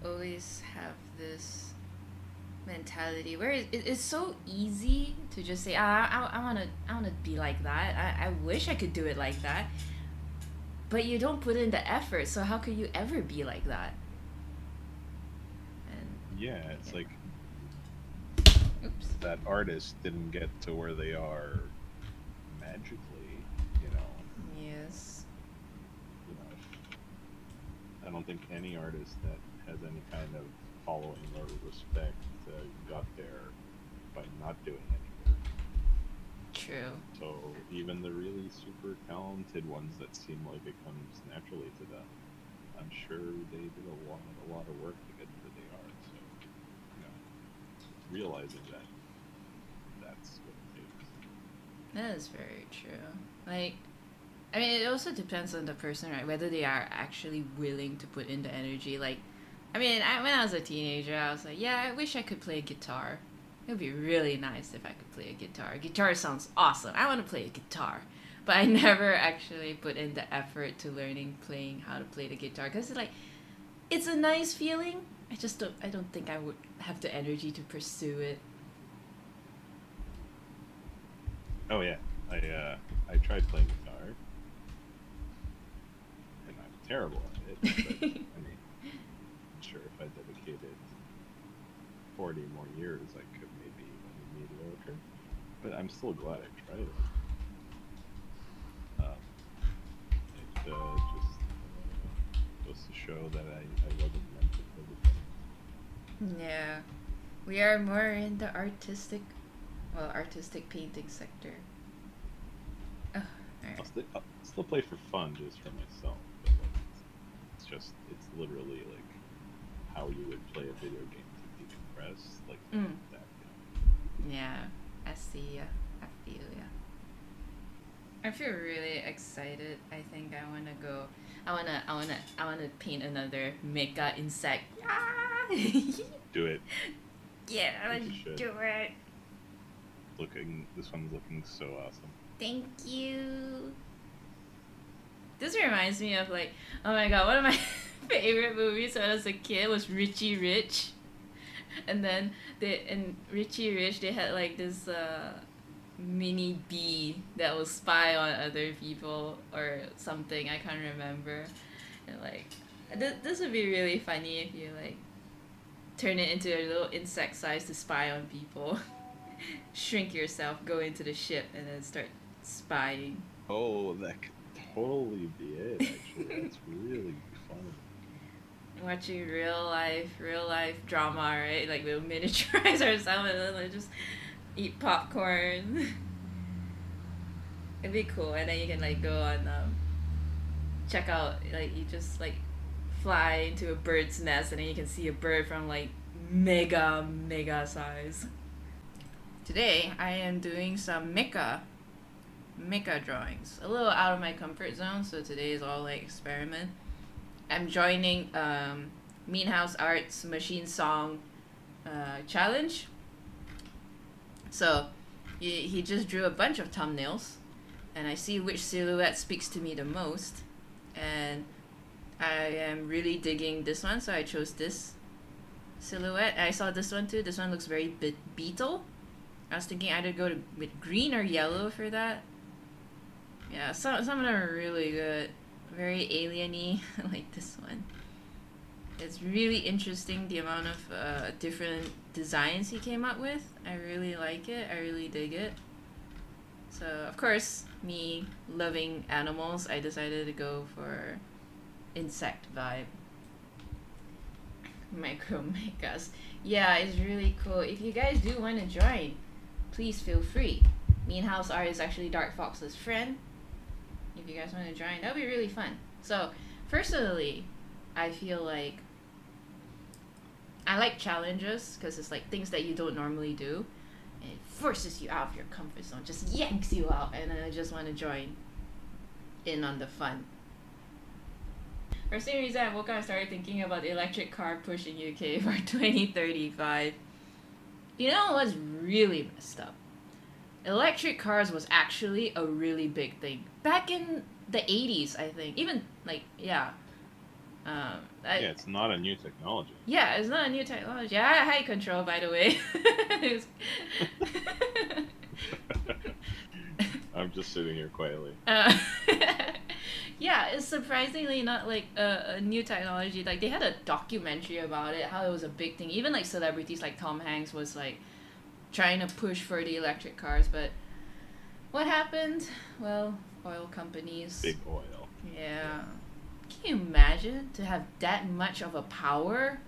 always have this mentality where it's so easy to just say, I wanna be like that. I wish I could do it like that. But you don't put in the effort, so how could you ever be like that? And Yeah, it's like oops. that artist didn't get to where they are magically, you know. Yes. You know, I don't think any artist that has any kind of following or respect got there by not doing any work. True. So even the really super talented ones that seem like it comes naturally to them, I'm sure they did a lot of work to get to where they are. So, you know, realizing that that's what it takes. That is very true. Like, I mean, it also depends on the person, right? Whether they are actually willing to put in the energy. Like, I mean, when I was a teenager, I was like, yeah, I wish I could play guitar. It would be really nice if I could play a guitar. Guitar sounds awesome. I want to play a guitar. But I never actually put in the effort to playing how to play the guitar. Because it's a nice feeling. I don't think I would have the energy to pursue it. Oh yeah, I tried playing guitar, and I'm terrible at it. But, I mean, I'm sure if I dedicated 40 more years, I could maybe be mediocre. But I'm still glad I tried it. It just goes to show that I wasn't meant to play the thing. Yeah. We are more in the artistic painting sector. Oh, alright. I'll still play for fun, just for myself. But like, it's literally like how you would play a video game to decompress, like that. Yeah, I see ya. I feel ya. I feel really excited. I think I wanna go. I wanna paint another mecha insect. Ah! Do it. Yeah, Yes, let's you should. do it. This one's looking so awesome. Thank you. This reminds me of like, oh my god, one of my favorite movies when I was a kid was Richie Rich. And then in Richie Rich they had like this mini bee that will spy on other people or something. I can't remember. And like this would be really funny if you like turn it into a little insect size to spy on people. Shrink yourself, go into the ship, and then start spying. Oh, that could totally be it. Actually, that's really funny. Watching real life drama, right? Like we'll miniaturize ourselves and then like just eat popcorn. It'd be cool, and then you can like go on check out, like you just like fly into a bird's nest and then you can see a bird from like mega size. Today I am doing some mecha drawings. A little out of my comfort zone, so today is all like experiment. I'm joining Mean Art's Mechasong challenge. So he just drew a bunch of thumbnails, and I see which silhouette speaks to me the most, and I am really digging this one, so I chose this silhouette. I saw this one too. This one looks very beetle. I was thinking either go with green or yellow for that. Yeah, some of them are really good. Very alien-y, like this one. It's really interesting the amount of different designs he came up with. I really like it. I really dig it. So, of course, me loving animals, I decided to go for insect vibe. Micro mechas. Yeah, it's really cool. If you guys do want to join, please feel free. Mean Art is actually Dark Fox's friend. If you guys want to join, that would be really fun. So, personally, I feel like I like challenges because it's like things that you don't normally do. And it forces you out of your comfort zone, just yanks you out, and I just want to join in on the fun. For the same reason I woke up and started thinking about the electric car push in UK for 2035. You know what's really messed up? Electric cars was actually a really big thing back in the 80s, I think. Even like yeah. Yeah, it's not a new technology. Yeah, it's not a new technology. I had height control, by the way. I'm just sitting here quietly. Yeah, it's surprisingly not like a new technology. Like they had a documentary about it, how it was a big thing. Even like celebrities like Tom Hanks was like trying to push for the electric cars, but what happened? Well, oil companies. Big oil. Yeah. Can you imagine to have that much of a power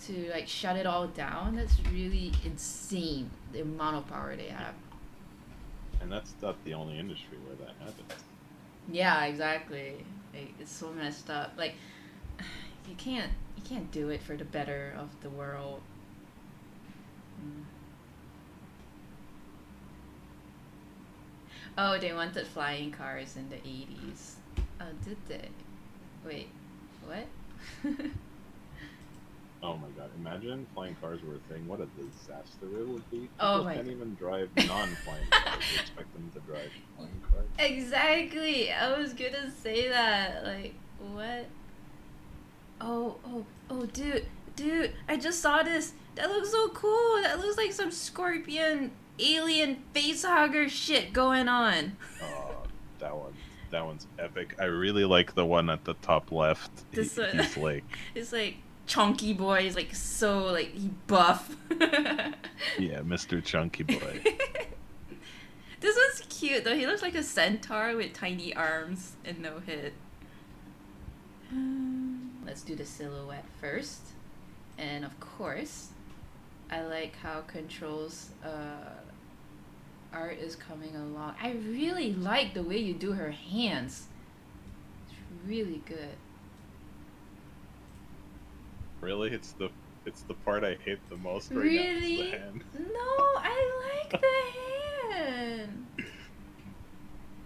to like shut it all down? That's really insane, the amount of power they have. And that's not the only industry where that happens. Yeah, exactly. Like, it's so messed up. Like you can't do it for the better of the world. Oh, they wanted flying cars in the 80s. Oh, did they? Wait, what? Oh my god, imagine flying cars were a thing. What a disaster it would be. Oh People my can't god. even drive non-flying cars. You expect them to drive flying cars? Exactly. I was gonna say that. Like, what? Oh, dude, I just saw this. That looks so cool. That looks like some scorpion alien face hugger shit going on. Oh, that one's epic. I really like the one at the top left. This one. He's like, It's like chunky boy. He's like so like he buff. yeah, Mr. Chunky Boy. This one's cute though. He looks like a centaur with tiny arms and no head. Let's do the silhouette first. And of course, I like how Control's art is coming along. I really like the way you do her hands. It's really good. Really? It's the part I hate the most right Really? now. It's the hand. No, I like the hand.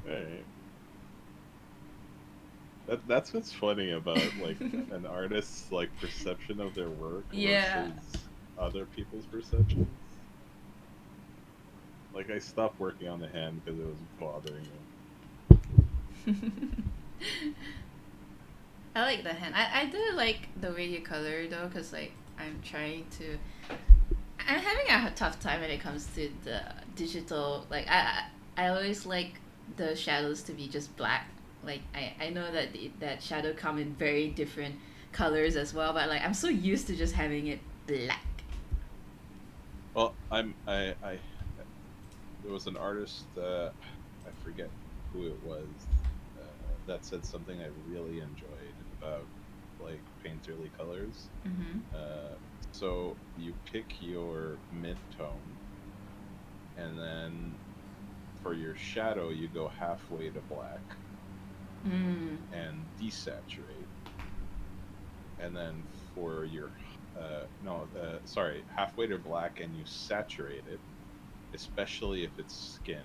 Right. That's what's funny about like an artist's like perception of their work Yeah. versus other people's perceptions. Like I stopped working on the hand because it was bothering me. I like the hand. I do like the way you color though, cause like I'm trying to. I'm having a tough time when it comes to the digital. Like I always like the shadows to be just black. Like I know that that shadow come in very different colors as well, but like I'm so used to just having it black. Well, there was an artist, I forget who it was, that said something I really enjoyed about like painterly colors. Mm-hmm. So you pick your mid-tone, and then for your shadow you go halfway to black Mm. and desaturate, and then for your no, sorry, halfway to black and you saturate it, especially if it's skin.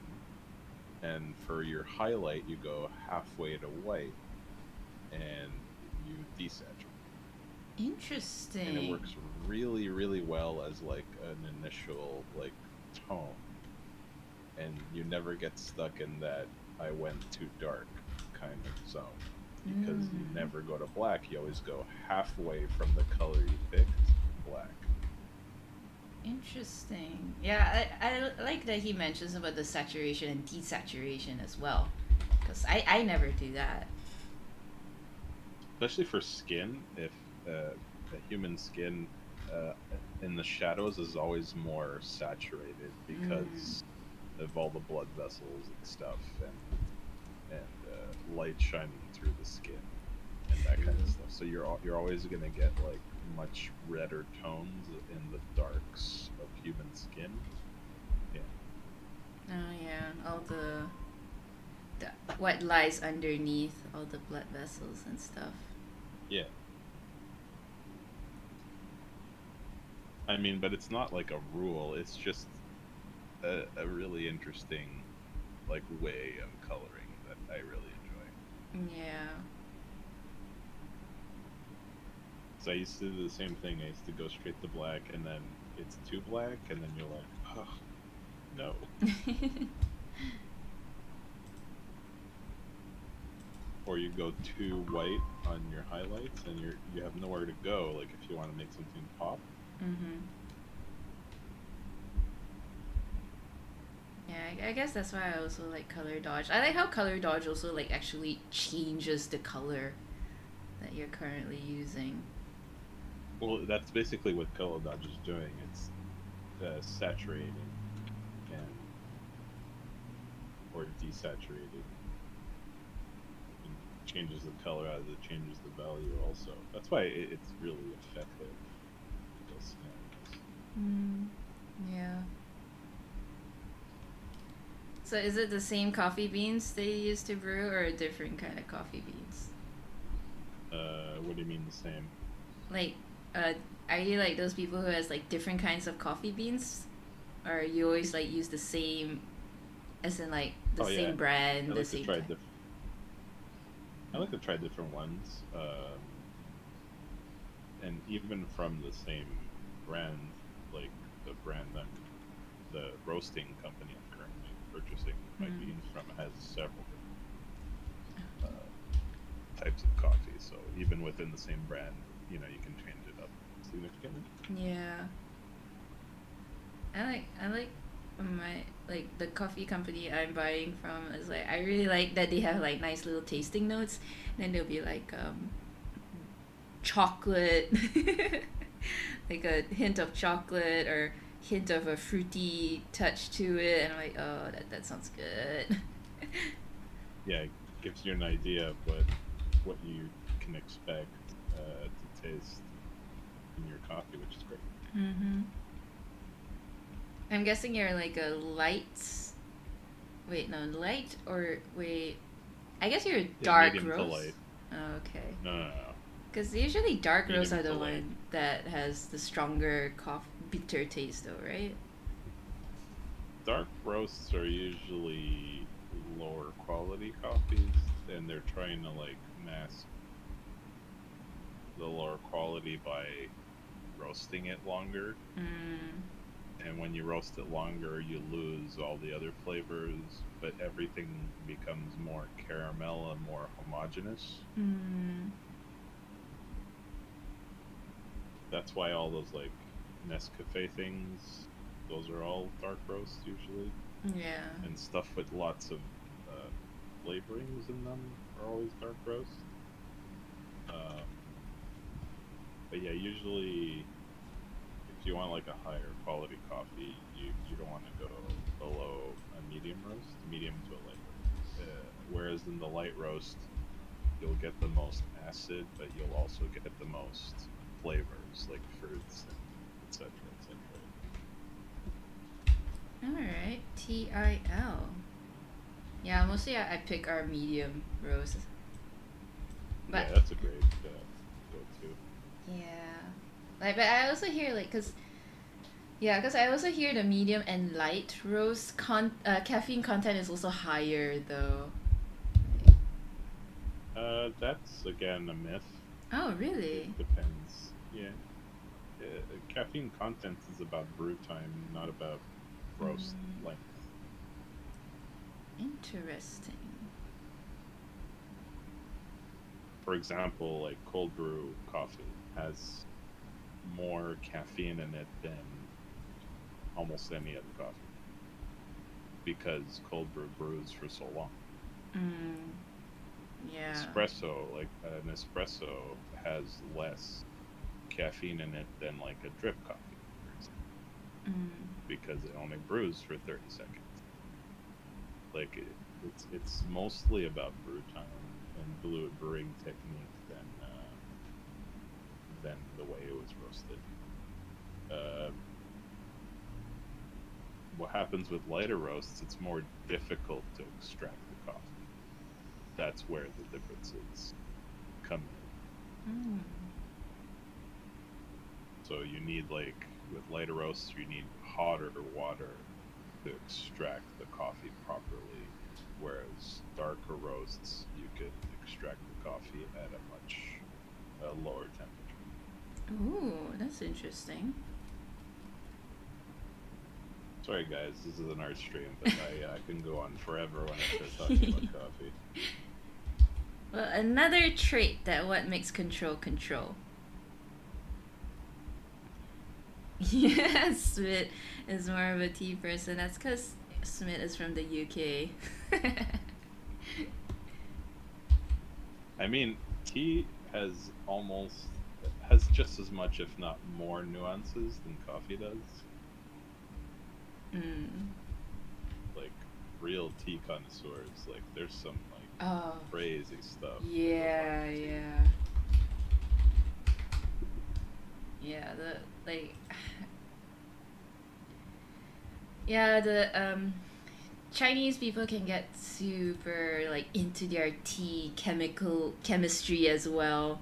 And for your highlight, you go halfway to white and you desaturate. Interesting. And it works really, really well as like an initial like tone. And you never get stuck in that I went too dark kind of zone. Because you never go to black, you always go halfway from the color you picked, black. Interesting. Yeah, I like that he mentions about the saturation and desaturation as well. Because I never do that. Especially for skin, if the human skin in the shadows is always more saturated because of all the blood vessels and stuff, and light shining through the skin and that kind of stuff. So you're always gonna get like much redder tones in the darks of human skin. Yeah. Oh yeah, all the what lies underneath all the blood vessels and stuff. Yeah. I mean, but it's not like a rule. It's just a really interesting like way of coloring that I really enjoy. Yeah. So I used to do the same thing. I used to go straight to black, and then it's too black, and then you're like, oh, no. Or you go too white on your highlights, and you have nowhere to go. Like if you want to make something pop. Mm-hmm. Yeah, I guess that's why I also like color dodge. I like how color dodge also like actually changes the color that you're currently using. Well, that's basically what color dodge is doing. It's saturating and or desaturating. It changes the color as it changes the value. Also, that's why it's really effective. Those scenarios. Yeah. So is it the same coffee beans they use to brew, or a different kind of coffee beans? What do you mean the same? Like, are you like those people who has like different kinds of coffee beans, or you always like use the same, as in like the same brand, the same? I like to try different ones, and even from the same brand, like the the roasting company I'm currently purchasing my beans from has several types of coffee. So even within the same brand, you can change it up significantly. Yeah. I like my the coffee company I'm buying from is like I really like that they have like nice little tasting notes, and then there'll be like chocolate like a hint of chocolate or hint of a fruity touch to it, and I'm like, oh, that sounds good. Yeah, it gives you an idea of what you can expect to taste in your coffee, which is great. I'm guessing you're like a light. Wait, no, light or wait. I guess you're a dark medium roast. to light. Oh, okay. No. Because usually dark roasts are Medium the to light. one that has the stronger bitter taste, though, right? Dark roasts are usually lower quality coffees, and they're trying to like mask the lower quality by roasting it longer. And when you roast it longer, you lose all the other flavors, but everything becomes more caramel and more homogeneous. That's why all those like Nescafe things, those are all dark roast usually, Yeah. and stuff with lots of flavorings in them are always dark roast. Um, but yeah, usually if you want like a higher quality coffee, you don't want to go below a medium roast, medium to a light roast. Whereas in the light roast, you'll get the most acid, but you'll also get the most flavors like fruits and etc. etc. Alright, TIL. Yeah, mostly I pick our medium roast. But Yeah, that's a great go-to. yeah, like, but I also hear like, cause I also hear the medium and light roast caffeine content is also higher though. That's again a myth. Oh really? It depends. Yeah. Caffeine content is about brew time, not about roast length. Interesting. For example, like cold brew coffee has more caffeine in it than almost any other coffee because cold brew brews for so long. Yeah. Espresso, like an espresso, has less caffeine in it than like a drip coffee, for example, because it only brews for 30 seconds. Like it's mostly about brew time and brewing technique than the way it was roasted. What happens with lighter roasts? It's more difficult to extract the coffee. That's where the differences come in. So you need, like with lighter roasts, you need hotter water to extract the coffee properly, whereas darker roasts you could extract the coffee at a much lower temperature. Ooh, that's interesting. Sorry guys, this is an art stream, but I can go on forever when I start talking about coffee. Well, another trait that what makes control. Yeah, Smith is more of a tea person. That's because Smith is from the UK. I mean, tea has just as much, if not more, nuances than coffee does. Like real tea connoisseurs, like there's some like crazy stuff. Yeah. The Chinese people can get super like into their tea chemistry as well.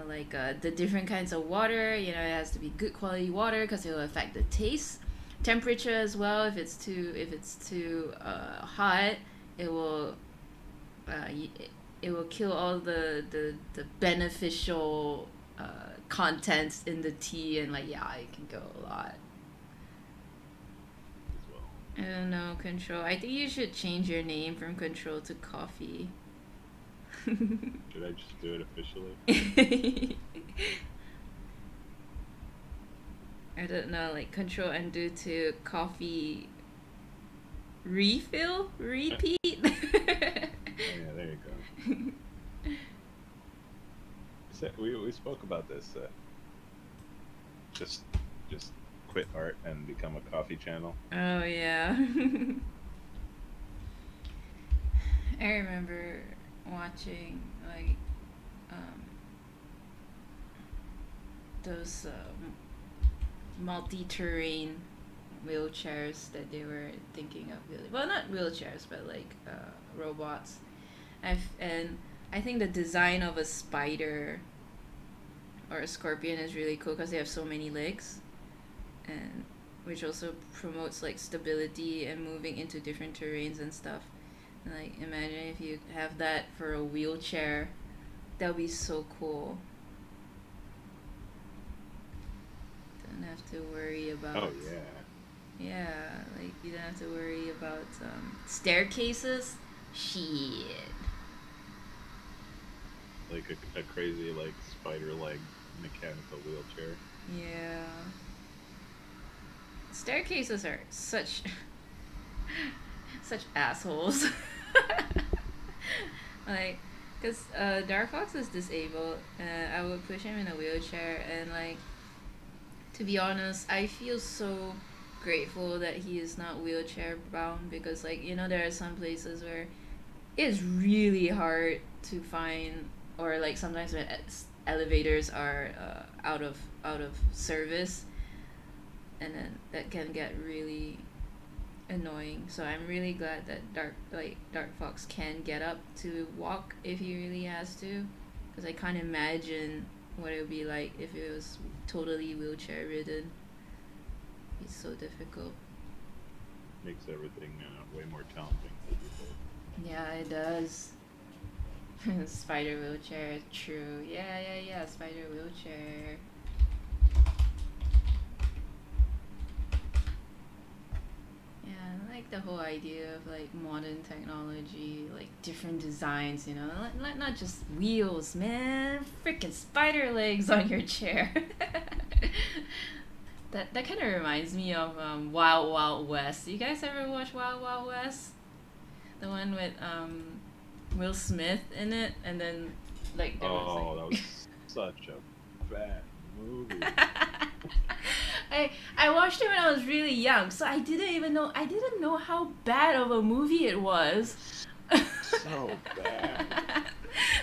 Like the different kinds of water, it has to be good quality water because it will affect the taste, temperature as well. If it's too hot, it will kill all the beneficial contents in the tea, and it can go a lot. I don't know, Control. I think you should change your name from Control to Coffee. Should I just do it officially? I don't know, like Control undo to Coffee refill? Repeat? Oh, yeah, there you go. We spoke about this. Just quit art and become a coffee channel. Oh yeah. I remember watching those multi-terrain wheelchairs that they were thinking of building. Well, not wheelchairs, but robots. And I think the design of a spider or a scorpion is really cool because they have so many legs, and which also promotes stability and moving into different terrains and stuff. And imagine if you have that for a wheelchair, that would be so cool. Don't have to worry about. Oh yeah. Yeah, you don't have to worry about staircases. Shit. Like a crazy spider leg mechanical wheelchair. Yeah. Staircases are such such assholes. Like, cause Dark Fox is disabled, and I would push him in a wheelchair, and like, to be honest, I feel so grateful that he is not wheelchair bound, because like, you know, there are some places where it's really hard to find, or like sometimes when elevators are out of service, and then that can get really annoying. So I'm really glad that Dark Fox can get up to walk if he really has to, because I can't imagine what it would be like if it was totally wheelchair ridden. It's so difficult. Makes everything way more challenging for people. Yeah, it does. Spider wheelchair, true. Yeah, spider wheelchair. Yeah, I like the whole idea of like modern technology, like different designs, you know, not just wheels, man. Freaking spider legs on your chair. That kind of reminds me of Wild Wild West. You guys ever watch Wild Wild West? The one with Will Smith in it, and then like there was, like... that was such a bad movie. I watched it when I was really young, so I didn't know how bad of a movie it was. So bad.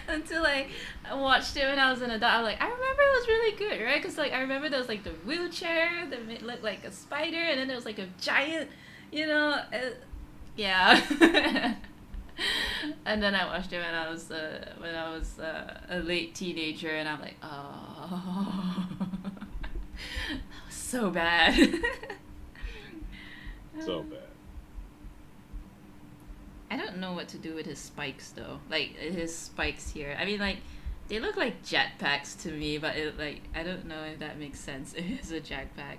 Until I watched it when I was an adult. I was like, I remember it was really good, right? Because like I remember there was like the wheelchair that looked like a spider, and then there was like a giant, you know, yeah. And then I watched it when I was a late teenager, and I'm like, oh, that was so bad. So bad. I don't know what to do with his spikes though. Like his spikes here. I mean, like they look like jetpacks to me, but I don't know if that makes sense. If it's a jetpack,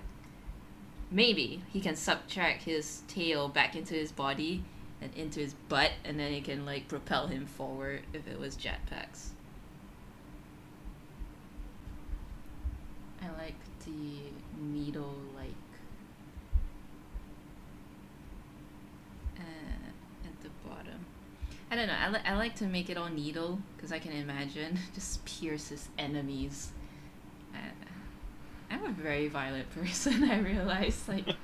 maybe he can subtract his tail back into his body and into his butt, and then it can like propel him forward if it was jetpacks. I like the needle like at the bottom. I don't know. I like to make it all needle because I can imagine just pierce his enemies. I'm a very violent person. I realize, like, it's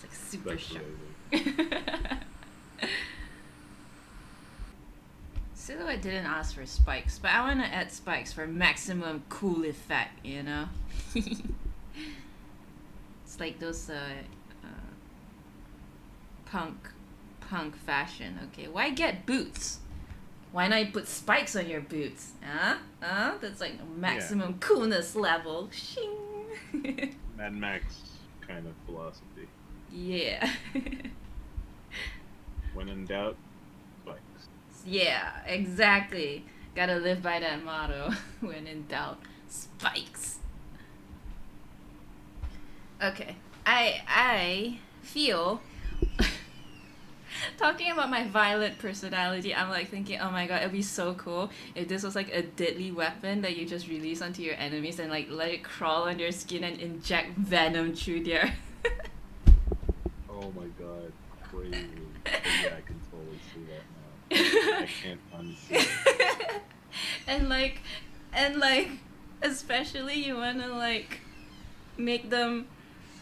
like super sharp. Silhouette didn't ask for spikes, but I want to add spikes for maximum cool effect. You know, it's like those punk fashion. Okay, why get boots? Why not put spikes on your boots? That's like maximum coolness level. Shing. Mad Max kind of philosophy. Yeah. When in doubt, spikes. Yeah, exactly. Gotta live by that motto. When in doubt, spikes. Okay, I feel talking about my violent personality, I'm like thinking, oh my god, it'd be so cool if this was like a deadly weapon that you just release onto your enemies and like let it crawl on your skin and inject venom through their Oh my god, crazy. Yeah, I can totally see that now. I can't unsee it. and like especially you wanna like make them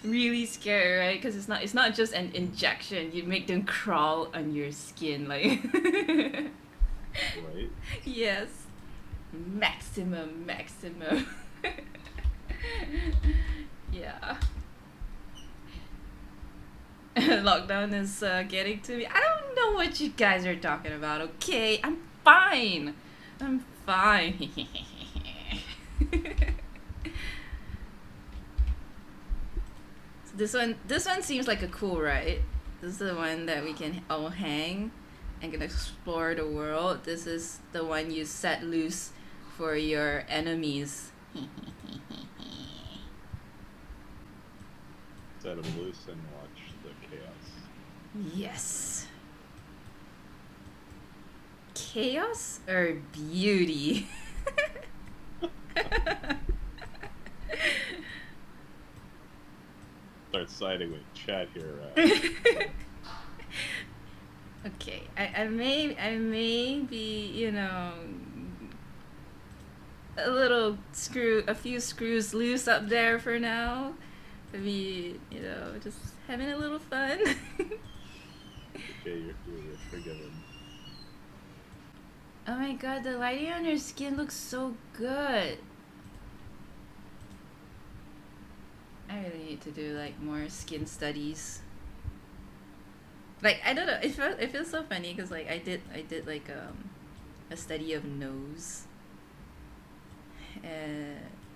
really scary, right? Because it's not just an injection. You make them crawl on your skin, like. Right? Yes. Maximum. Yeah. Lockdown is getting to me. I don't know what you guys are talking about. Okay, I'm fine. This one seems like a cool ride. This is the one that we can all hang and can explore the world. This is the one you set loose for your enemies. Set them loose and watch the chaos. Yes. Chaos or beauty? start siding with chat here. Okay, I may be, you know, a few screws loose up there for now. Maybe, you know, just having a little fun. Okay, you're forgiven. Oh my god, the lighting on your skin looks so good. I really need to do like more skin studies. Like, I don't know, it feels so funny because like I did like a study of nose.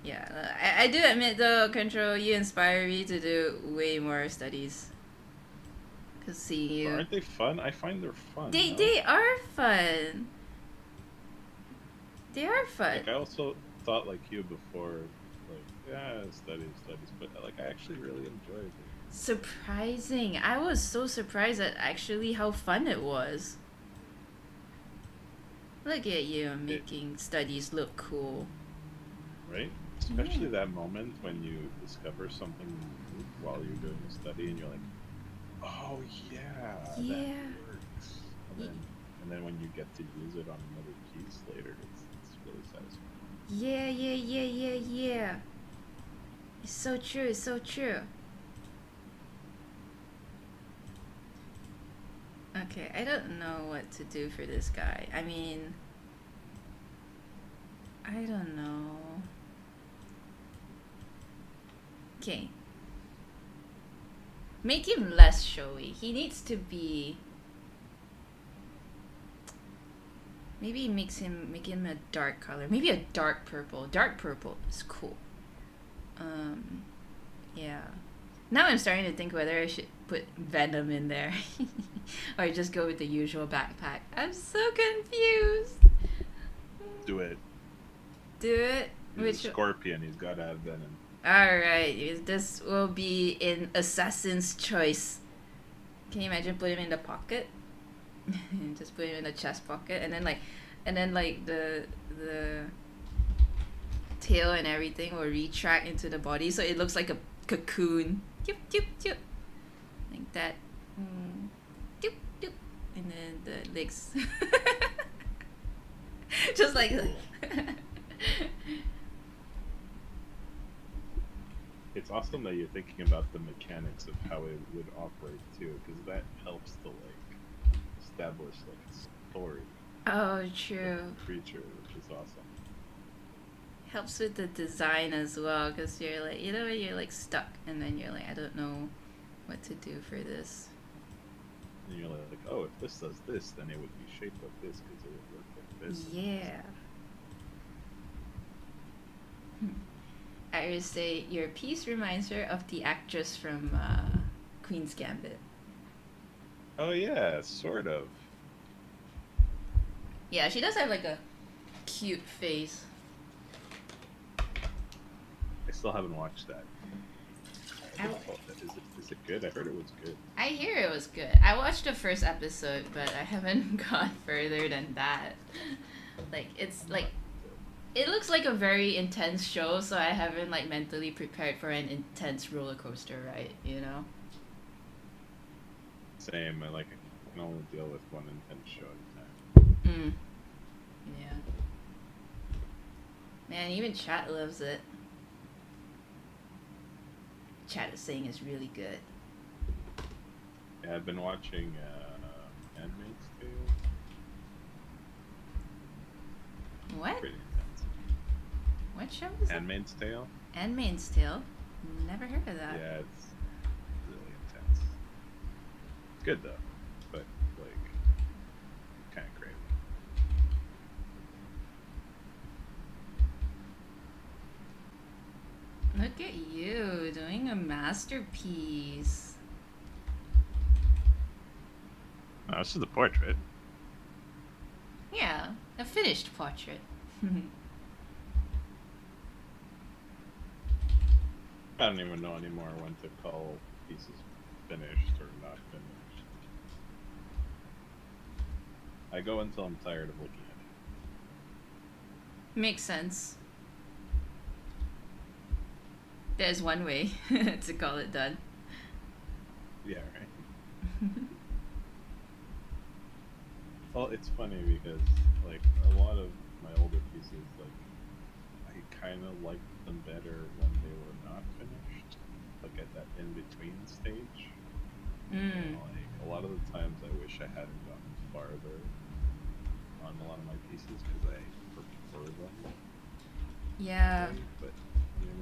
Yeah, I do admit though, Control, you inspire me to do way more studies. Cause seeing you, Aren't they fun? I find they're fun. they are fun. They are fun. Like, I also thought like you before, like, yeah, studies, but like I actually really enjoyed it. Surprising. I was so surprised at actually how fun it was. Look at you making studies look cool. Right? Especially that moment when you discover something new while you're doing a study and you're like, oh yeah, that works. And then when you get to use it on another piece later, it's really satisfying. Yeah. It's so true, it's so true. Okay, I don't know what to do for this guy. I mean, I don't know. Okay. Make him less showy. He needs to be... Maybe make him a dark color. Maybe a dark purple. Dark purple is cool. Yeah. Now I'm starting to think whether I should put Venom in there. Or just go with the usual backpack. I'm so confused. Do it. Do it? He's a scorpion, he's gotta have venom. Alright, this will be in Assassin's Choice. Can you imagine putting him in the pocket? Just put him in the chest pocket and then like the tail and everything will retract into the body so it looks like a cocoon. Doop, doop, doop. Like that. Doop, doop. And then the legs. Just like It's awesome that you're thinking about the mechanics of how it would operate too, because that helps to like establish like a story. Oh, true. Of the creature, which is awesome. Helps with the design as well, because you're like, you know, you're like stuck, and then you're like, I don't know what to do for this. And you're like, oh, if this does this, then it would be shaped like this because it would work like this. Yeah. I would say your piece reminds her of the actress from Queen's Gambit. Oh yeah, sort of. Yeah, she does have like a cute face. I still haven't watched that. Oh, Is it good? I heard it was good. I hear it was good. I watched the first episode, but I haven't gone further than that. Like, it's like, it looks like a very intense show, so I haven't like mentally prepared for an intense roller coaster ride, you know? Same. I can only deal with one intense show at a time. Yeah. Man, even chat loves it. Chat is saying it's really good. Yeah, I've been watching Handmaid's Tale. What? Pretty intense. What show is that? Handmaid's Tale? Handmaid's Tale? Never heard of that. Yeah, it's really intense. It's good though, but like kind of crazy. Look at you doing a masterpiece. Oh, this is the portrait. Yeah, a finished portrait. I don't even know anymore when to call pieces finished or not finished. I go until I'm tired of looking at it. Makes sense. There's one way to call it done. Yeah, right. Well, it's funny because like a lot of my older pieces, like I kind of liked them better when they were not finished, like at that in between stage. Mm. Like a lot of the times, I wish I hadn't gotten farther on a lot of my pieces because I prefer them Yeah. that way. But you know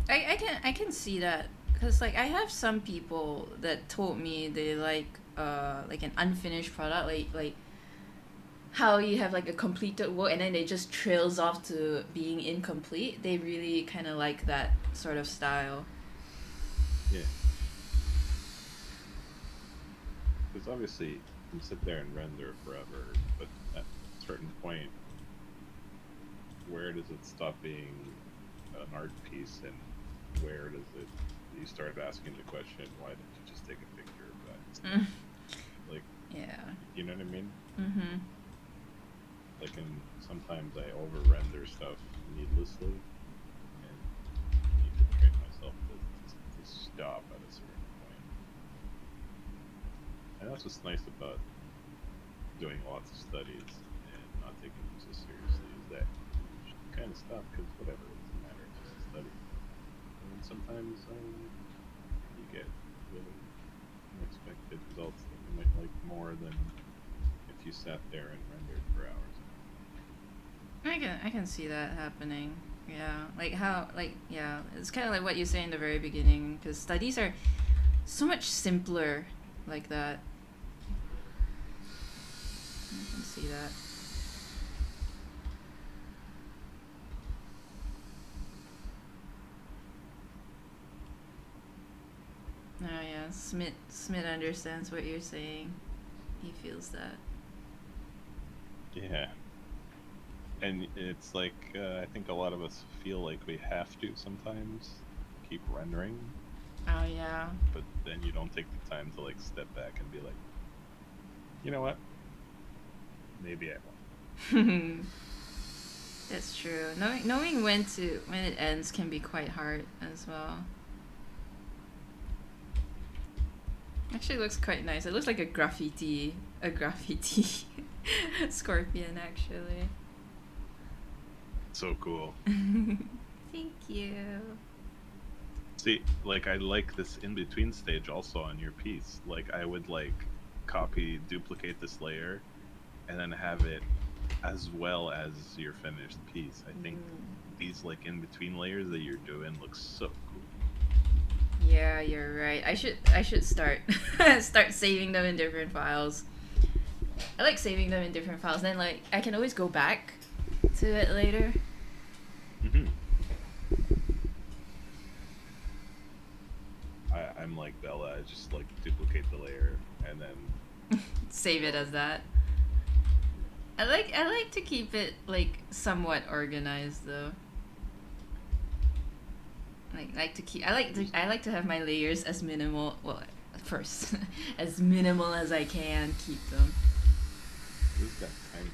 what I mean? I can see that because like I have some people that told me they like an unfinished product, like how you have like a completed work and then it just trails off to being incomplete. They really kind of like that sort of style. Yeah, because obviously you sit there and render forever, but at a certain point, where does it stop being an art piece, and where does it? You start asking the question, why didn't you just take a picture of that? Mm. Like, Yeah. you know what I mean? Mm-hmm. Like, and sometimes I over render stuff needlessly, and I need to train myself to stop at a certain point. And that's what's nice about doing lots of studies and not taking them so seriously, is that you should kind of stop because whatever, it doesn't matter, it's just a study. And sometimes you get really unexpected results that you might like more than if you sat there and rendered for hours. I can see that happening. Yeah, like how like yeah, it's kind of like what you say in the very beginning because studies are so much simpler like that. I can see that. Oh yeah, Smith understands what you're saying. He feels that. Yeah. And it's like, I think a lot of us feel like we have to sometimes keep rendering, Oh yeah. but then you don't take the time to like step back and be like, you know what? Maybe I won't. That's true. Knowing when it ends can be quite hard as well. Actually, looks quite nice. It looks like a graffiti scorpion actually. So cool. Thank you. See, like I like this in between stage also on your piece. Like I would like copy, duplicate this layer, and then have it as well as your finished piece. I think these like in between layers that you're doing look so cool. Yeah, you're right. I should start start saving them in different files. I like saving them in different files. Then like I can always go back to it later. Mm-hmm. I'm like Bella. I just like duplicate the layer and then Save it as that. I like to keep it like somewhat organized though. I like to have my layers as minimal. Well, first as minimal as I can. Keep them. who's got time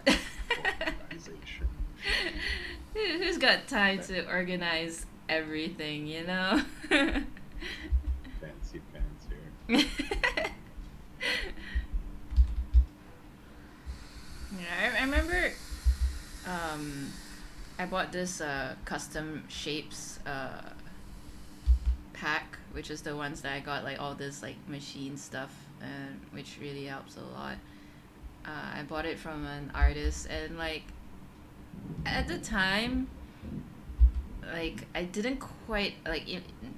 for organization? Who's got time to organize everything? You know. Fancy pants here. Yeah, I remember I bought this custom shapes pack, which is the ones that I got like all this like machine stuff, and which really helps a lot. I bought it from an artist, and like at the time, like I didn't quite like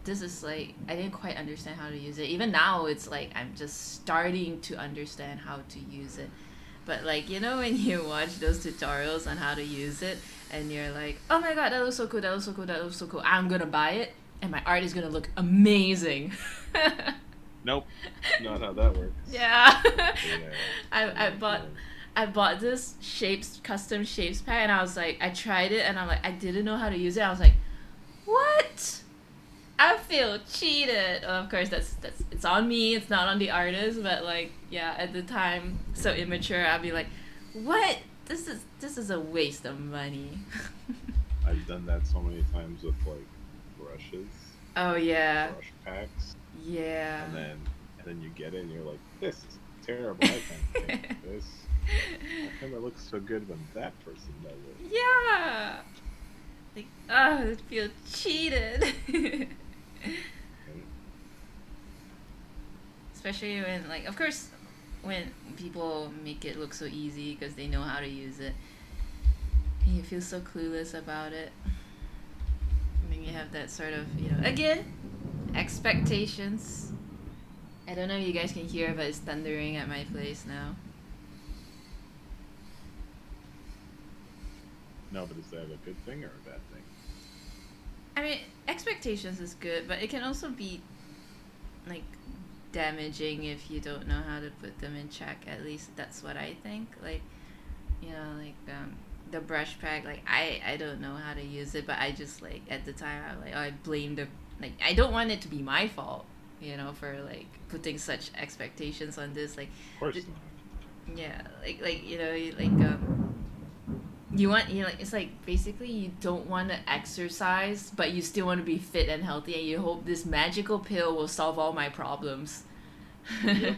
this is like I didn't quite understand how to use it. Even now, it's like I'm just starting to understand how to use it. But like you know when you watch those tutorials on how to use it and you're like, oh my god, that looks so cool, that looks so cool, that looks so cool, I'm gonna buy it and my art is gonna look amazing. Nope, not how that works. Yeah. Yeah. I bought this custom shapes pack, and I was like, I tried it and I'm like, I didn't know how to use it. I was like, what? I feel cheated. Of course, that's it's on me. It's not on the artist. But like, yeah, at the time, so immature. I'd be like, what? This is a waste of money. I've done that so many times with like brushes. Oh yeah. Brush packs. Yeah. And then you get it and you're like, this is terrible. I can't paint this. How come it looks so good when that person does it? Yeah. Like, I feel cheated. Especially when, like, of course, when people make it look so easy because they know how to use it, and you feel so clueless about it. And then you have that sort of, again, expectations. I don't know if you guys can hear, but it's thundering at my place now. No, but is that a good thing or a bad thing? I mean, expectations is good, but it can also be, like, damaging if you don't know how to put them in check. At least that's what I think. Like, the brush pack, like, I don't know how to use it, but I just, like, at the time I was like, oh, I blame the, like, I don't want it to be my fault, for, like, putting such expectations on this, like, Of course not. yeah, you want, like, it's like basically you don't want to exercise, but you still want to be fit and healthy, and you hope this magical pill will solve all my problems. Yep.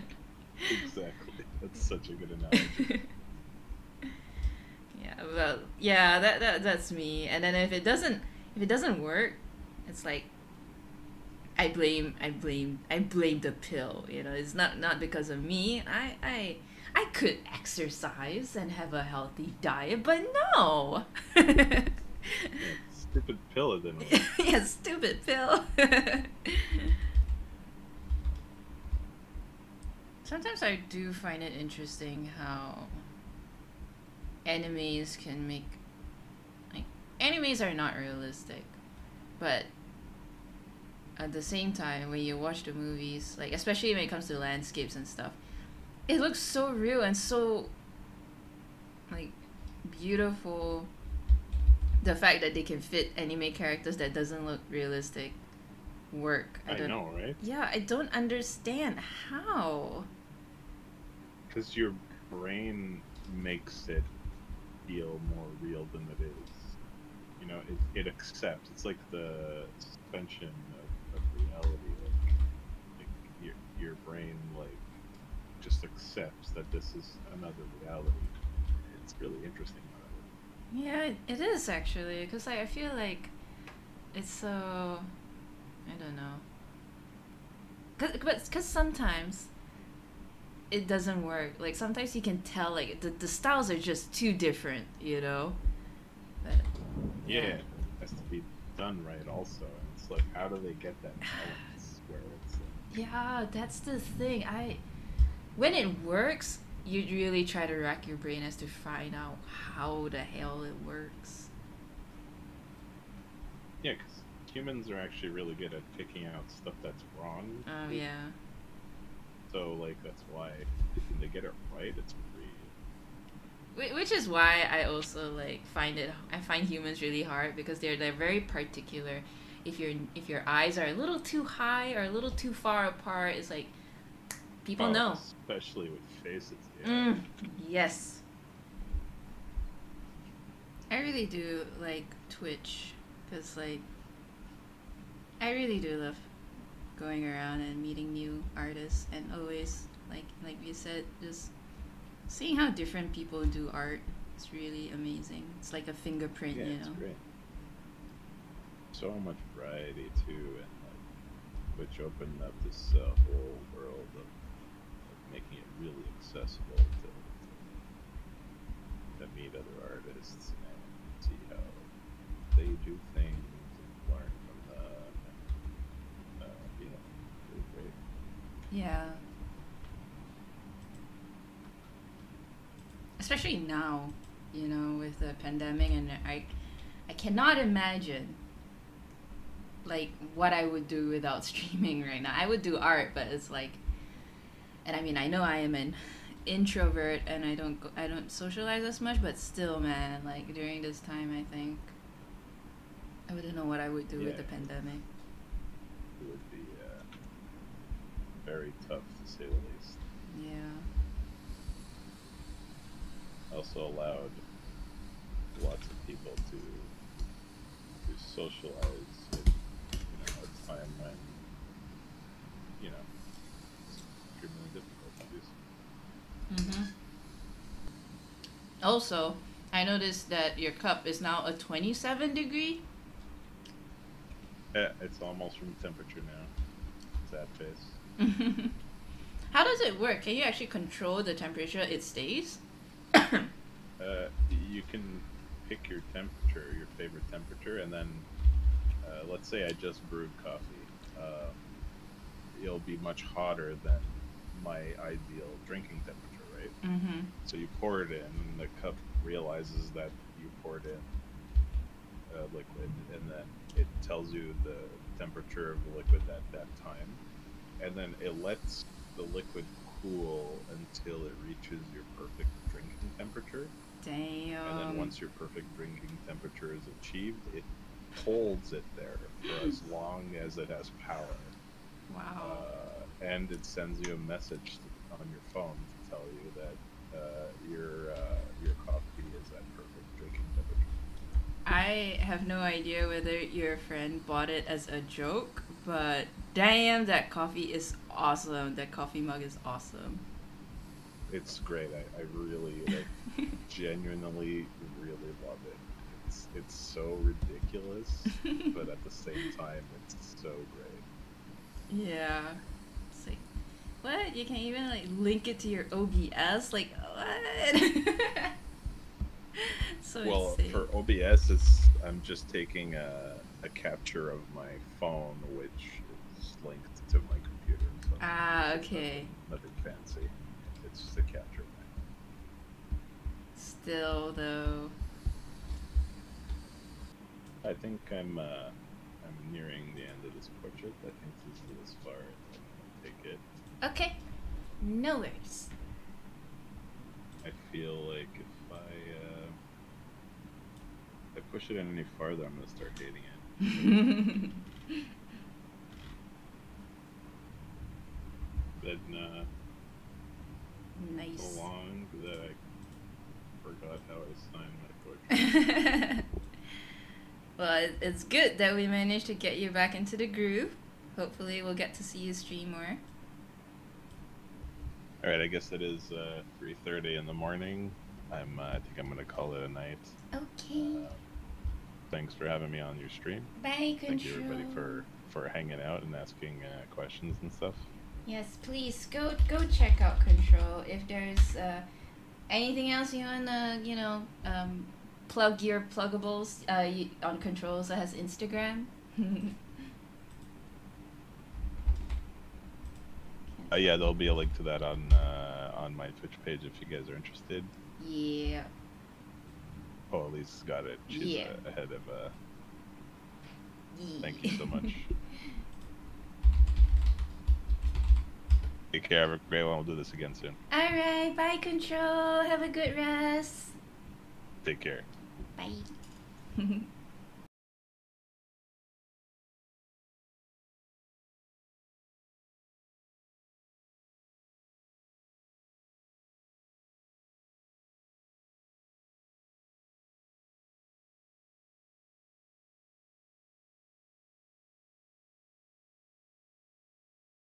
Exactly. That's such a good analogy. Yeah, well, yeah, that's me. And then if it doesn't work, it's like I blame the pill. It's not because of me. I could exercise and have a healthy diet, but no. Yeah, stupid pill it didn't work. Yeah, stupid pill. Sometimes I do find it interesting how animes can make, like, animes are not realistic, but at the same time when you watch the movies, like, especially when it comes to landscapes and stuff, it looks so real and so, like, beautiful. The fact that they can fit anime characters that doesn't look realistic work. I know, right? Yeah, I don't understand how. Because your brain makes it feel more real than it is. It accepts. It's like the suspension of reality. Like your brain, like, just accepts that this is another reality. It's really interesting about it. Yeah, it is actually, because I feel like it's so, I don't know. Because sometimes it doesn't work. Like, sometimes you can tell, like, the styles are just too different, But, Yeah, it has to be done right also. And it's like, how do they get that balance where it's like, yeah, that's the thing. When it works, you really try to rack your brain as to find out how the hell it works. yeah, because humans are actually really good at picking out stuff that's wrong. Oh, yeah. So, like, that's why when they get it right, it's great. Which is why I also, like, I find humans really hard, because they're very particular. If your eyes are a little too high or a little too far apart, it's like, people know. Especially with faces. Yeah. Yes. I really do like Twitch, because, like, I really do love going around and meeting new artists, and always, like you said, just seeing how different people do art. It's really amazing. It's like a fingerprint, It's great. So much variety too, and which opened up this whole world of making it really accessible to meet other artists and see how they do things and learn from them. And, really great. Yeah. Especially now, with the pandemic, and I cannot imagine, like, what I would do without streaming right now. I would do art, but it's like, and I mean, I know I am an introvert and I don't socialize as much, but still, man, like, during this time, I think I wouldn't know what I would do with the pandemic. It would be very tough, to say the least. Yeah. Also allowed lots of people to socialize in a time when you know, it's extremely difficult to do. Mm-hmm. Also, I noticed that your cup is now a 27 degree. Yeah, it's almost room temperature now. Sad face. How does it work? Can you actually control the temperature it stays? You can pick your temperature, your favorite temperature, and then let's say I just brewed coffee. It'll be much hotter than my ideal drinking temperature, right? Mm-hmm. So you pour it in, and the cup realizes that you poured in liquid, and then it tells you the temperature of the liquid at that time, and then it lets the liquid cool until it reaches your perfect drinking temperature. Damn. And then once your perfect drinking temperature is achieved, it holds it there for as long as it has power. Wow. And it sends you a message on your phone to tell you that your coffee is at perfect drinking temperature. I have no idea whether your friend bought it as a joke, but damn, that coffee is awesome. That coffee mug is awesome. It's great. I really genuinely really love it. It's so ridiculous, but at the same time, it's so great. Yeah. It's like, what? You can even like link it to your OBS? Like, what? So Well, insane. for OBS, I'm just taking a capture of my phone, which is linked to my computer. So Okay. Nothing fancy. It's just a capture. Still, though. I think I'm nearing the end of this portrait. I think this is as far as I'm gonna take it. Okay. No worries. I feel like if I push it any farther, I'm gonna start hating it. Been Nice. so long that I forgot how I signed my portrait. Well, it's good that we managed to get you back into the groove. Hopefully, we'll get to see you stream more. All right, I guess it is 3:30 in the morning. I think I'm gonna call it a night. Okay. Thanks for having me on your stream. Bye, Control. Thank you everybody for hanging out and asking questions and stuff. Yes, please go check out Control. If there's anything else you wanna plug your pluggables on Controls that has Instagram. Yeah, there'll be a link to that on my Twitch page if you guys are interested. Yeah. Oh, Elise got it. She's ahead of. Thank you so much. Take care. Have a great one. We'll do this again soon. All right. Bye, Control. Have a good rest. Take care. Bye.